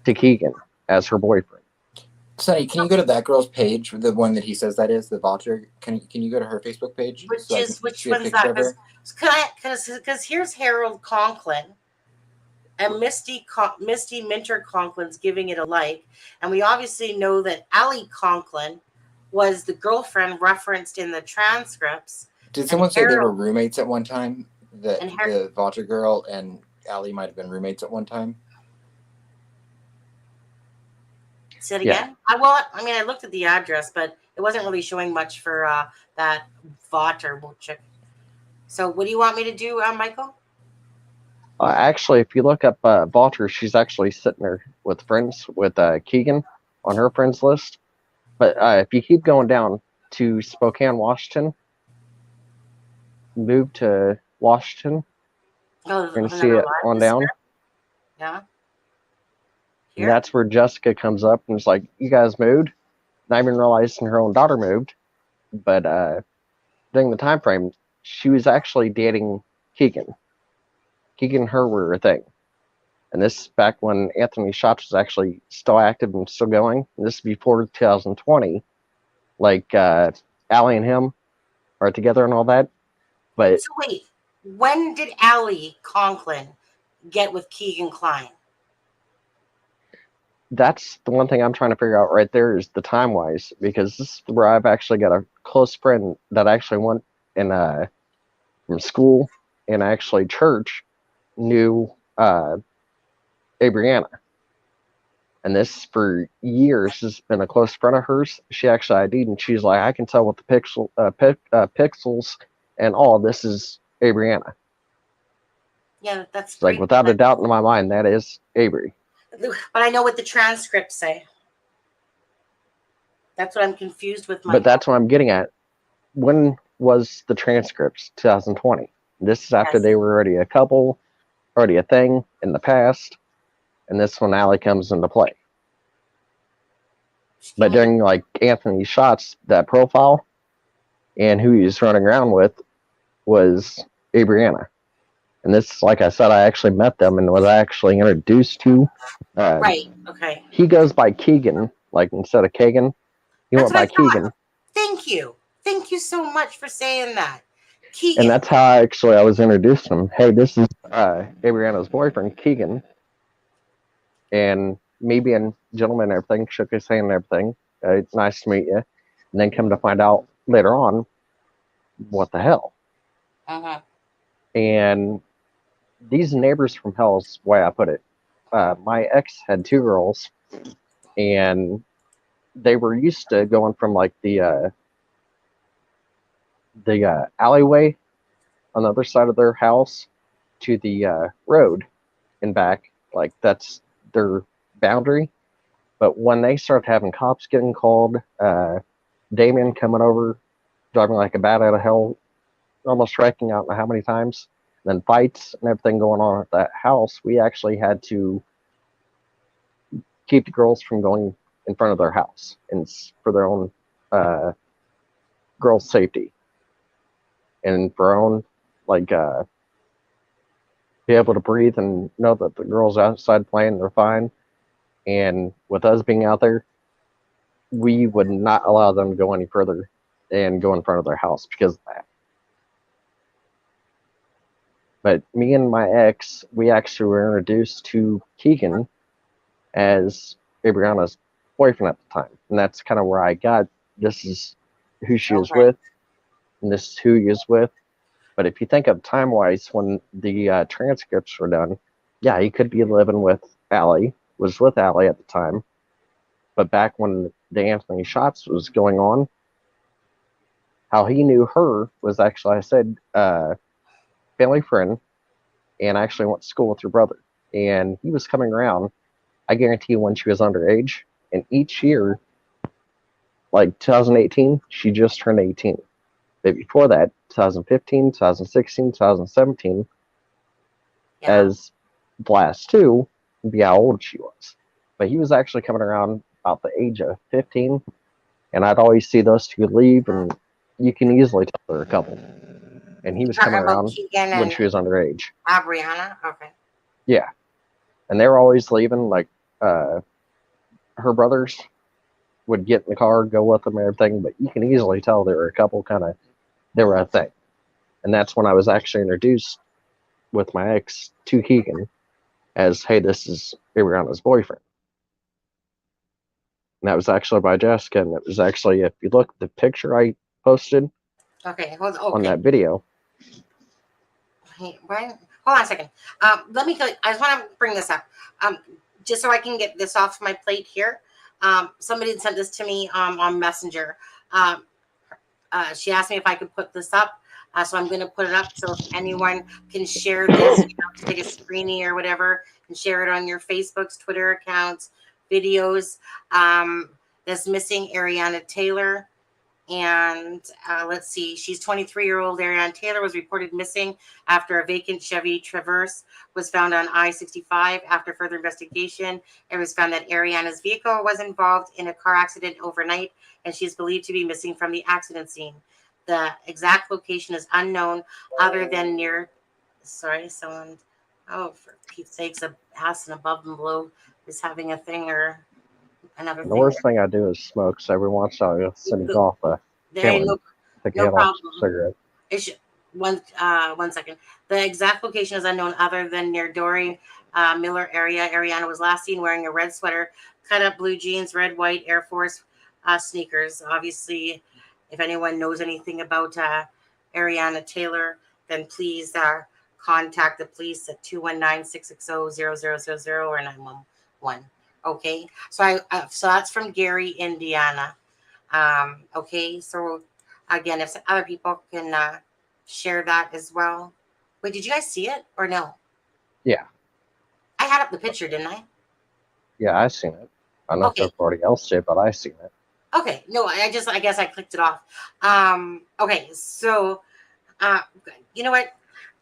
D: to Keegan as her boyfriend.
C: Sonny, can you go to that girl's page, the one that he says that is, the vulture? Can you go to her Facebook page?
A: which
C: so
A: is which
C: see a
A: one's
C: picture
A: that?
C: of her?
A: Because here's Harold Conklin and Misty Minter Conklin's giving it a like, and we obviously know that Allie Conklin was the girlfriend referenced in the transcripts.
C: Did someone say they were
A: Harold-
C: roommates at one time? That
A: And
C: the vulture girl and Allie might have been roommates at one time?
A: Say it
D: Yeah.
A: again. I looked at the address, but it wasn't really showing much for that Votter chick. So, what do you want me to do, Michael?
D: Actually, if you look up Walter, she's actually sitting there with friends with Keegan on her friends list. But if you keep going down to Spokane, Washington, move to Washington,
A: Oh,
D: you're going to see it on down.
A: Yeah.
D: And that's where Jessica comes up and is like, you guys moved? Not even realizing her own daughter moved. But during the time frame, she was actually dating Keegan. Keegan and her were a thing. And this is back when Anthony Schatz was actually still active and still going. And this is before 2020. Like, Allie and him are together and all that. But
A: So wait, when did Allie Conklin get with Keegan Klein?
D: that's the one thing I'm trying to figure out right there is the time-wise. Because this is where I've actually got a close friend that actually went in from school and actually church knew Adriana. And this for years has been a close friend of hers. She actually ID'd and she's like, I can tell with the pixels and all, this is Adriana.
A: Yeah, that's
D: It's like, without a doubt in my mind, that is Avery.
A: But I know what the transcripts say. That's what I'm confused with.
D: But that's what I'm getting at. When was the transcripts? 2020. This is after they were already a couple, already a thing in the past. And this one, Allie comes into play. But during like Anthony Schatz, that profile and who he was running around with was Adriana. And this, like I said, I actually met them and was actually introduced to.
A: Right. Okay.
D: He goes by Keegan, like instead of Kagan. He went by Keegan.
A: Thank you. Thank you so much for saying that. Keegan.
D: And that's how I was introduced to him. Hey, this is Adriana's boyfriend, Keegan. And me being a gentleman and everything, shook his hand and everything. It's nice to meet you. And then come to find out later on, what the hell?
A: Uh-huh.
D: And these neighbors from hell is the way I put it. My ex had two girls, and they were used to going from like the alleyway on the other side of their house to the road and back. Like that's their boundary. But when they started having cops getting called, Damien coming over, driving like a bat out of hell, almost wrecking out how many times, then fights and everything going on at that house, we actually had to keep the girls from going in front of their house and for their own girls' safety and for our own be able to breathe and know that the girls outside playing, they're fine. And with us being out there, we would not allow them to go any further and go in front of their house because of that. But me and my ex, we actually were introduced to Keegan as Adriana's boyfriend at the time. And that's kind of where I got, this is who she was with, and this is who he is with. But if you think of time-wise, when the transcripts were done, yeah, he could be living with Allie, was with Allie at the time. But back when the Anthony Schatz was going on, how he knew her was actually, I said, family friend, and I actually went to school with your brother. And he was coming around, I guarantee you, when she was underage. And each year, like 2018, she just turned 18. But before that, 2015, 2016, 2017, as the last two, would be how old she was. but he was actually coming around about the age of 15, and I'd always see those two leave, and you can easily tell they're a couple. And he was coming
A: Talking about
D: around
A: Keegan
D: when
A: and
D: she was underage.
A: Brianna. Okay.
D: Yeah, and they were always leaving. Like her brothers would get in the car, go with them, and everything. But you can easily tell they were a couple. They were a thing, and that's when I was actually introduced with my ex to Keegan as, hey, this is Ariana's boyfriend. And that was actually by Jessica, and it was actually, if you look at the picture I posted on that video.
A: Hey, Brian, hold on a second. Let me. I just want to bring this up, just so I can get this off my plate here. Somebody sent this to me on Messenger. She asked me if I could put this up, so I'm going to put it up. So if anyone can share this, take a screening or whatever, and share it on your Facebooks, Twitter accounts, videos. This missing Ariana Taylor. And let's see, she's 23-year-old Ariana Taylor was reported missing after a vacant Chevy Traverse was found on I-65. After further investigation, it was found that Ariana's vehicle was involved in a car accident overnight, and she's believed to be missing from the accident scene. The exact location is unknown, other than near. Sorry, someone. Oh, for Pete's sakes, a house and above and below is having a thing or another thing.
D: The worst thing I do is smoke, so every once in a while I'll send it off a
A: no problem.
D: Cigarette.
A: One second. The exact location is unknown, other than near Dory Miller area. Ariana was last seen wearing a red sweater, cut up blue jeans, red, white Air Force sneakers. Obviously, if anyone knows anything about Ariana Taylor, then please contact the police at 219-660-0000 or 911. Okay, so so that's from Gary, Indiana. Okay, so again, if other people can share that as well. Wait, did you guys see it or no?
D: Yeah.
A: I had up the picture, didn't I?
D: Yeah, I seen it. I don't know if everybody else did, but I seen it.
A: Okay, no, I guess I clicked it off. Okay, so you know what?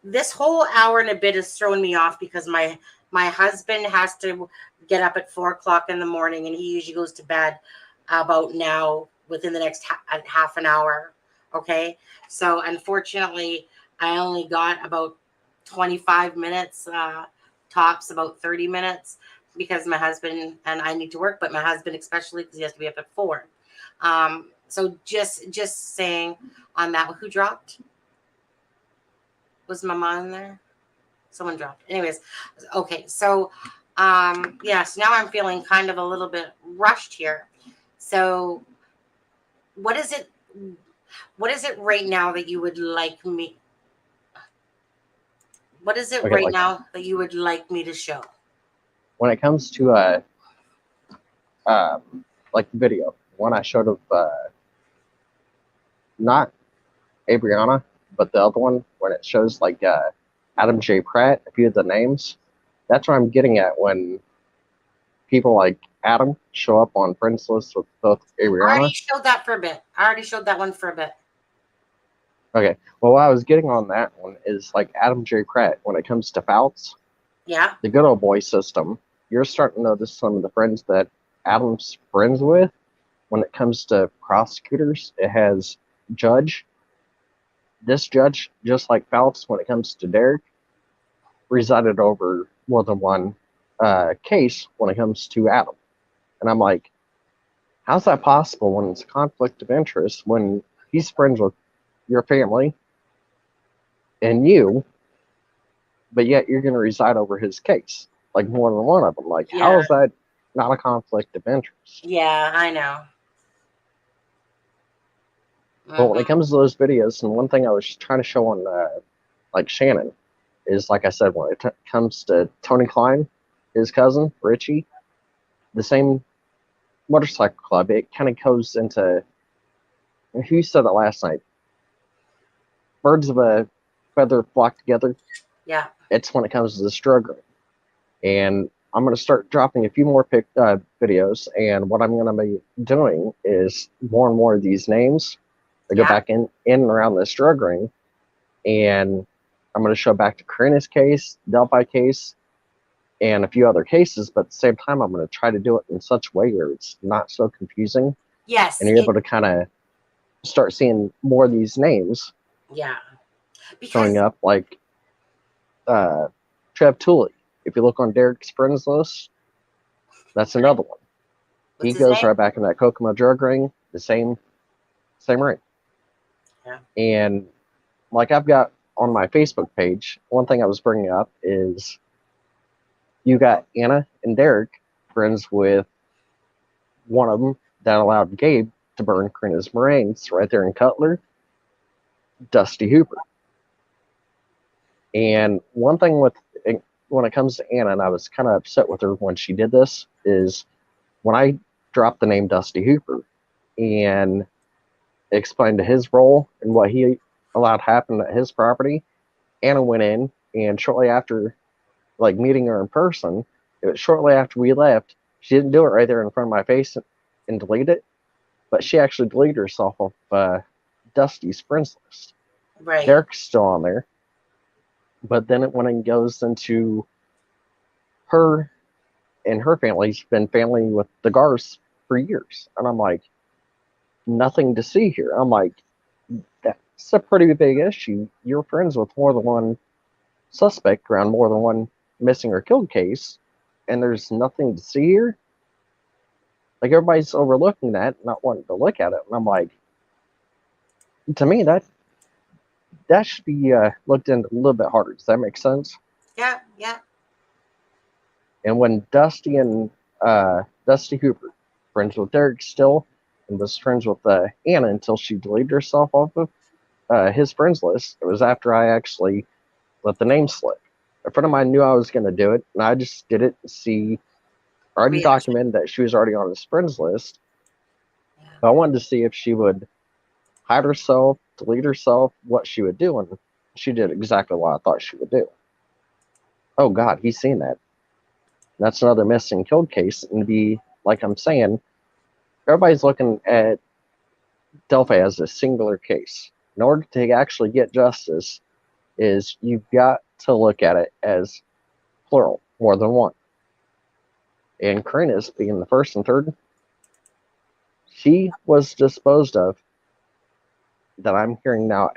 A: This whole hour and a bit has thrown me off because my husband has to get up at 4:00 in the morning, and he usually goes to bed about now within the next half an hour. Okay, so unfortunately, I only got about 25 minutes, tops about 30 minutes, because my husband and I need to work, but my husband especially because he has to be up at 4. So just saying on that, who dropped? Was Mama in there? Someone dropped. Anyways, okay. So, yeah. So now I'm feeling kind of a little bit rushed here. So, what is it? What is it right now that you would like me? What is it now that you would like me to show?
D: When it comes to like the video, one I showed of not Abriana, but the other one, when it shows like Adam J. Pratt, a few of the names, that's what I'm getting at when people like Adam show up on friends lists with both Ariana.
A: I already showed that for a bit. I already showed that one for a bit.
D: Okay. Well, what I was getting on that one is like Adam J. Pratt, when it comes to Fouts,
A: yeah,
D: the good old boy system, you're starting to notice some of the friends that Adam's friends with. When it comes to prosecutors, it has Judge. This judge, just like Fouts, when it comes to Derek, resided over more than one case when it comes to Adam. And I'm like, how's that possible when it's a conflict of interest when he's friends with your family and you, but yet you're going to reside over his case, like more than one of them? Like, how is that not a conflict of interest?
A: Yeah, I know.
D: But when it comes to those videos, and one thing I was trying to show on like Shannon is, like I said, when it comes to Tony Klein, his cousin Richie, the same motorcycle club, it kind of goes into, who said it last night, birds of a feather flock together.
A: Yeah,
D: it's when it comes to the struggle. And I'm going to start dropping a few more videos, and what I'm going to be doing is more and more of these names. I go back in and around the struggling, and I'm going to show back to Karina's case, Delphi case, and a few other cases, but at the same time, I'm going to try to do it in such a way where it's not so confusing,
A: Yes.
D: and you're able to kind of start seeing more of these names
A: Yeah.
D: showing up, like Trev Tooley. If you look on Derek's friends list, that's another one.
A: What's
D: He
A: his
D: goes
A: name?
D: right back in that Kokomo drug ring, the same ring.
A: Yeah.
D: And like I've got on my Facebook page, one thing I was bringing up is you got Anna and Derek friends with one of them that allowed Gabe to burn Karina's remains right there in Cutler, Dusty Hooper. And one thing when it comes to Anna, and I was kind of upset with her when she did this, is when I dropped the name Dusty Hooper and explained to his role and what he allowed happen at his property, Anna went in, and shortly after, like, meeting her in person, it was shortly after we left, she didn't do it right there in front of my face and delete it, but she actually deleted herself off Dusty's friends list.
A: Right.
D: Derek's still on there, but then when it goes into her and her family's been family with the Gars for years, and I'm like, nothing to see here. I'm like, that's a pretty big issue. You're friends with more than one suspect around more than one missing or killed case, and there's nothing to see here. Like, everybody's overlooking that, not wanting to look at it, and I'm like, to me, that should be looked into a little bit harder. Does that make sense?
A: Yeah. Yeah.
D: And when Dusty and Dusty Hooper, friends with Derek still, and was friends with Anna until she deleted herself off of his friends list, it was after I actually let the name slip. A friend of mine knew I was going to do it, and I just did it to see, already
A: Reaction.
D: documented that she was already on his friends list.
A: Yeah.
D: But I wanted to see if she would hide herself, delete herself, what she would do, and she did exactly what I thought she would do. Oh God, he's seen that. That's another missing killed case, and to be, like I'm saying, everybody's looking at Delphi as a singular case. In order to actually get justice, is you've got to look at it as plural, more than one. And Karina's being the first and third, she was disposed of, that I'm hearing now,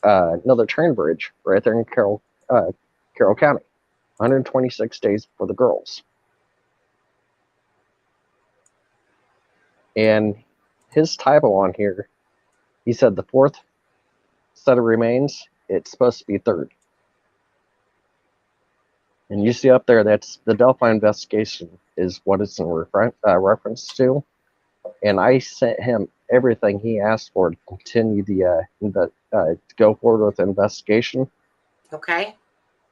D: another train bridge right there in Carroll County, 126 days for the girls. And his typo on here, he said the fourth set of remains, it's supposed to be third. And you see up there, that's the Delphi investigation is what it's in reference to. And I sent him everything he asked for to continue to go forward with the investigation.
A: Okay.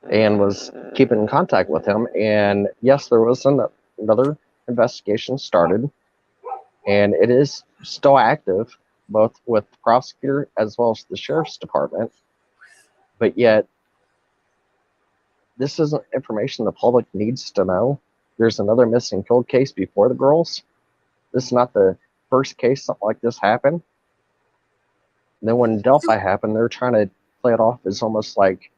D: And was keeping in contact with him. And yes, there was another investigation started, and it is still active, both with the prosecutor as well as the sheriff's department. But yet, this isn't information the public needs to know. There's another missing killed case before the girls. This is not the first case something like this happened. And then when Delphi happened, they're trying to play it off as almost like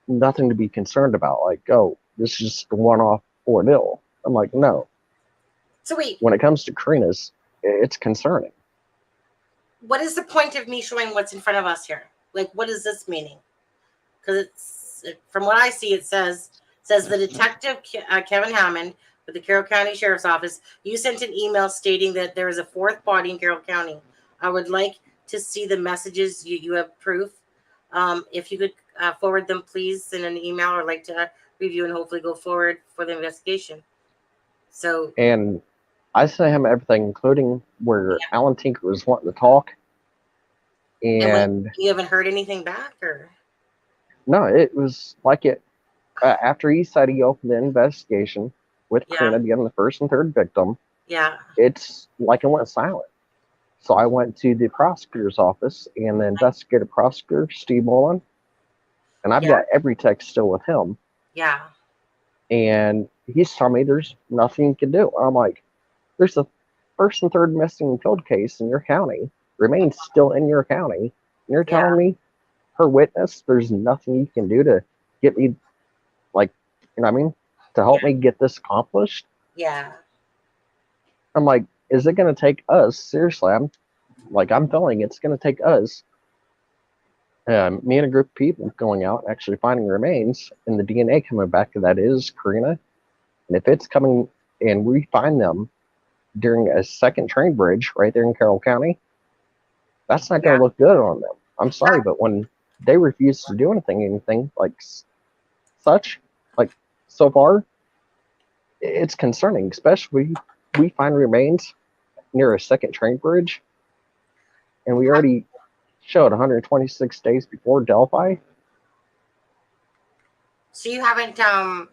D: nothing to be concerned about. Like, oh, this is just a one-off ordeal. I'm like, no.
A: So wait,
D: When it comes to Karina's, it's concerning.
A: what is the point of me showing what's in front of us here? Like, what is this meaning? Because from what I see, it says the detective Kevin Hammond with the Carroll County Sheriff's Office, you sent an email stating that there is a fourth body in Carroll County. I would like to see the messages. You have proof. If you could forward them, please, in an email, or like to review and hopefully go forward for the investigation. So,
D: and I sent him everything, including where Alan Tinker was wanting to talk. And
A: you haven't heard anything back, or
D: no, it was like it after he said he opened the investigation with Karina being the first and third victim.
A: Yeah,
D: it's like it went silent. So I went to the prosecutor's office and the investigative prosecutor, Steve Mullen, and I've got every text still with him.
A: Yeah.
D: And he's telling me there's nothing you can do. I'm like, there's a first and third missing and killed case in your county, remains still in your county. And you're telling me her witness, there's nothing you can do to get me, like, you know what I mean? to help me get this accomplished.
A: Yeah.
D: I'm like, is it going to take us? Seriously, I'm feeling it's going to take us, me and a group of people going out, actually finding remains, and the DNA coming back that is Karina. And if it's coming and we find them during a second train bridge right there in Carroll County, that's not going to look good on them. I'm sorry, but when they refuse to do anything like such, like so far, it's concerning, especially we find remains near a second train bridge, and we already showed 126 days before Delphi.
A: So you haven't had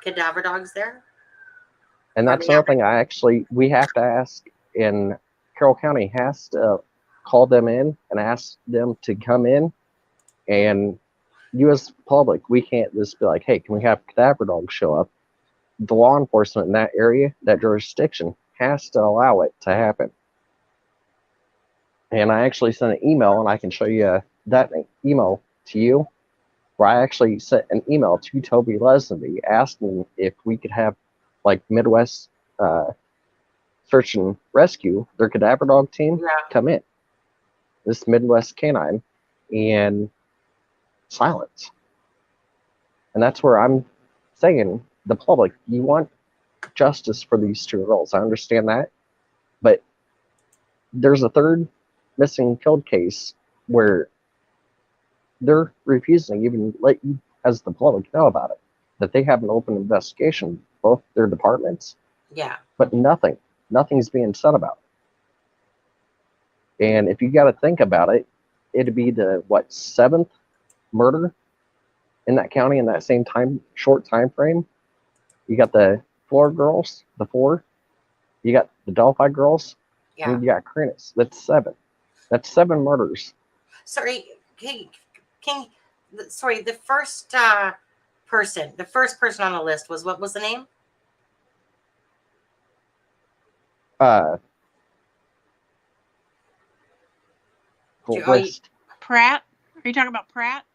A: cadaver dogs there?
D: And that's another thing we have to ask, and Carroll County has to call them in and ask them to come in. And you as public, we can't just be like, hey, can we have cadaver dogs show up? The law enforcement in that area, that jurisdiction, has to allow it to happen. And I actually sent an email, and I can show you that email to you, where I actually sent an email to Toby Lesley asking if we could have like Midwest Search and Rescue, their cadaver dog team, come in. This Midwest Canine and silence. And that's where I'm saying, the public, you want justice for these two girls. I understand that. But there's a third missing killed case where they're refusing to even let you, as the public, know about it. That they have an open investigation, both their departments.
A: Yeah.
D: But nothing's being said about it. And if you got to think about it, it'd be the, 7th murder in that county in that same short time frame. You got the Florida girls, the 4. You got the Delphi girls, and you got Crennis. That's 7. That's 7 murders.
A: Sorry, sorry, the first person on the list what was the name?
B: Pratt? Are you talking about Pratt?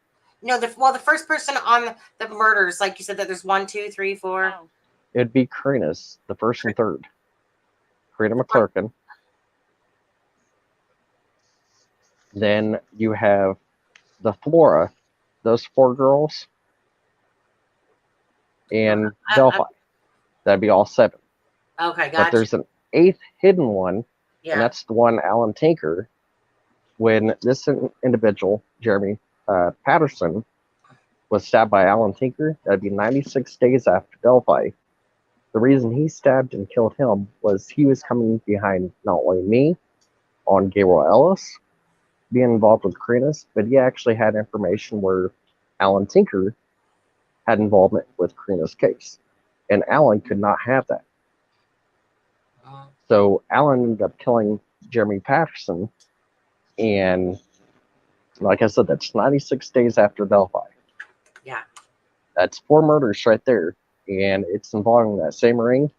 A: No, the first person on the murders, like you said, that there's 1, 2, 3, 4.
B: Oh.
D: It'd be Crennis, the first and third. Karina McClurkin. Then you have the Flora, those 4 girls, and Delphi. That'd be all 7.
A: Okay, gotcha.
D: But there's an 8th hidden one, and that's the one, Alan Tinker. When this individual, Jeremy Patterson, was stabbed by Alan Tinker, that'd be 96 days after Delphi. The reason he stabbed and killed him was he was coming behind not only me on Gabriel Ellis, being involved with Crennis, but he actually had information where Alan Tinker had involvement with Crennis' case. And Alan could not have that. So Alan ended up killing Jeremy Patterson, and like I said, that's 96 days after Delphi.
A: Yeah.
D: That's 4 murders right there, and it's involving that same ring.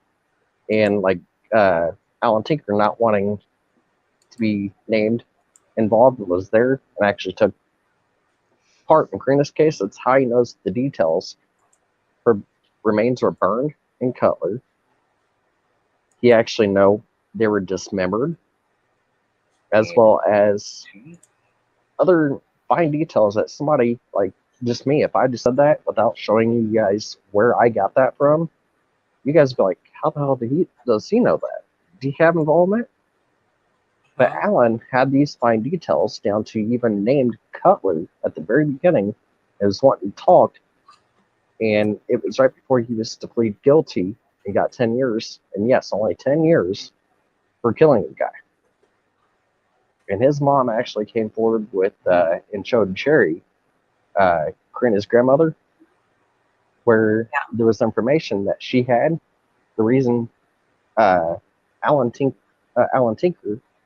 D: And like Alan Tinker not wanting to be named involved was there and actually took part in Karina's case. That's how he knows the details. Her remains were burned in Cutler. He actually know they were dismembered, as well as other fine details that somebody, like just me, if I just said that without showing you guys where I got that from, you guys would be like, how the hell does he know that? Do he have involvement? But Alan had these fine details down to even named Cutler at the very beginning as wanting to talk. And it was right before he was to plead guilty. He got 10 years. And yes, only 10 years for killing a guy. And his mom actually came forward with and showed Sherry, Karina's grandmother, where there was information that she had. The reason Alan Tinker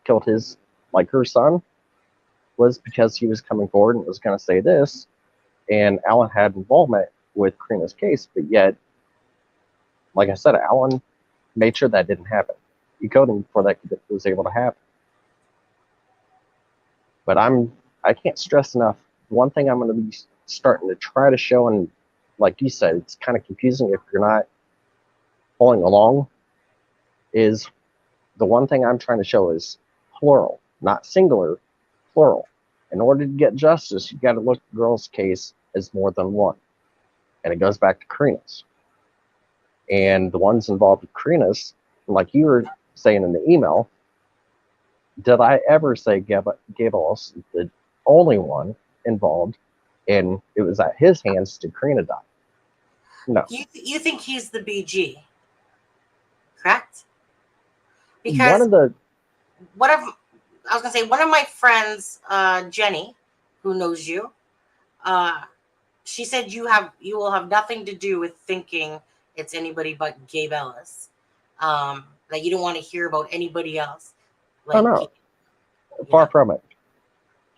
D: killed her son was because he was coming forward and was going to say this, and Alan had involvement with Karina's case, but yet, like I said, Alan made sure that didn't happen. He coded him before that was able to happen. But I can't stress enough, one thing I'm going to be starting to try to show and like you said, it's kind of confusing if you're not following along, is the one thing I'm trying to show is plural, not singular, plural. In order to get justice, you got to look at the girl's case as more than one. And it goes back to Karina's. And the ones involved with Karina's, like you were saying in the email, did I ever say Gabe Ellis is the only one involved, and it was at his hands did Karina die? No.
A: You think he's the BG, correct? Because
D: I
A: was gonna say, one of my friends, Jenny, who knows you, she said you will have nothing to do with thinking it's anybody but Gabe Ellis. That you don't want to hear about anybody else. Like,
D: no. Far from it.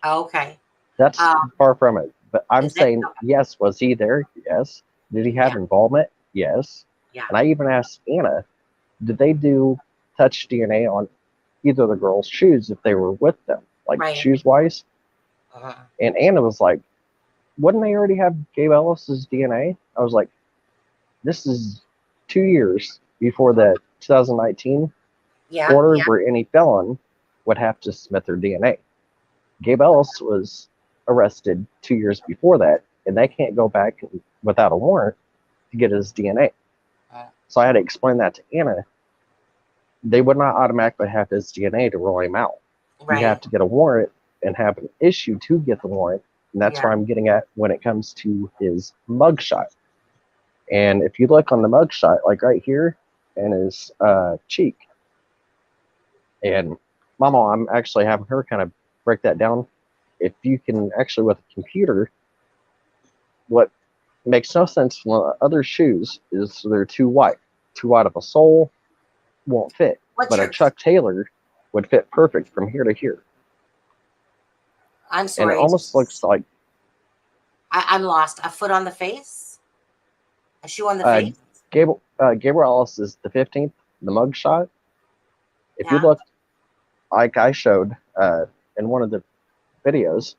A: Okay.
D: That's far from it. But I'm saying,
A: okay?
D: yes, was he there? Yes. Did he have involvement? Yes.
A: Yeah.
D: And I even asked Anna, did they do touch DNA on either of the girls' shoes if they were with them, like shoes-wise? And Anna was like, wouldn't they already have Gabe Ellis's DNA? I was like, this is 2 years before the 2019 order where any felon would have to submit their DNA. Gabe Ellis was arrested 2 years before that, and they can't go back without a warrant to get his DNA. So I had to explain that to Anna. They would not automatically have his DNA to roll him out. You have to get a warrant and have an issue to get the warrant, and that's where I'm getting at when it comes to his mugshot. And if you look on the mugshot, like right here, and his cheek, and Mama, I'm actually having her kind of break that down. If you can actually, with a computer, what makes no sense from other shoes is they're too wide. Too wide of a sole won't fit. But a Chuck Taylor would fit perfect from here to here.
A: I'm sorry.
D: And it almost looks like...
A: I'm lost. A foot on the face? A shoe on the face?
D: Gabriel Ellis is the 15th, the mugshot. If you look, like I showed in one of the videos,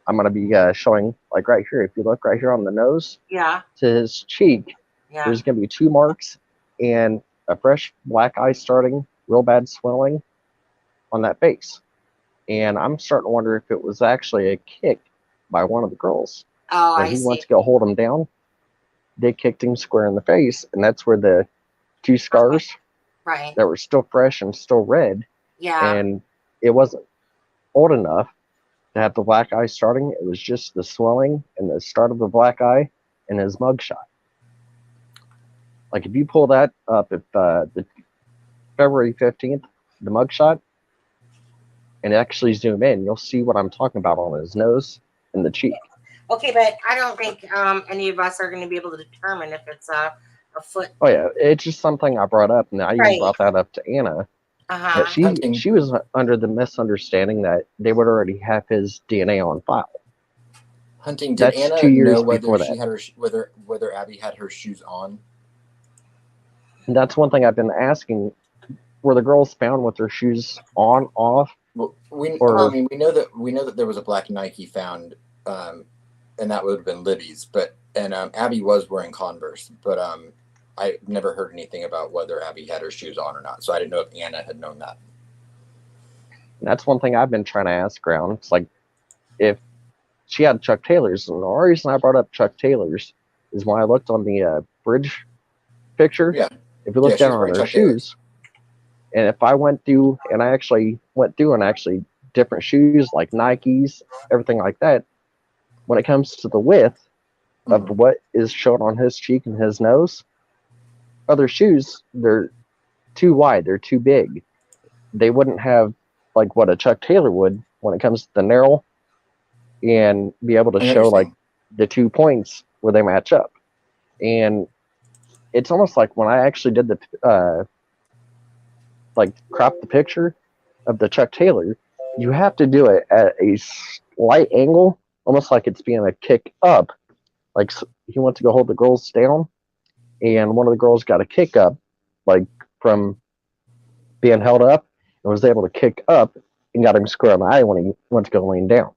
D: I'm going to be showing, like right here, if you look right here on the nose to his cheek, there's going to be 2 marks and a fresh black eye starting, real bad swelling on that face. And I'm starting to wonder if it was actually a kick by one of the girls.
A: Oh,
D: when he went to go hold him down, they kicked him square in the face, and that's where the 2 scars that were still fresh and still red. And it wasn't old enough to have the black eye starting. It was just the swelling and the start of the black eye and his mugshot. Like if you pull that up at the February 15th, the mugshot, and actually zoom in, you'll see what I'm talking about on his nose and the cheek.
A: Okay, but I don't think any of us are going to be able to determine if it's a foot.
D: Oh yeah, it's just something I brought up, and I even brought that up to Anna. That she was under the misunderstanding that they would already have his DNA on file.
C: Hunting, did Anna
D: 2 years
C: know whether
D: before
C: she
D: that.
C: had whether Abby had her shoes on?
D: And that's one thing I've been asking. Were the girls found with their shoes on, off?
C: Well, we know that there was a black Nike found, and that would have been Libby's. And Abby was wearing Converse, but I never heard anything about whether Abby had her shoes on or not. So I didn't know if Anna had known that.
D: And that's one thing I've been trying to ask around. It's like if she had Chuck Taylor's, and the only reason I brought up Chuck Taylor's is when I looked on the bridge picture. Yeah. If you look down on her shoes, and if I went through and I actually went through and actually different shoes like Nikes, everything like that, when it comes to the width of what is shown on his cheek and his nose, other shoes, they're too wide, they're too big. They wouldn't have like what a Chuck Taylor would when it comes to the narrow and be able to show like the 2 points where they match up. And it's almost like when I actually did the like crop the picture of the Chuck Taylor, you have to do it at a slight angle, almost like it's being a kick up. Like he went to go hold the girls down, and one of the girls got a kick up, like from being held up, and was able to kick up and got him square in the eye when he went to go lean down.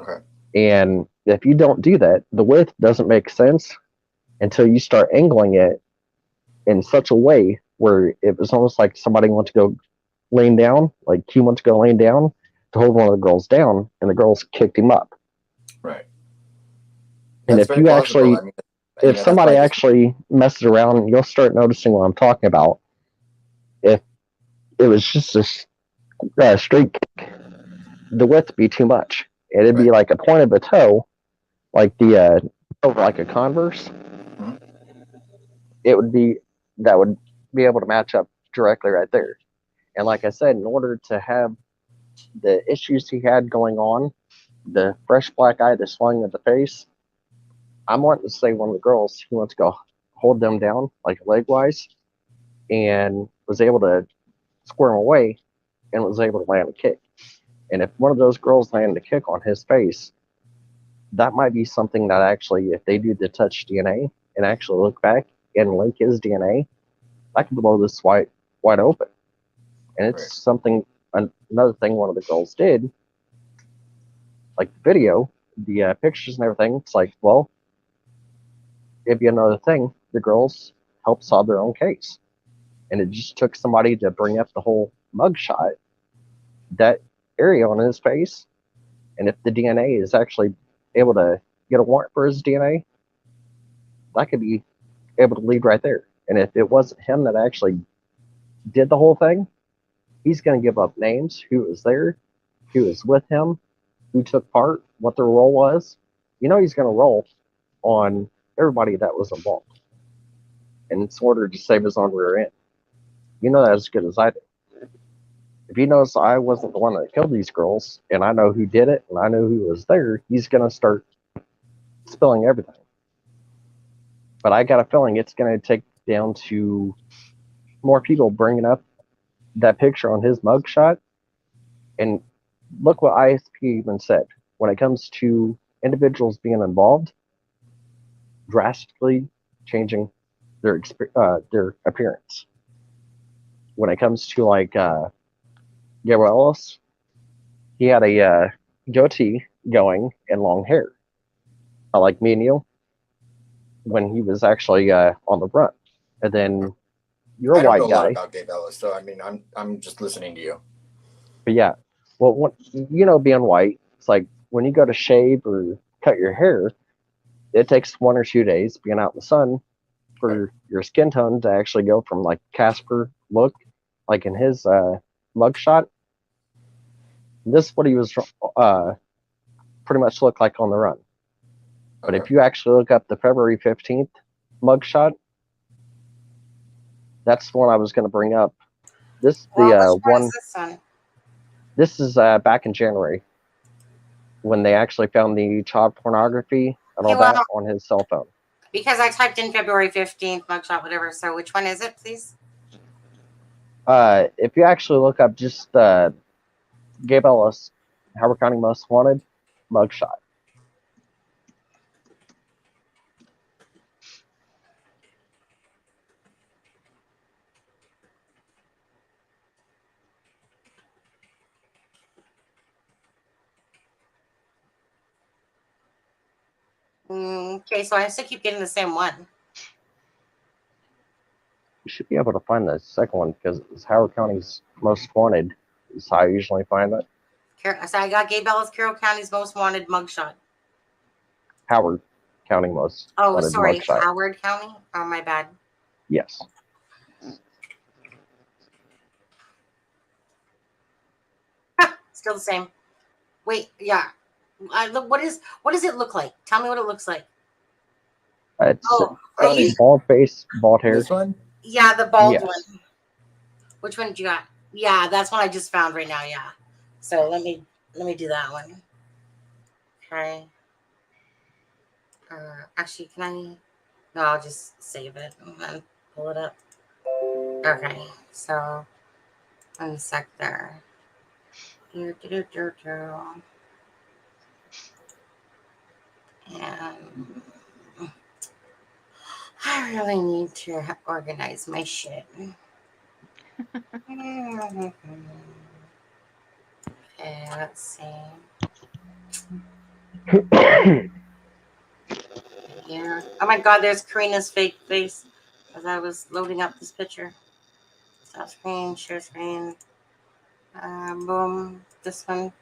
C: Okay.
D: And if you don't do that, the width doesn't make sense. until you start angling it in such a way where it was almost like somebody went to go laying down, like he went to go laying down to hold one of the girls down, and the girls kicked him up.
C: Right.
D: And
C: That's
D: if
C: very
D: you
C: plausible.
D: actually,
C: I mean,
D: if
C: that's
D: somebody
C: why I just,
D: actually messes around, you'll start noticing what I'm talking about. If it was just a straight kick, the width would be too much. It'd be
C: right.
D: like a point of a toe, like the like a Converse.
C: Mhm.
D: It would be that would be able to match up directly right there. And like I said, in order to have the issues he had going on, the fresh black eye, the swelling of the face, I'm wanting to say one of the girls, he went to go hold them down, like leg wise, and was able to squirm away and was able to land a kick. And if one of those girls landed a kick on his face, that might be something that actually, if they do the touch DNA and actually look back and link his DNA, that could blow this wide open. And it's
C: Right.
D: something, another thing one of the girls did, like the video, the pictures and everything. It's like, well, it'd be another thing. The girls helped solve their own case. And it just took somebody to bring up the whole mugshot, that area on his face. And if the DNA is actually able to get a warrant for his DNA, that could be able to lead right there. And if it wasn't him that actually did the whole thing, he's going to give up names, who was there, who was with him, who took part, what their role was. You know, he's going to roll on everybody that was involved. And in order to save his own rear end. You know that as good as I do. If he knows I wasn't the one that killed these girls, and I know who did it, and I know who was there, he's going to start spilling everything. But I got a feeling it's going to take down to more people bringing up that picture on his mugshot. And look what ISP even said. When it comes to individuals being involved, drastically changing their appearance. When it comes to like Gabe Ellis, he had a goatee going and long hair, like me and you, when he was actually on the run. And then you're a
C: I don't
D: white
C: know a lot
D: guy,
C: about Gabe Ellis, so I mean, I'm just listening to you.
D: but yeah, well, when, you know, being white, it's like when you go to shave or cut your hair, it takes 1 or 2 days being out in the sun for your skin tone to actually go from like Casper look, like in his mugshot. This is what he was pretty much looked like on the run. But
C: Okay.
D: if you actually look up the February 15th mugshot, that's the one I was going to bring up. This
A: Well,
D: the
A: which one
D: one.
A: is this one?
D: This is back in January when they actually found the child pornography and
A: Okay,
D: all
A: well,
D: that on his cell phone.
A: because I typed in February 15th, mugshot, whatever. So which one is it, please?
D: If you actually look up just Gabe Ellis, Howard County Most Wanted mugshot.
A: Okay, so I still keep getting the same one.
D: You should be able to find the second one because it's Howard County's Most Wanted. Is how I usually find it.
A: So I got Gabe Ellis, Carroll County's most wanted mugshot.
D: Howard County Most Wanted
A: Sorry,
D: mugshot.
A: Howard County. Oh, my bad.
D: Yes.
A: Still the same. Wait, yeah. Look, what does it look like? Tell me what it looks like.
D: It's
A: Are you?
D: bald face, bald hair.
C: This one?
A: Yeah, the bald
D: Yes.
A: one. Which one did you got? Yeah, that's one I just found right now. Yeah. So let me do that one. Okay. Actually, can I? No, I'll just save it and then pull it up. Okay. So 1 sec there. And I really need to organize my shit. Okay, let's see. Yeah. Oh my God, there's Karina's fake face as I was loading up this picture. Stop screen, share screen. Boom. This one.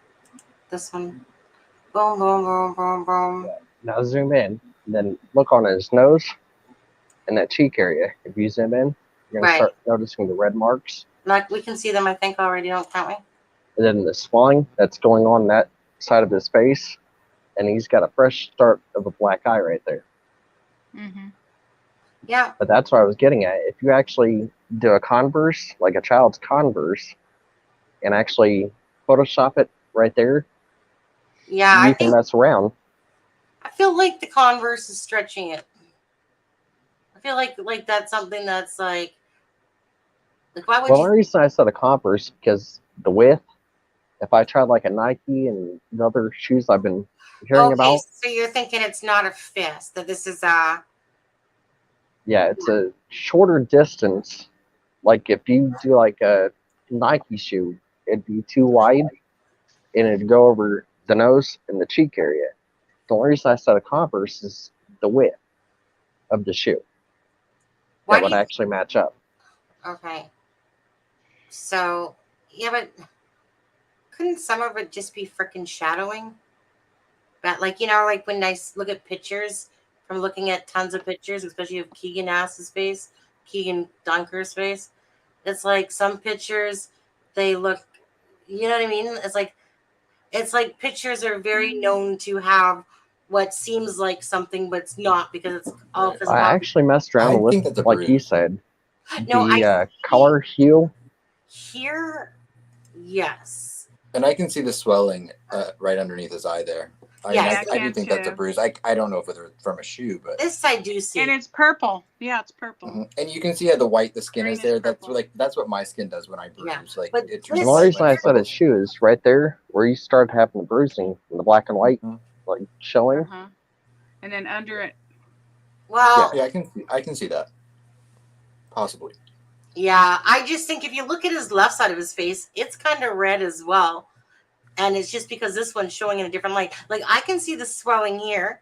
A: Boom, boom, boom, boom, boom.
D: Now zoom in, and then look on his nose and that cheek area. If you zoom in, you're gonna start noticing the red marks.
A: Like we can see them, I think, already, don't count we?
D: And then the swelling that's going on that side of his face, and he's got a fresh start of a black eye right there.
B: Mm-hmm.
A: Yeah.
D: But that's what I was getting at. If you actually do a converse, like a child's converse, and actually Photoshop it right there,
A: Yeah,
D: you can mess around.
A: I feel like the Converse is stretching it. I feel like that's something that's like why would
D: Well,
A: you?
D: the reason I said a Converse because the width. If I tried like a Nike and the other shoes I've been hearing about,
A: so you're thinking it's not a fist, that this is a.
D: Yeah, it's a shorter distance. Like if you do like a Nike shoe, it'd be too wide and it'd go over the nose and the cheek area. The only reason I said a Converse is the width of the shoe.
A: Why
D: that would actually match up.
A: Okay. So, yeah, but couldn't some of it just be freaking shadowing? But like, like when I look at pictures from looking at tons of pictures, especially of Keegan Ass's face, Keegan Dunker's face, it's like some pictures, they look, you know what I mean? It's like pictures are very known to have what seems like something, but it's not because it's all because
D: I actually messed around with, like you said, the color hue.
A: Here, yes.
C: And I can see the swelling right underneath his eye there. I do think that's a bruise. I don't know if it's from a shoe, but
A: this I do see.
B: And it's purple. Yeah, it's purple.
C: Mm-hmm. And you can see how the white the skin is there. That's what my skin does when I bruise.
A: Yeah.
C: Like
A: but
C: it
D: the only reason I said his shoe is right there where you start having the bruising from the black and white, like showing.
B: Uh-huh. And then under it.
A: Well,
C: yeah, I can see that. Possibly.
A: Yeah, I just think if you look at his left side of his face, it's kind of red as well. And it's just because this one's showing in a different light. Like I can see the swelling here,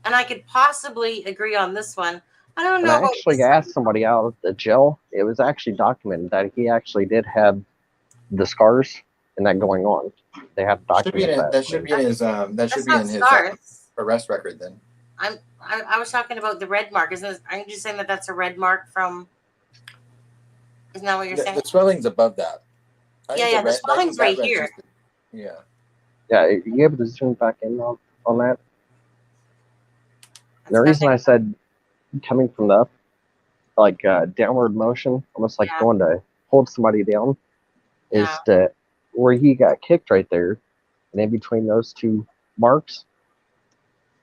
A: and I could possibly agree on this one. I don't know.
D: I actually asked somebody out at the jail. It was actually documented that he actually did have the scars and that going on. They have documented that.
C: That should be in his arrest record then.
A: I was talking about the red mark. Aren't you saying that that's a red mark from? Isn't that what you're saying?
C: The swelling's above that.
A: Yeah, the swelling's right here.
C: Yeah.
D: Yeah, are you able to zoom back in on that? The reason I said coming from the like downward motion, almost like going to hold somebody down, is that where he got kicked right there, and in between those two marks,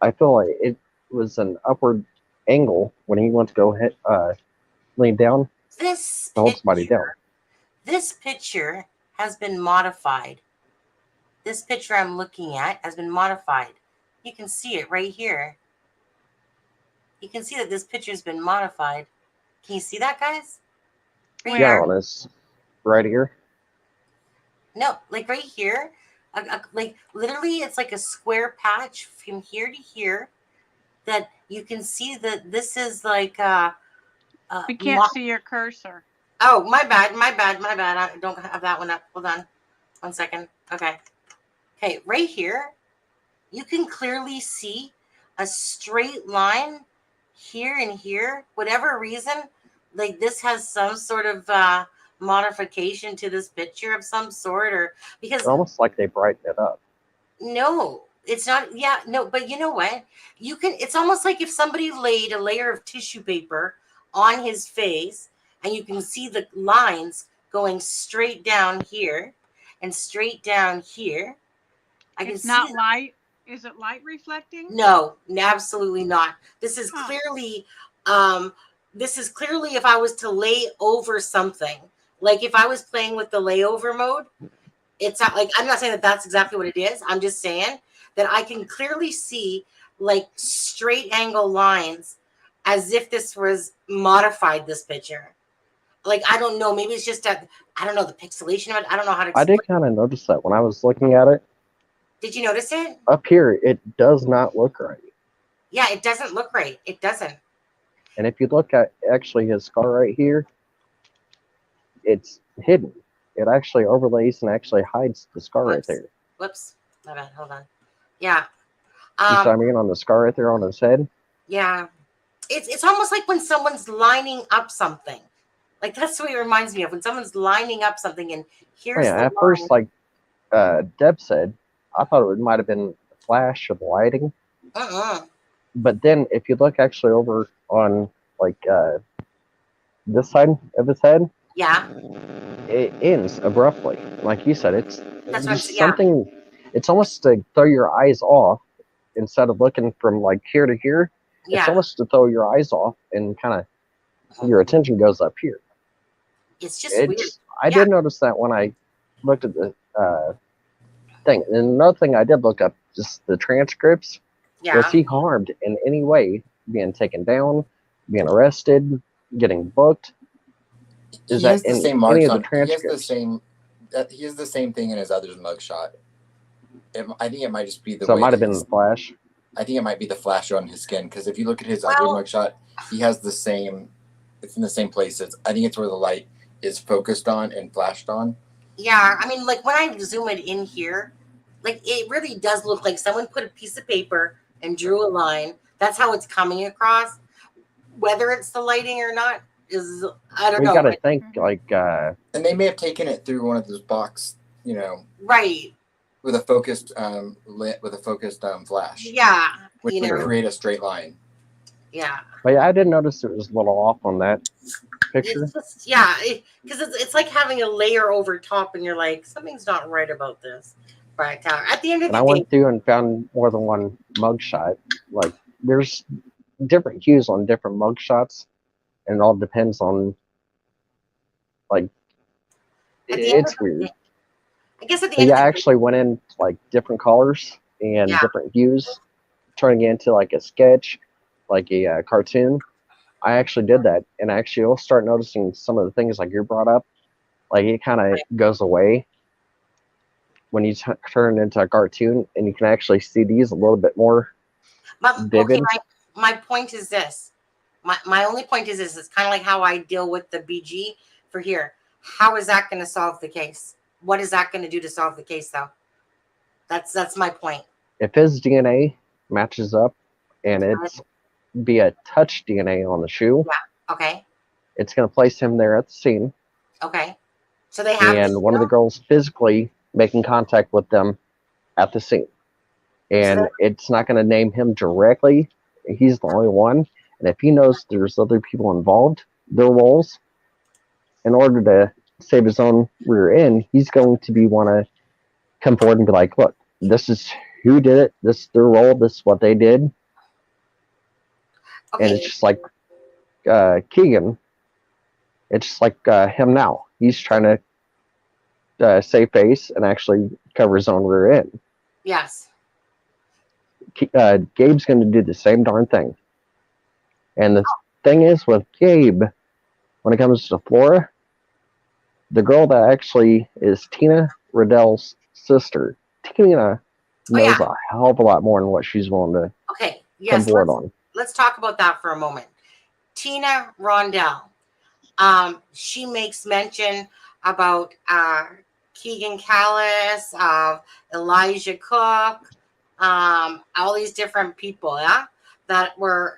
D: I feel like it was an upward angle when he went to go hit lean down to hold somebody down.
A: This picture has been modified. This picture I'm looking at has been modified. You can see it right here. You can see that this picture has been modified. Can you see that, guys?
D: Right here. On his right here.
A: No, like right here. Like literally, it's like a square patch from here to here. That you can see that this is like.
B: We can't see your cursor.
A: Oh, my bad. I don't have that one up. Hold on. 1 second. Okay, right here, you can clearly see a straight line here and here. Whatever reason, like this has some sort of modification to this picture of some sort, or because
D: it's almost like they brighten it up.
A: No, it's not. Yeah, no, but you know what? You can. It's almost like if somebody laid a layer of tissue paper on his face, and you can see the lines going straight down here and straight down here.
B: It's not light. Is it light reflecting?
A: No, absolutely not. This is clearly, if I was to lay over something, like if I was playing with the layover mode, it's not like, I'm not saying that that's exactly what it is. I'm just saying that I can clearly see like straight angle lines as if this was modified, this picture. Like, I don't know, maybe it's just that, I don't know, the pixelation of it. I don't know how to explain.
D: I did kind of notice that when I was looking at it.
A: Did you notice it?
D: Up here, it does not look right.
A: Yeah, it doesn't look right. It doesn't.
D: And if you look at actually his scar right here, it's hidden. It actually overlays and actually hides the scar right there.
A: Whoops. My bad. Hold on. Yeah.
D: You see what I mean on the scar right there on his head?
A: Yeah. It's almost like when someone's lining up something. Like that's what it reminds me of, when someone's lining up something and here's the
D: at
A: line.
D: first, like Deb said, I thought it might have been a flash of lighting. But then if you look actually over on like this side of his head,
A: yeah,
D: it ends abruptly. Like you said, it's
A: that's
D: just something. It's almost to throw your eyes off instead of looking from like here to here.
A: Yeah.
D: It's almost to throw your eyes off and kind of your attention goes up here.
A: It's just weird.
D: I did notice that when I looked at the thing. And another thing I did look up, just the transcripts.
A: Yeah.
D: Was he harmed in any way, being taken down, being arrested, getting booked?
C: He has the same marks on. He has the same thing in his other mugshot. I think it might just be the.
D: So it might have been the flash.
C: I think it might be the flash on his skin, because if you look at his other mugshot, he has the same. It's in the same place. I think it's where the light is focused on and flashed on.
A: Yeah, I mean, like when I zoom it in here, like it really does look like someone put a piece of paper and drew a line. That's how it's coming across. Whether it's the lighting or not is, I don't know.
D: We got to think like.
C: And they may have taken it through one of those box,
A: right.
C: With a focused flash.
A: Yeah.
C: Which would create a straight line.
A: Yeah.
D: But yeah, I did notice it was a little off on that picture.
A: Because it's like having a layer over top, and you're like, something's not right about this. But at the end of the day,
D: I went through and found more than one mugshot. Like there's different hues on different mugshots, and it all depends on like it's weird.
A: I guess at the end
D: I actually went in like different colors and different hues, turning it into like a sketch, like a cartoon. I actually did that, and actually you'll start noticing some of the things like you brought up, like it kind of goes away when you turn into a cartoon, and you can actually see these a little bit more vivid.
A: Okay, my point is this. My only point is this. It's kind of like how I deal with the BG for here. How is that going to solve the case? What is that going to do to solve the case, though? That's my point.
D: If his DNA matches up, and it's be a touch DNA on the shoe.
A: Yeah. Okay.
D: It's going to place him there at the scene.
A: Okay. So they have.
D: And one of the girls physically making contact with them at the scene. And it's not going to name him directly. He's the only one. And if he knows there's other people involved, their roles, in order to save his own rear end, he's going to want to come forward and be like, look, this is who did it. This is their role. This is what they did. Okay. And it's just like Keegan. It's just like him now. He's trying to save face and actually cover his own rear end.
A: Yes.
D: Gabe's going to do the same darn thing. And the thing is with Gabe, when it comes to Flora, the girl that actually is Tina Riddell's sister, Tina knows a hell of a lot more than what she's willing to come forward on.
A: Let's talk about that for a moment. Tina Rondell, she makes mention about Keegan Callis, Elijah Cook, all these different people, that were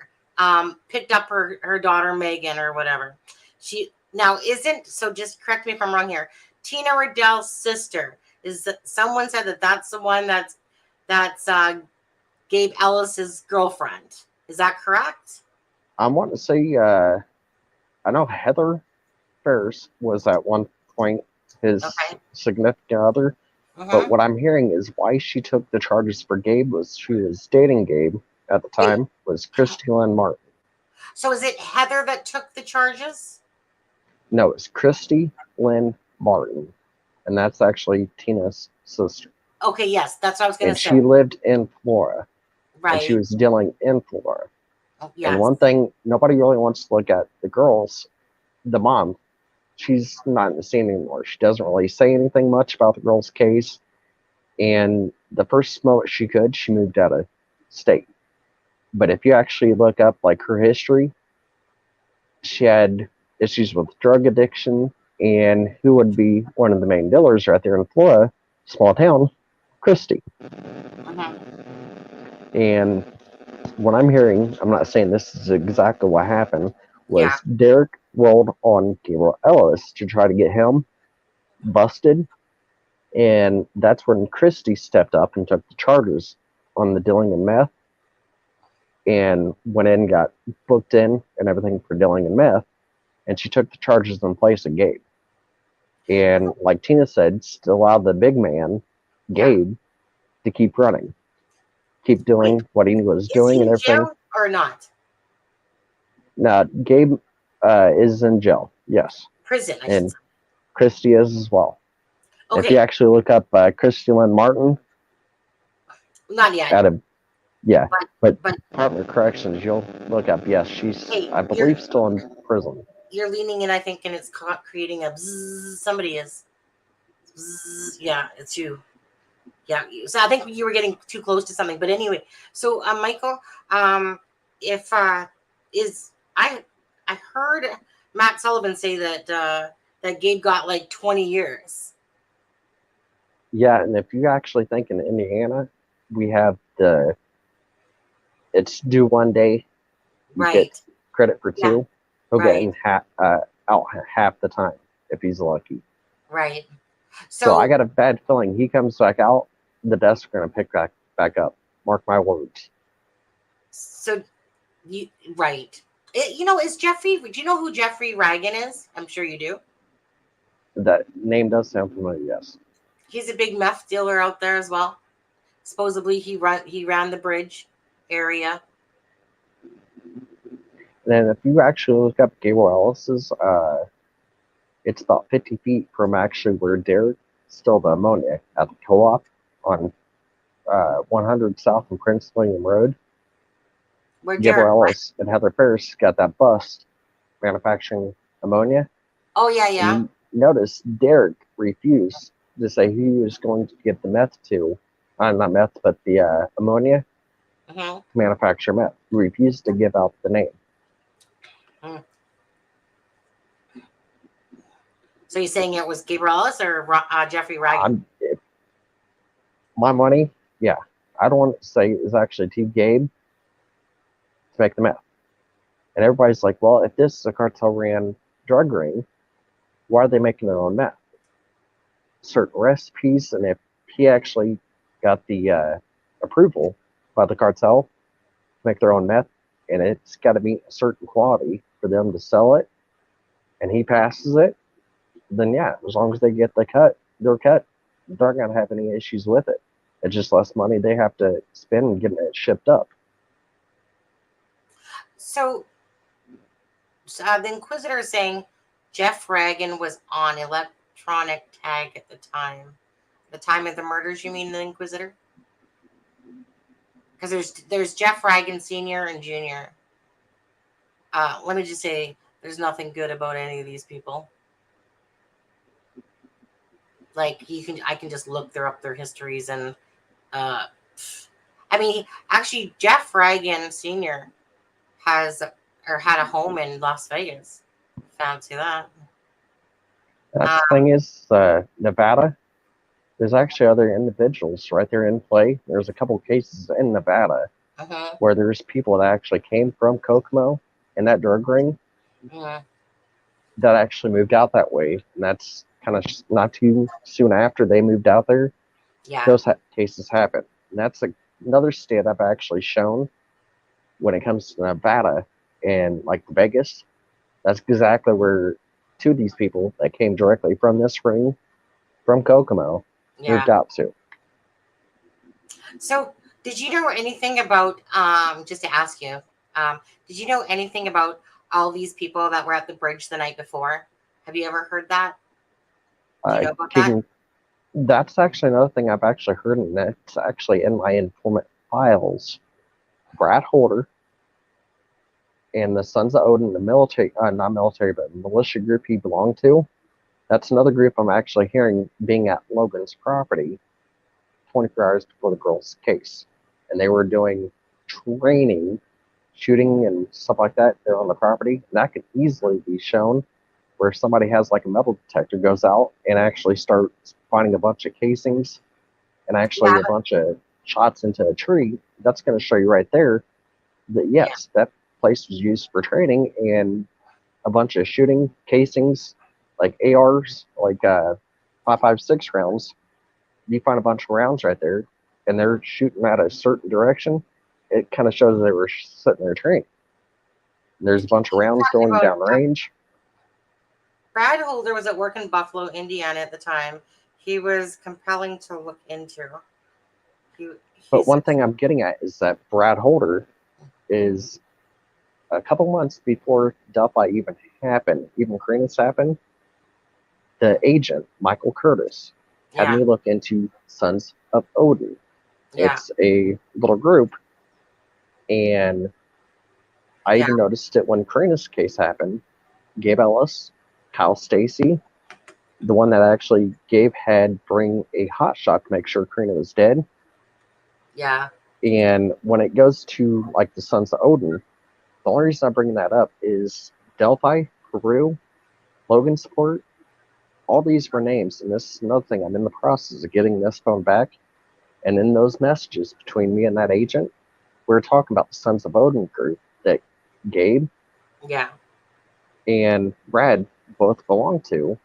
A: picked up her daughter Megan or whatever. She now isn't, so just correct me if I'm wrong here. Tina Riddell's sister, someone said that's the one that's Gabe Ellis's girlfriend. Is that correct?
D: I want to say I know Heather Ferris was at one point his significant other. But what I'm hearing is why she took the charges for Gabe was she was dating Gabe at the time was Christy Lynn Martin.
A: So is it Heather that took the charges?
D: No, it's Christy Lynn Martin. And that's actually Tina's sister.
A: Okay, yes, that's what I was going to say.
D: And she lived in Florida.
A: Right.
D: And she was dealing in Florida.
A: Oh, yes.
D: And one thing, nobody really wants to look at the girls, the mom, she's not in the scene anymore. She doesn't really say anything much about the girl's case. And the first moment she could, she moved out of state. But if you actually look up like her history, she had issues with drug addiction, and who would be one of the main dealers right there in Florida, small town, Christie. And what I'm hearing, I'm not saying this is exactly what happened, was Derek rolled on Gabriel Ellis to try to get him busted, and that's when Christie stepped up and took the charges on the dealing in meth, and went in, got booked in and everything for dealing in meth, and she took the charges in place of Gabe. And like Tina said, still allowed the big man, Gabe, to keep running, keep doing what he was doing and everything.
A: Jail or not?
D: Now, Gabe is in jail, yes.
A: Prison, I
D: and Christie is as well.
A: Okay.
D: If you actually look up Christie Lynn Martin,
A: not yet.
D: But Department of Corrections, you'll look up. Yes, she's, I believe, still in prison.
A: You're leaning in, I think, and it's creating a bzzz. Somebody is. Bzzz. Yeah, it's you. Yeah, so I think you were getting too close to something. But anyway, so Michael, if is I heard Matt Sullivan say that that Gabe got like 20 years.
D: Yeah, and if you actually think in Indiana, we have it's due one day, you get credit for two. He'll get in out half the time if he's lucky.
A: Right.
D: So I got a bad feeling he comes back out, the desks are going to pick back up. Mark my words.
A: So, is Jeffrey, do you know who Jeffrey Ragan is? I'm sure you do.
D: That name does sound familiar, yes.
A: He's a big meth dealer out there as well. Supposedly he ran the bridge area.
D: And if you actually look up Gabriel Ellis's, it's about 50 feet from actually where Derek stole the ammonia at the co-op on 100 South and Prince William Road.
A: Where
D: Gabriel Ellis and Heather Pierce got that bust manufacturing ammonia.
A: Oh, yeah.
D: And notice Derek refused to say who he was going to give the meth to. Not meth, but the ammonia to manufacture meth. He refused to give out the name.
A: So you're saying it was Gabriel Ellis or Jeffrey Ragan?
D: My money, yeah. I don't want to say it was actually T. Gabe to make the meth. And everybody's like, well, if this is a cartel ran drug ring, why are they making their own meth? Certain recipes, and if he actually got the approval by the cartel to make their own meth, and it's got to meet a certain quality for them to sell it, and he passes it, then yeah, as long as they get their cut, they're not going to have any issues with it. It's just less money they have to spend getting it shipped up.
A: So the Inquisitor is saying Jeff Ragan was on electronic tag at the time. The time of the murders, you mean, the Inquisitor? Because there's Jeff Ragan Sr. and Jr. Let me just say, there's nothing good about any of these people. Like I can just look up their histories, and actually Jeff Ragan Sr. had a home in Las Vegas. Fancy that.
D: The thing is, Nevada, there's actually other individuals right there in play. There's a couple cases in Nevada where there's people that actually came from Kokomo in that drug ring that actually moved out that way. And that's kind of not too soon after they moved out there.
A: Yeah.
D: Those cases happen. And that's another state I've actually shown when it comes to Nevada and like Vegas. That's exactly where two of these people that came directly from this ring from Kokomo moved out to.
A: So did you know anything about, just to ask you, did you know anything about all these people that were at the bridge the night before? Have you ever heard that? Do you know about that?
D: That's actually another thing I've actually heard, and that's actually in my informant files. Brad Holder and the Sons of Odin, the military, not military, but militia group he belonged to, that's another group I'm actually hearing being at Logan's property 24 hours before the girl's case. And they were doing training, shooting and stuff like that there on the property. And that could easily be shown where somebody has like a metal detector, goes out and actually starts finding a bunch of casings and actually
A: Yeah.
D: a bunch of shots into a tree. That's going to show you right there that yes, that place was used for training, and a bunch of shooting casings, like ARs, like 5.56 rounds. You find a bunch of rounds right there, and they're shooting at a certain direction. It kind of shows they were sitting there training. There's a bunch of rounds going down range.
A: Brad Holder was at work in Buffalo, Indiana at the time. He was compelling to look into.
D: But one thing I'm getting at is that Brad Holder is a couple months before Delphi even happened, even Karina's happened, the agent, Michael Curtis, had me look into Sons of Odin.
A: Yeah.
D: It's a little group, and I even noticed it when Karina's case happened. Gabe Ellis, Kyle Stacy, the one that actually Gabe had bring a hot shot to make sure Karina was dead.
A: Yeah.
D: And when it goes to like the Sons of Odin, the only reason I'm bringing that up is Delphi, Peru, Logansport, all these were names. And this is another thing. I'm in the process of getting this phone back. And in those messages between me and that agent, we were talking about the Sons of Odin group that Gabe and Brad both belong to.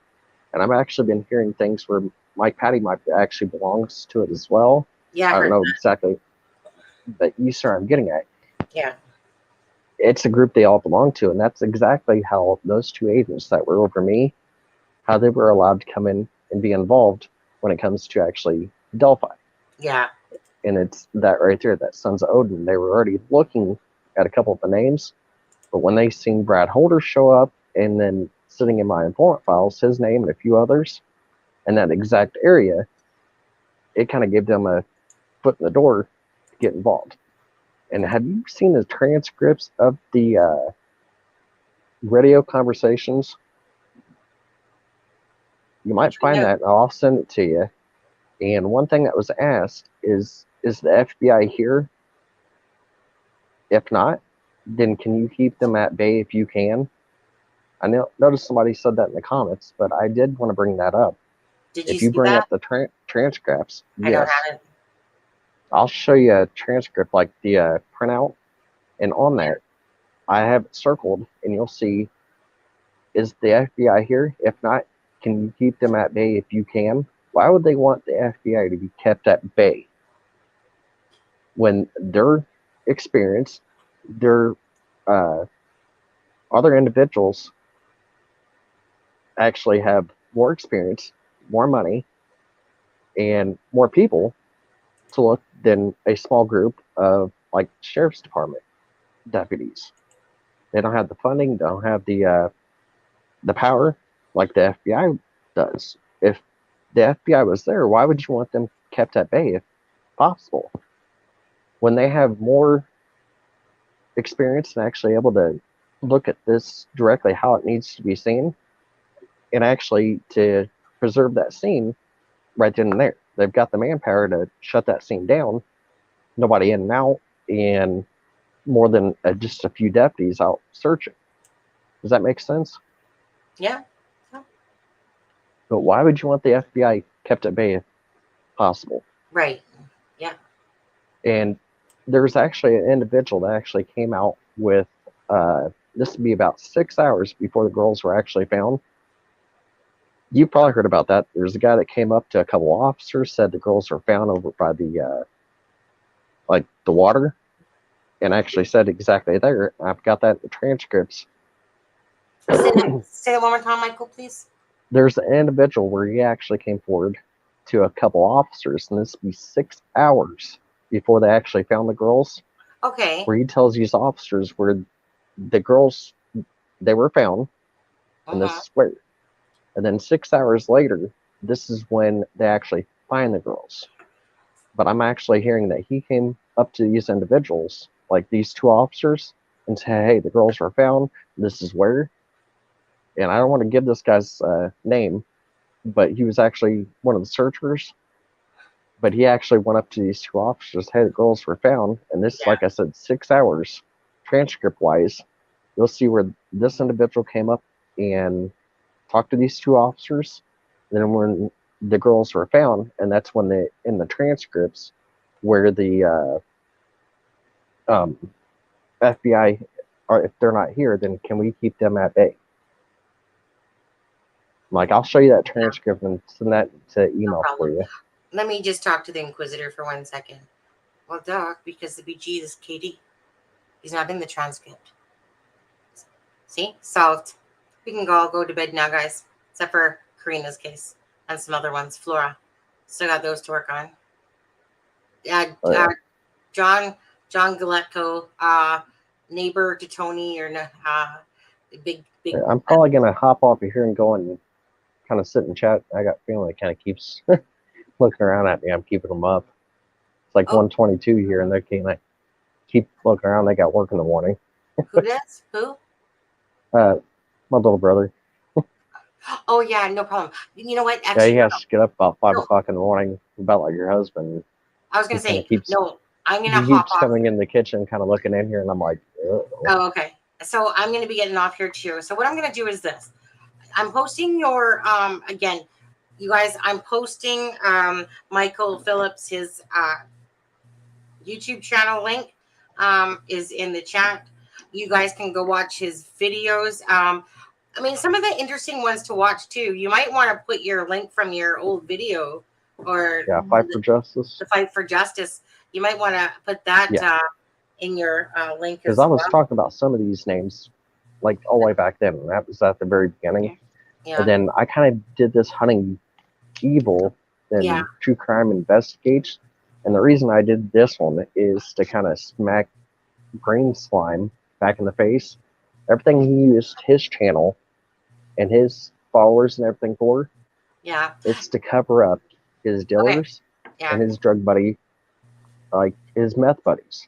D: And I've actually been hearing things where Mike Patty might actually belongs to it as well.
A: Yeah,
D: I don't know exactly, but you sir, I'm getting at.
A: Yeah.
D: It's a group they all belong to, and that's exactly how those two agents that were over me, how they were allowed to come in and be involved when it comes to actually Delphi.
A: Yeah.
D: And it's that right there, that Sons of Odin. They were already looking at a couple of the names, but when they seen Brad Holder show up and then sitting in my informant files, his name and a few others, in that exact area, it kind of gave them a foot in the door to get involved. And have you seen the transcripts of the radio conversations? You might find that. I'll send it to you. And one thing that was asked is the FBI here? If not, then can you keep them at bay if you can? I noticed somebody said that in the comments, but I did want to bring that up.
A: If
D: you bring up the transcripts,
A: I don't have it.
D: I'll show you a transcript, like the printout, and on that, I have it circled, and you'll see, is the FBI here? If not, can you keep them at bay if you can? Why would they want the FBI to be kept at bay when their experience, their other individuals actually have more experience, more money, and more people to look than a small group of like sheriff's department deputies? They don't have the funding, don't have the power like the FBI does. If the FBI was there, why would you want them kept at bay if possible? When they have more experience and actually able to look at this directly how it needs to be seen, and actually to preserve that scene right then and there. They've got the manpower to shut that scene down, nobody in and out, and more than just a few deputies out searching. Does that make sense?
A: Yeah.
D: But why would you want the FBI kept at bay if possible?
A: Right. Yeah.
D: And there's actually an individual that actually came out with, this would be about 6 hours before the girls were actually found. You probably heard about that. There's a guy that came up to a couple of officers, said the girls were found over by the, like the water, and actually said exactly there. I've got that in the transcripts.
A: Say that one more time, Michael, please.
D: There's an individual where he actually came forward to a couple officers, and this would be 6 hours before they actually found the girls.
A: Okay.
D: Where he tells these officers where the girls, they were found, and this is where. And then 6 hours later, this is when they actually find the girls. But I'm actually hearing that he came up to these individuals, like these two officers, and said, hey, the girls were found, this is where. And I don't want to give this guy's name, but he was actually one of the searchers. But he actually went up to these two officers. Hey, the girls were found, and this, like I said, 6 hours transcript-wise. You'll see where this individual came up and talked to these two officers. And then when the girls were found, and that's when they in the transcripts where the FBI, or if they're not here, then can we keep them at bay? Like, I'll show you that transcript and send that to email for you.
A: Let me just talk to the Inquisitor for 1 second. Well, duh, because the BG is KD. He's not in the transcript. See? Solved. We can all go to bed now, guys. Except for Karina's case and some other ones. Flora. Still got those to work on. John Galetko, neighbor to Tony, or big.
D: I'm probably going to hop off of here and go and kind of sit and chat. I got a feeling it kind of keeps looking around at me. I'm keeping them up. It's like 1:22 here, and they're keep looking around. They got work in the morning.
A: Who does? Who?
D: My little brother.
A: Oh yeah, no problem. You know what? Actually,
D: yeah, he has to get up about 5 o'clock in the morning, about like your husband.
A: I was gonna say I'm gonna
D: he
A: hop
D: keeps
A: off.
D: coming in the kitchen, kind of looking in here, and I'm like,
A: oh, okay. So I'm gonna be getting off here too. So what I'm gonna do is this. I'm posting your again, you guys. I'm posting Michael Phillips, his YouTube channel link is in the chat. You guys can go watch his videos. I mean, some of the interesting ones to watch too. You might want to put your link from your old video, or
D: Fight for Justice.
A: The Fight for Justice. You might want to put that in your link.
D: Because I was talking about some of these names, like all the way back then. And that was at the very beginning.
A: Yeah.
D: And then I kind of did this hunting evil and true crime investigates. And the reason I did this one is to kind of smack Brain Slime back in the face. Everything he used his channel and his followers and everything for, it's to cover up his dealers and his drug buddy, like his meth buddies.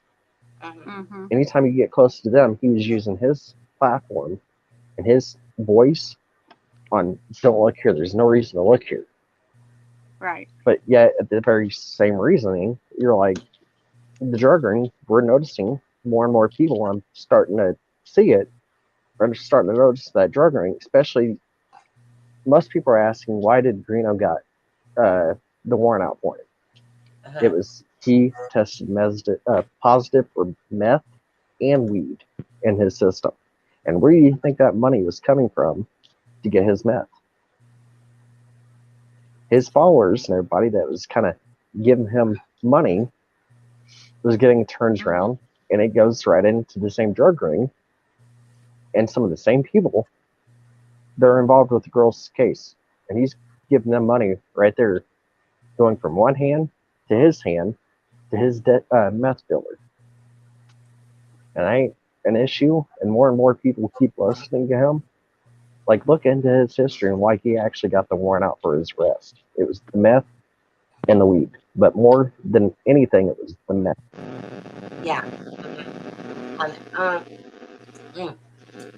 B: Mm-hmm.
D: Anytime you get close to them, he was using his platform and his voice on, don't look here, there's no reason to look here.
B: Right.
D: But yet, at the very same reasoning, you're like, the drug ring, we're noticing more and more people. I'm starting to see it. I'm starting to notice that drug ring, especially most people are asking, why did Greeno got the warrant out for him? It was he tested positive for meth and weed in his system. And where do you think that money was coming from to get his meth? His followers and everybody that was kind of giving him money was getting turned around, and it goes right into the same drug ring. And some of the same people, they're involved with the girl's case. And he's giving them money right there, going from one hand to his meth dealer. And I ain't an issue, and more people keep listening to him. Like, look into his history and why he actually got the warrant out for his arrest. It was the meth and the weed. But more than anything, it was the meth.
A: Yeah.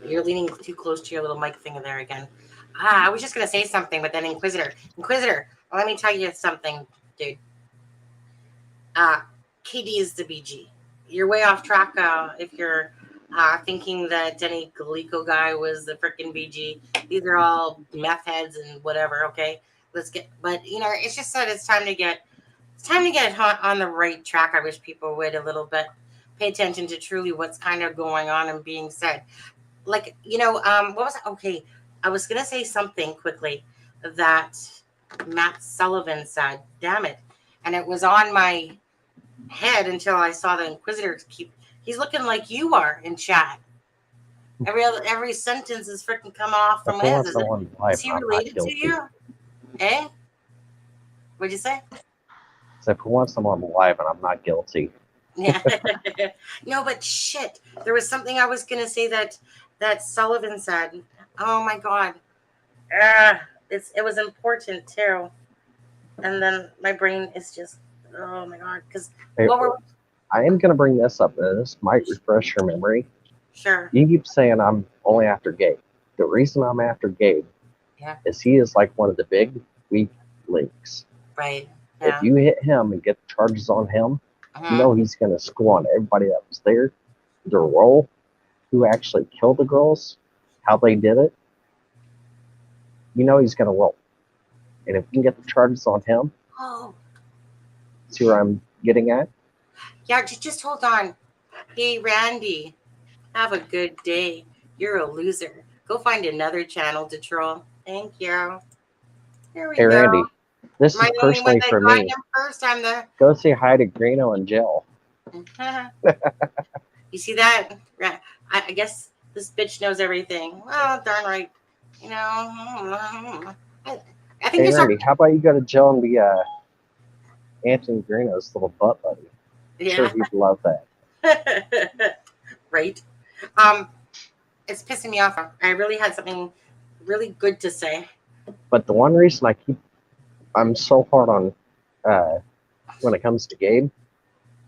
A: You're leaning too close to your little mic thing there again. I was just going to say something, but then Inquisitor, let me tell you something, dude. KD is the BG. You're way off track if you're thinking that Denny Galico guy was the freaking BG. These are all meth heads and whatever, okay? But it's just that it's time to get on the right track. I wish people would a little bit pay attention to truly what's kind of going on and being said. Like, what was it? Okay, I was going to say something quickly that Matt Sullivan said, damn it. And it was on my head until I saw the Inquisitor he's looking like you are in chat. Every sentence is freaking coming off from his. Is he related to you? Eh? What'd you say?
D: So for once I'm on live and I'm not guilty.
A: Yeah. No, but shit. There was something I was gonna say that Sullivan said. Oh my god. It was important too. And then my brain is just, oh my god. Because
D: I am gonna bring this up. This might refresh your memory.
A: Sure.
D: You keep saying I'm only after Gabe. The reason I'm after Gabe is he is like one of the big weak links.
A: Right. Yeah.
D: If you hit him and get the charges on him, you know he's going to score on everybody that was there, their role, who actually killed the girls, how they did it. You know he's going to roll. And if you can get the charges on him, see where I'm getting at?
A: Yeah, just hold on. Hey, Randy, have a good day. You're a loser. Go find another channel to troll. Thank you. Here we
D: Hey,
A: go.
D: Randy, this
A: Am I
D: is
A: the only one
D: personally
A: that
D: for
A: got
D: me.
A: him first? I'm the.
D: Go say hi to Greeno in jail.
A: You see that? I guess this bitch knows everything. Well, darn right. You know, I think
D: Hey,
A: there's
D: Randy, how about you go to jail and be Anthony Greeno's little butt buddy? I'm sure he'd love that.
A: Right. It's pissing me off. I really had something really good to say.
D: But the one reason I'm so hard on when it comes to Gabe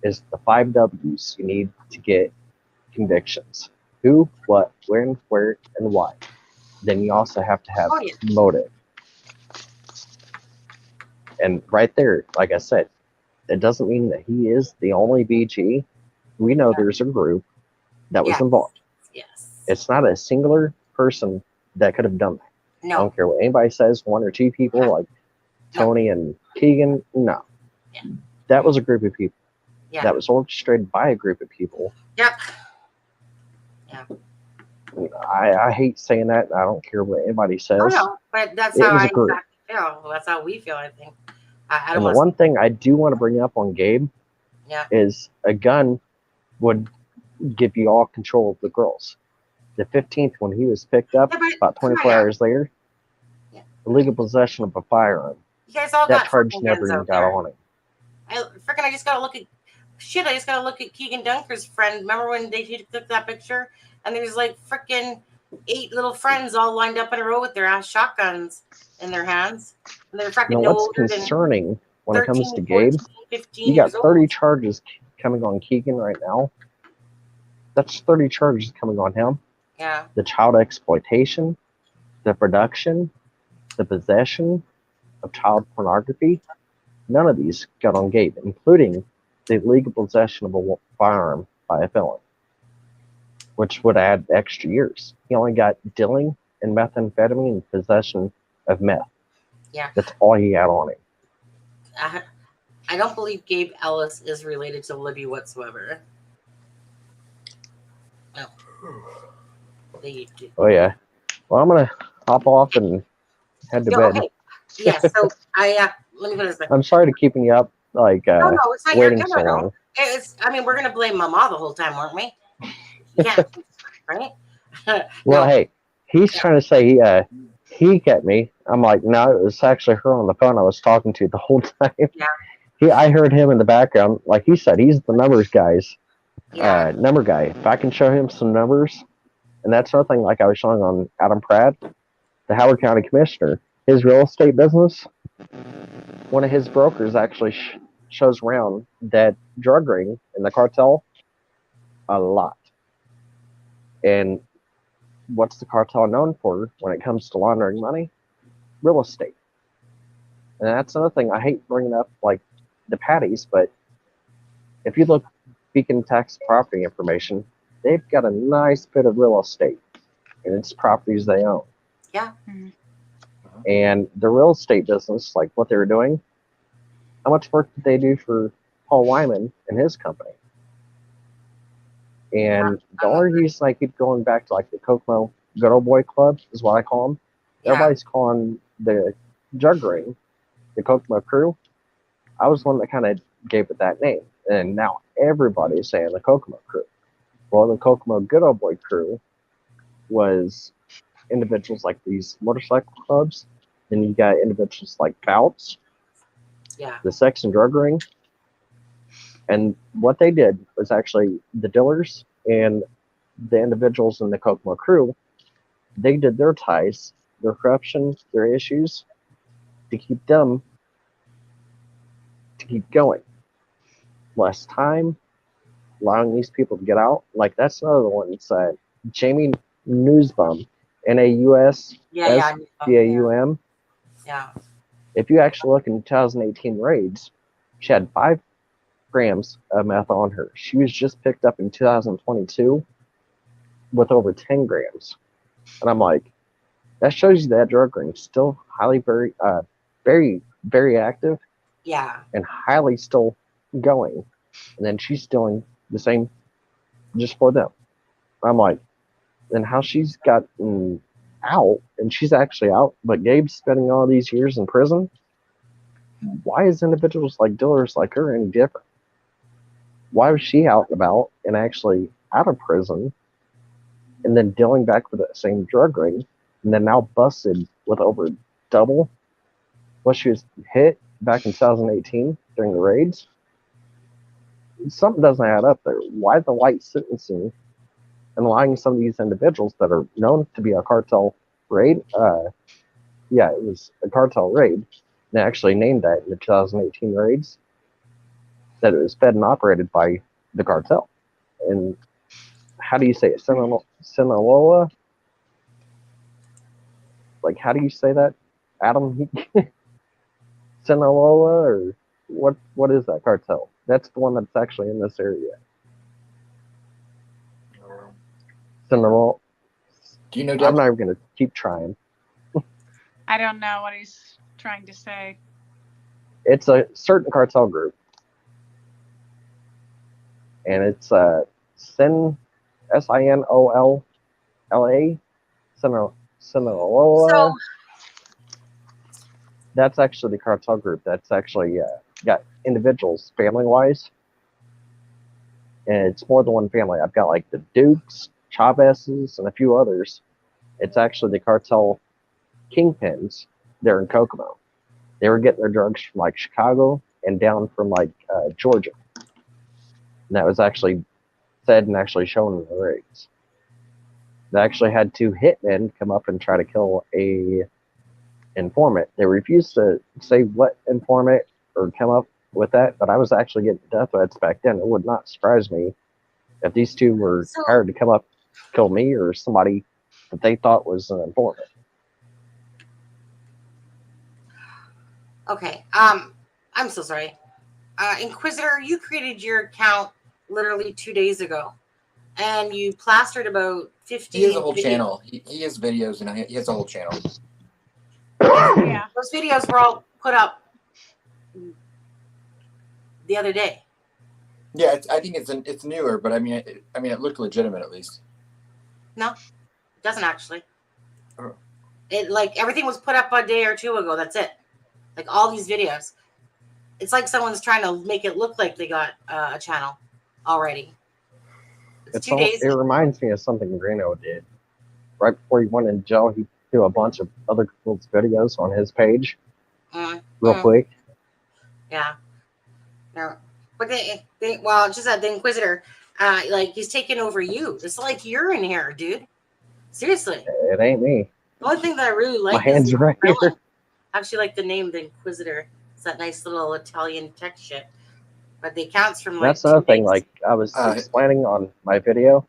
D: is the 5 W's you need to get convictions: who, what, when, where, and why. Then you also have to have motive. And right there, like I said, it doesn't mean that he is the only BG. We know there's a group that was involved.
A: Yes.
D: It's not a singular person that could have done that.
A: No.
D: I don't care what anybody says, 1 or 2 people like Tony and Keegan. No.
A: Yeah.
D: That was a group of people.
A: Yeah.
D: That was orchestrated by a group of people.
A: Yep. Yeah.
D: I hate saying that. I don't care what anybody says.
A: Oh, no, but that's how I feel. Well, that's how we feel, I think. I don't
D: and the one thing I do want to bring up on Gabe is a gun would give you all control of the girls. The 15th, when he was picked up, about 24 hours later, illegal possession of a firearm.
A: You guys all
D: that
A: got
D: charge never even got on him.
A: I just gotta look at I just gotta look at Keegan Dunker's friend. Remember when he took that picture? And there's like freaking 8 little friends all lined up in a row with their ass shotguns in their hands. And they're freaking
D: what's concerning when 13, it comes to Gabe, 14, you got 30 charges coming on Keegan right now. That's 30 charges coming on him.
A: Yeah.
D: The child exploitation, the production, the possession of child pornography. None of these got on Gabe, including the illegal possession of a firearm by a felon, which would add extra years. He only got dealing in methamphetamine and possession of meth.
A: Yeah.
D: That's all he had on him.
A: I don't believe Gabe Ellis is related to Libby whatsoever. No.
D: Oh, yeah. Well, I'm going to hop off and head to bed.
A: Okay. Yeah, so let me put this back.
D: I'm sorry to keeping you up, like,
A: no, it's not
D: waiting
A: your,
D: so long.
A: We're going to blame Mama the whole time, weren't we? Yeah, right?
D: Well, hey, he's trying to say he got me. I'm like, no, it was actually her on the phone I was talking to the whole time.
A: Yeah.
D: I heard him in the background. Like he said, he's the numbers number guy. If I can show him some numbers, and that's another thing like I was showing on Adam Pratt, the Howard County Commissioner, his real estate business, one of his brokers actually shows around that drug ring in the cartel a lot. And what's the cartel known for when it comes to laundering money? Real estate. And that's another thing I hate bringing up, like the patties, but if you look Beacon Tax property information, they've got a nice bit of real estate, and it's properties they own.
A: Yeah.
B: Mm-hmm.
D: And the real estate business, like what they were doing, how much work did they do for Paul Wyman and his company? And the only reason I keep going back to like the Kokomo Good Old Boy Club is what I call them.
A: Yeah.
D: Everybody's calling the drug ring the Kokomo Crew. I was one that kind of gave it that name, and now everybody's saying the Kokomo Crew. Well, the Kokomo Good Old Boy Crew was individuals like these motorcycle clubs. Then you got individuals like Bouts, the sex and drug ring. And what they did was actually the dealers and the individuals in the Kokomo Crew, they did their ties, their corruption, their issues to keep them to keep going. Less time, allowing these people to get out. Like that's another one. It's Jamie Newsbaum, Nausbaum.
A: Yeah.
D: Yeah. if you actually look in 2018 raids, she had 5 grams of meth on her. She was just picked up in 2022 with over 10 grams. And I'm like, that shows you that drug ring is still highly, very, very active.
A: Yeah.
D: And highly still going. And then she's doing the same just for them. I'm like, then how she's gotten out, and she's actually out, but Gabe's spending all these years in prison. Why is individuals like dealers like her any different? Why was she out and about and actually out of prison and then dealing back with that same drug ring and then now busted with over double what she was hit back in 2018 during the raids? Something doesn't add up there. Why the light sentencing and allowing some of these individuals that are known to be a cartel raid? Yeah, it was a cartel raid. They actually named that in the 2018 raids, that it was fed and operated by the cartel. And how do you say it? Sinaloa? Like, how do you say that? Adam? Sinaloa? Or what is that cartel? That's the one that's actually in this area. Sinaloa.
C: Do you know,
D: I'm
C: Deb?
D: not even going to keep trying.
B: I don't know what he's trying to say.
D: It's a certain cartel group. And it's Sinolla. Sinaloa.
A: So
D: That's actually the cartel group. That's actually got individuals family-wise. And it's more than one family. I've got like the Dukes, Chavez's, and a few others. It's actually the cartel kingpins there in Kokomo. They were getting their drugs from like Chicago and down from like Georgia. And that was actually said and actually shown in the raids. They actually had 2 hitmen come up and try to kill a informant. They refused to say what informant or come up with that, but I was actually getting death threats back then. It would not surprise me if these 2 were hired to come up, kill me or somebody that they thought was an informant.
A: okay. I'm so sorry. Inquisitor, you created your account literally 2 days ago, and you plastered about 15.
C: He has a whole
A: videos.
C: channel. He has videos, and he has a whole channel.
B: Yeah.
A: Those videos were all put up the other day.
C: Yeah, I think it's newer, but I mean, it looked legitimate at least.
A: No, it doesn't actually.
C: Oh.
A: It like everything was put up a day or 2 ago. That's it. Like all these videos. It's like someone's trying to make it look like they got a channel already. It's 2 days.
D: It reminds me of something Reno did. Right before he went in jail, he threw a bunch of other people's videos on his page real quick.
A: Yeah. No. But well, just that the Inquisitor, like he's taking over you. It's like you're in here, dude. Seriously.
D: It ain't me.
A: The only thing that I really like
D: My hands are right here.
A: I actually like the name the Inquisitor. It's that nice little Italian tech shit. But the accounts from like
D: That's another
A: 2
D: thing,
A: days.
D: like I was explaining on my video,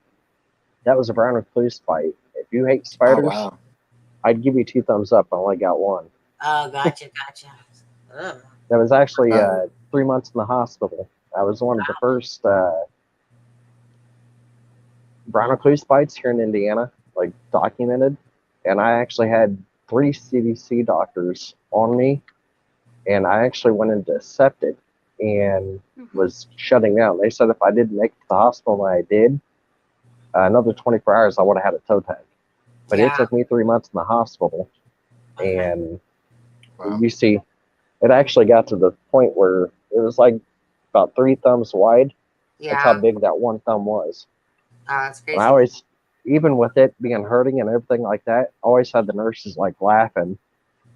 D: that was a brown recluse fight. If you hate spiders,
C: Oh, wow.
D: I'd give you 2 thumbs up. I only got 1.
A: Oh, gotcha. Ugh.
D: That was actually 3 months in the hospital. I was one of the first brown recluse fights here in Indiana, like documented. And I actually had 3 CDC doctors on me. And I actually went into septic and was shutting down. They said if I didn't make it to the hospital and I did, another 24 hours I would have had a toe tag. But it took me 3 months in the hospital. And you see, it actually got to the point where it was like about 3 thumbs wide.
A: Yeah.
D: That's how big that 1 thumb was.
A: Oh, that's crazy.
D: And I always, even with it being hurting and everything like that, I always had the nurses like laughing.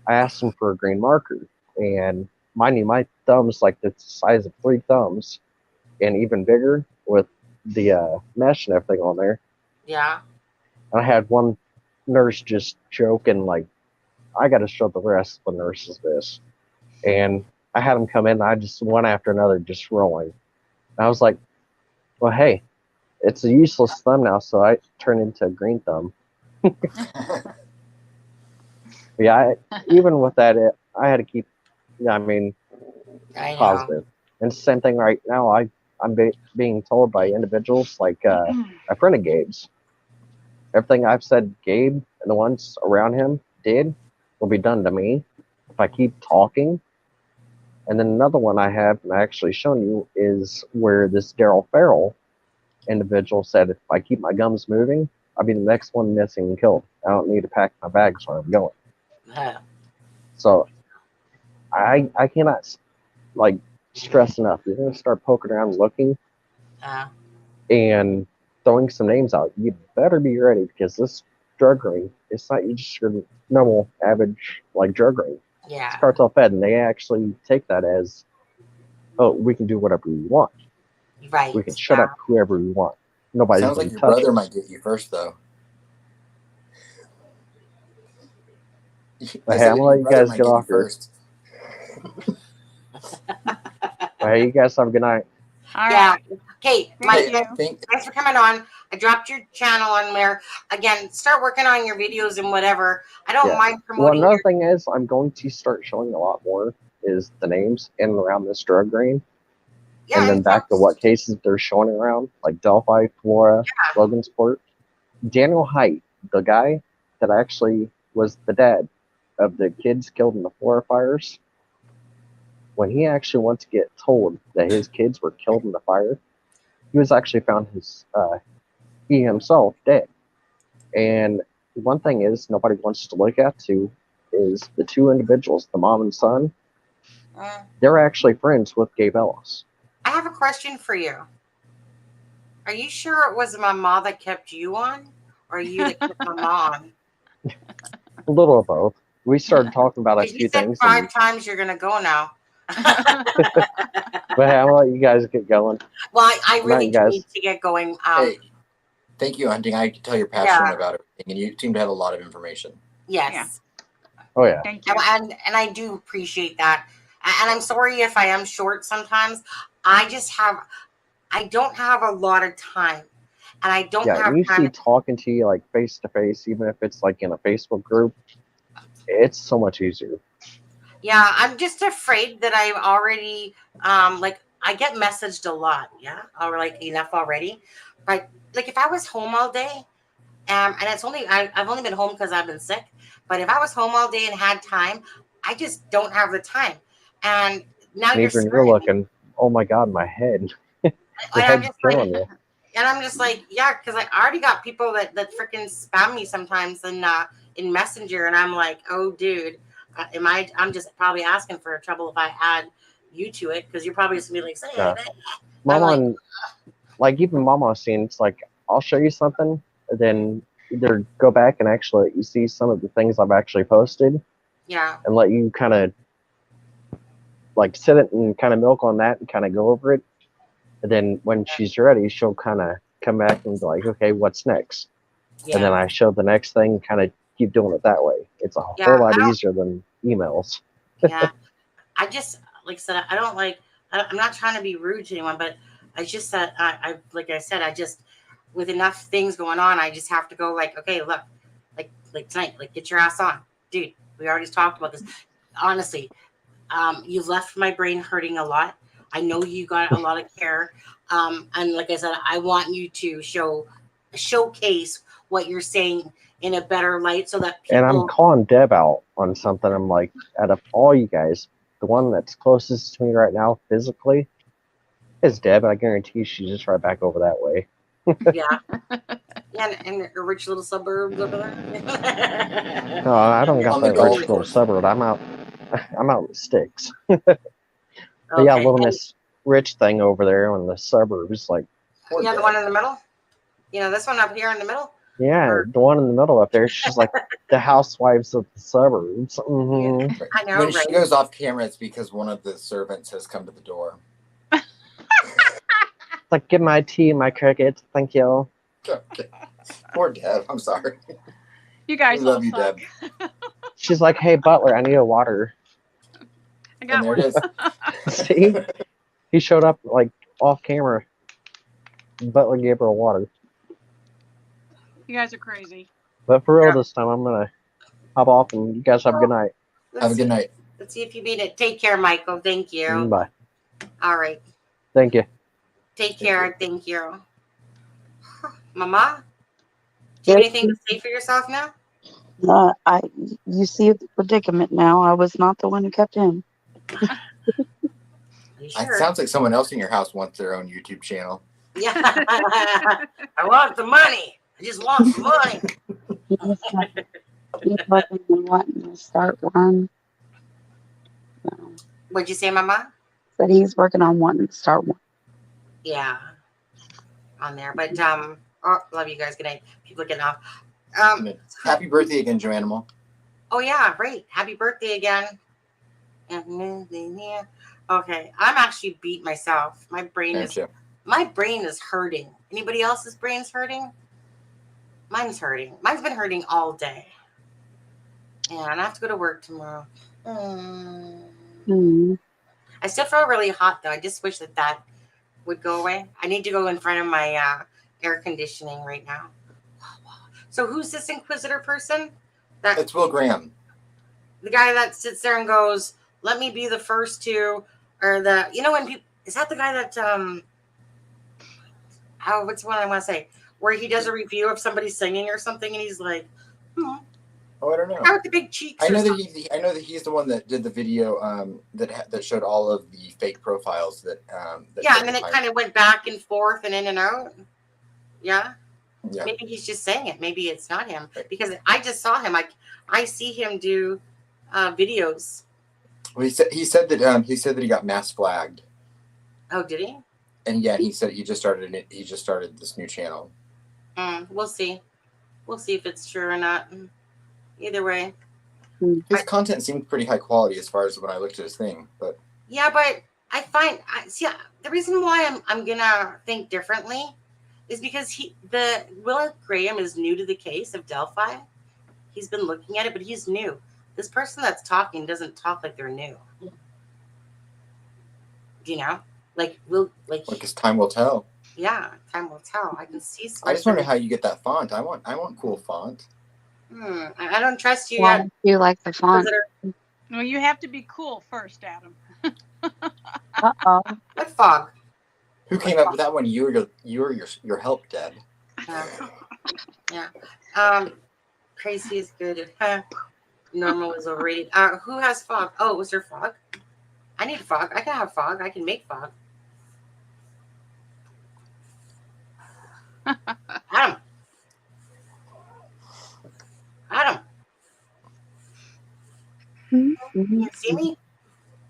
D: I asked them for a green marker. And mind you, my thumb's like the size of 3 thumbs and even bigger with the mesh and everything on there.
A: Yeah.
D: And I had one nurse just joking, like, I got to show the rest of the nurses this. And I had them come in, and I just one after another just rolling. And I was like, well, hey, it's a useless thumb now, so I turned into a green thumb. Yeah, even with that, I had to keep I mean,
A: I know.
D: positive. And same thing right now. I'm being told by individuals like a friend of Gabe's. Everything I've said Gabe and the ones around him did will be done to me if I keep talking. And then another one I have actually shown you is where this Daryl Farrell individual said, if I keep my gums moving, I'll be the next one missing and killed. I don't need to pack my bags where I'm going. So I cannot like stress enough. You're going to start poking around looking and throwing some names out. You better be ready because this drug ring, it's not just your normal average like drug ring.
A: Yeah.
D: It's cartel fed, and they actually take that as, oh, we can do whatever we want.
A: Right.
D: We can shut up whoever we want. Nobody's
C: Sounds
D: going
C: like
D: to
C: your
D: touch
C: brother
D: us.
C: might get you first, though.
D: Hey, I'm gonna let you guys get off here. Hey, you guys have a good night.
B: All
A: Yeah.
B: right.
A: Okay,
B: Thank
A: Mike,
B: you.
A: thanks for coming on. I dropped your channel on there. Again, start working on your videos and whatever. I don't mind
D: Well,
A: promoting
D: another thing is, I'm going to start showing a lot more is the names in and around this drug ring.
A: Yeah,
D: and then back to what cases they're showing around, like Delphi, Flora, Logansport. Daniel Haidt, the guy that actually was the dad of the kids killed in the Flora fires, when he actually went to get told that his kids were killed in the fire, he was actually found he himself dead. And one thing is nobody wants to look at too is the two individuals, the mom and son, they're actually friends with Gabe Ellis.
A: I have a question for you. Are you sure it was my mom that kept you on, or you that kept my mom?
D: A little of both. We started talking about a few
A: You said
D: things.
A: 5 times you're gonna go now.
D: But hey, I'll let you guys get going.
A: Well, I really
D: Night, guys.
A: need to get going.
C: Hey, thank you, Hunting. I can tell you're passionate about everything, and you seem to have a lot of information.
A: Yes.
B: Yeah.
D: Oh yeah.
B: Thank you.
A: And I do appreciate that. And I'm sorry if I am short sometimes. I don't have a lot of time. And I don't have
D: usually
A: time.
D: Talking to you like face to face, even if it's like in a Facebook group, it's so much easier.
A: Yeah, I'm just afraid that I've already like I get messaged a lot, or like enough already. But like if I was home all day, and it's only I've only been home because I've been sick. But if I was home all day and had time, I just don't have the time. And now
D: you're looking, oh my god, my head. Your head's killing you.
A: And I'm just like, yeah, because I already got people that freaking spam me sometimes in Messenger, and I'm like, oh, dude, I'm just probably asking for trouble if I add you to it, because you're probably just gonna be like, say,
D: Mama, like even Mama seen, it's like I'll show you something, and then either go back and actually let you see some of the things I've actually posted, and let you kind of like sit it and kind of milk on that and kind of go over it. And then when she's ready, she'll kind of come back and be like, okay, what's next? And then I show the next thing, kind of keep doing it that way. It's a whole lot easier than emails.
A: I just, like I said, I'm not trying to be rude to anyone, but I just said, like I said, I just, with enough things going on, I just have to go like, okay, look, like tonight, like get your ass on. Dude, we already talked about this. Honestly, you've left my brain hurting a lot. I know you got a lot of care. And like I said, I want you to showcase what you're saying in a better light so that people...
D: And I'm calling Deb out on something. I'm like, out of all you guys, the one that's closest to me right now physically is Deb. I guarantee she's just right back over that way.
A: And a rich little suburbs over there.
D: No, I don't got that rich little suburb. I'm out in the sticks. But yeah, little Miss Rich thing over there in the suburbs, like.
A: Yeah, the one in the middle. This one up here in the middle.
D: Yeah, the one in the middle up there. She's like the housewives of the suburbs.
A: Mm-hmm. Yeah, I know.
C: When she goes off camera, it's because one of the servants has come to the door.
D: Like, give my tea and my crickets, thank you.
C: Okay. Poor Deb. I'm sorry.
B: You guys
C: love you,
B: suck.
C: Deb.
D: She's like, hey Butler, I need a water.
B: I got
C: one.
B: There it
C: is.
D: See, he showed up like off camera. Butler gave her a water.
B: You guys are crazy.
D: But for real this time, I'm gonna hop off and you guys have a good night.
C: Have a good night.
A: Let's see if you beat it. Take care, Michael. Thank you.
D: Bye.
A: All right.
D: Thank you.
A: Take care. Thank you. Mama, do you have anything to say for yourself now?
F: You see the predicament now. I was not the one who kept him.
A: Sure?
C: It sounds like someone else in your house wants their own YouTube channel.
A: Yeah. I want the money. I just want the money.
F: He's working on wanting to start one. So,
A: What'd you say, Mama?
F: said he's working on wanting to start one.
A: Yeah. On there. But oh, love you guys. Good night. People are getting off.
C: Happy birthday again, Joanimal.
A: Oh yeah, right. Happy birthday again. Okay. I'm actually beat myself. My brain is hurting. Anybody else's brain's hurting? Mine's hurting. Mine's been hurting all day. And I have to go to work tomorrow. I still feel really hot though. I just wish that would go away. I need to go in front of my air conditioning right now. So who's this Inquisitor person?
C: It's Will Graham.
A: The guy that sits there and goes, "Let me be the first to," or when people, is that the guy that what's the one I want to say, where he does a review of somebody singing or something, and he's like,
C: Oh, I don't know.
A: How with the big cheeks?
C: I know that he's the one that did the video that showed all of the fake profiles that
A: yeah, and then it kind of went back and forth and in and out. Yeah.
C: Yeah.
A: Maybe he's just saying it. Maybe it's not him, because I just saw him. I see him do videos.
C: Well, he said that he got mass flagged.
A: Oh, did he?
C: And yeah, he said he just started this new channel.
A: We'll see. We'll see if it's true or not. Either way,
C: his content seemed pretty high quality as far as when I looked at his thing. But
A: yeah, but the reason why I'm gonna think differently is because Will Graham is new to the case of Delphi. He's been looking at it, but he's new. This person that's talking doesn't talk like they're new. Do you know?
C: Because time will tell.
A: Yeah, time will tell. I can see.
C: I just wonder how you get that font. I want cool font.
A: I don't trust you
F: Why
A: yet.
F: don't you like the font?
B: Well, you have to be cool first, Adam.
F: Uh-oh.
A: What fog?
C: Who came up with that one? You or your help, Deb?
A: Yeah. Crazy is good. Normal is overrated. Who has fog? Oh, was there fog? I need fog. I can have fog. I can make fog. Adam. You see me?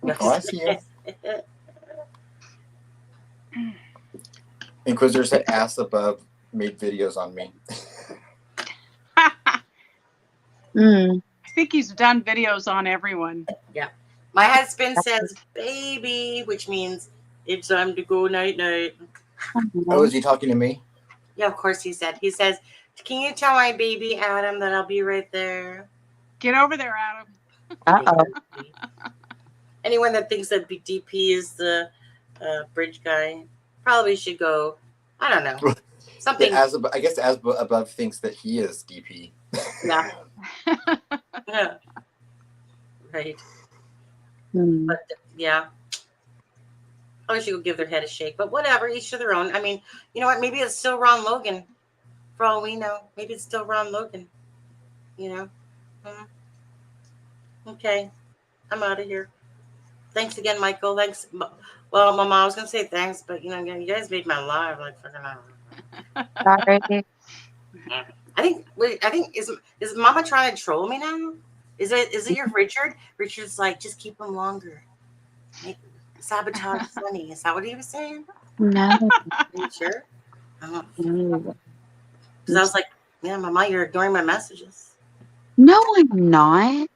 C: Oh, I see you. Inquisitor said ass above made videos on me.
B: I think he's done videos on everyone.
A: Yeah. My husband says baby, which means it's time to go night night.
C: Oh, is he talking to me?
A: Yeah, of course he said. He says, "Can you tell my baby Adam that I'll be right there?"
B: Get over there, Adam.
F: Uh-oh.
A: Anyone that thinks that DP is the bridge guy probably should go. I don't know. Something.
C: I guess as above thinks that he is DP.
A: Yeah. Yeah. Right. But yeah. I wish you would give their head a shake, but whatever, each to their own. I mean, you know what? Maybe it's still Ron Logan. For all we know, maybe it's still Ron Logan. You know? Okay. I'm out of here. Thanks again, Michael. Thanks. Well, Mama, I was going to say thanks, but, you guys made my life like fucking hour.
F: Sorry.
A: I think, is Mama trying to troll me now? Is it your Richard? Richard's like, just keep him longer. Sabotage Sunny. Is that what he was saying?
F: No.
A: Are you sure? Because I was like, yeah, Mama, you're ignoring my messages.
F: No, I'm not.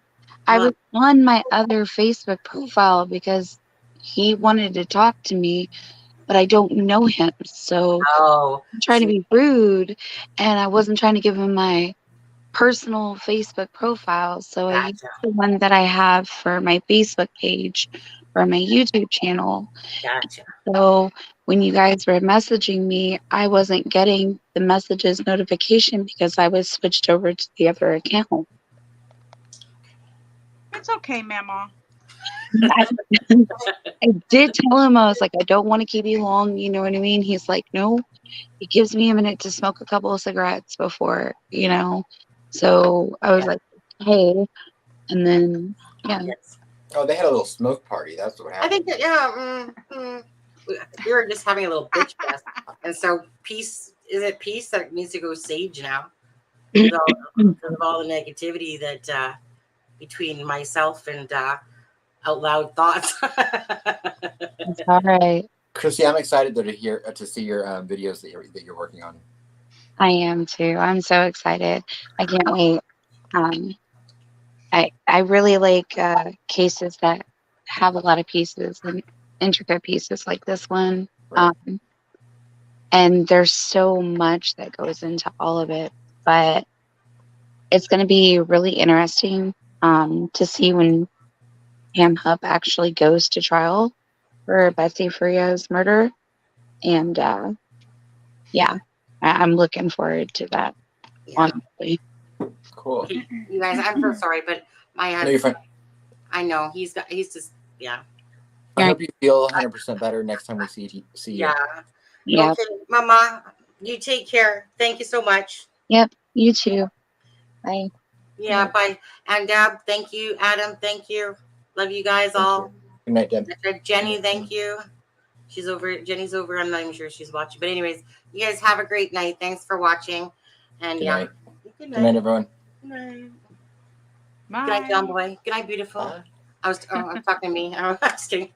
F: I was on my other Facebook profile because he wanted to talk to me, but I don't know him. So I'm trying to be rude, and I wasn't trying to give him my personal Facebook profile. So I used the one that I have for my Facebook page or my YouTube channel.
A: Gotcha.
F: So when you guys were messaging me, I wasn't getting the messages notification because I was switched over to the other account.
B: It's okay, Mama.
F: I, I did tell him, I was like, I don't want to keep you long. You know what I mean? He's like, no. It gives me a minute to smoke a couple of cigarettes before, you know. So I was like, hey. And then, yeah.
A: Yes.
C: Oh, they had a little smoke party. That's what
A: I
C: happened.
A: think that, we were just having a little bitch fest. And so Peace that needs to go sage now because of all the negativity that between myself and out loud thoughts.
F: It's all right.
C: Chrissy, I'm excited to see your videos that you're working on.
F: I am too. I'm so excited. I can't wait. I really like cases that have a lot of pieces and intricate pieces like this one.
C: Right.
F: And there's so much that goes into all of it, but it's going to be really interesting to see when Ham Hub actually goes to trial for Betsy Fria's murder. And yeah, I'm looking forward to that, honestly.
C: Cool.
A: You guys, I'm so sorry, but my
C: No, you're fine.
A: I know he's just yeah.
C: I hope you feel 100% better next time we see you.
A: Yeah.
F: Yeah.
A: Okay, Mama, you take care. Thank you so much.
F: Yep. You too. Bye.
A: Yeah, bye. And Deb, thank you. Adam, thank you. Love you guys all.
C: Good night, Deb.
A: Jenny, thank you. Jenny's over. I'm not even sure she's watching. But anyways, you guys have a great night. Thanks for watching. And
C: Good night.
A: Good
C: night, everyone.
A: Good night.
B: Bye.
A: Good night, John Boy. Good night, beautiful.
C: Bye.
A: I'm talking to me. I'm just kidding.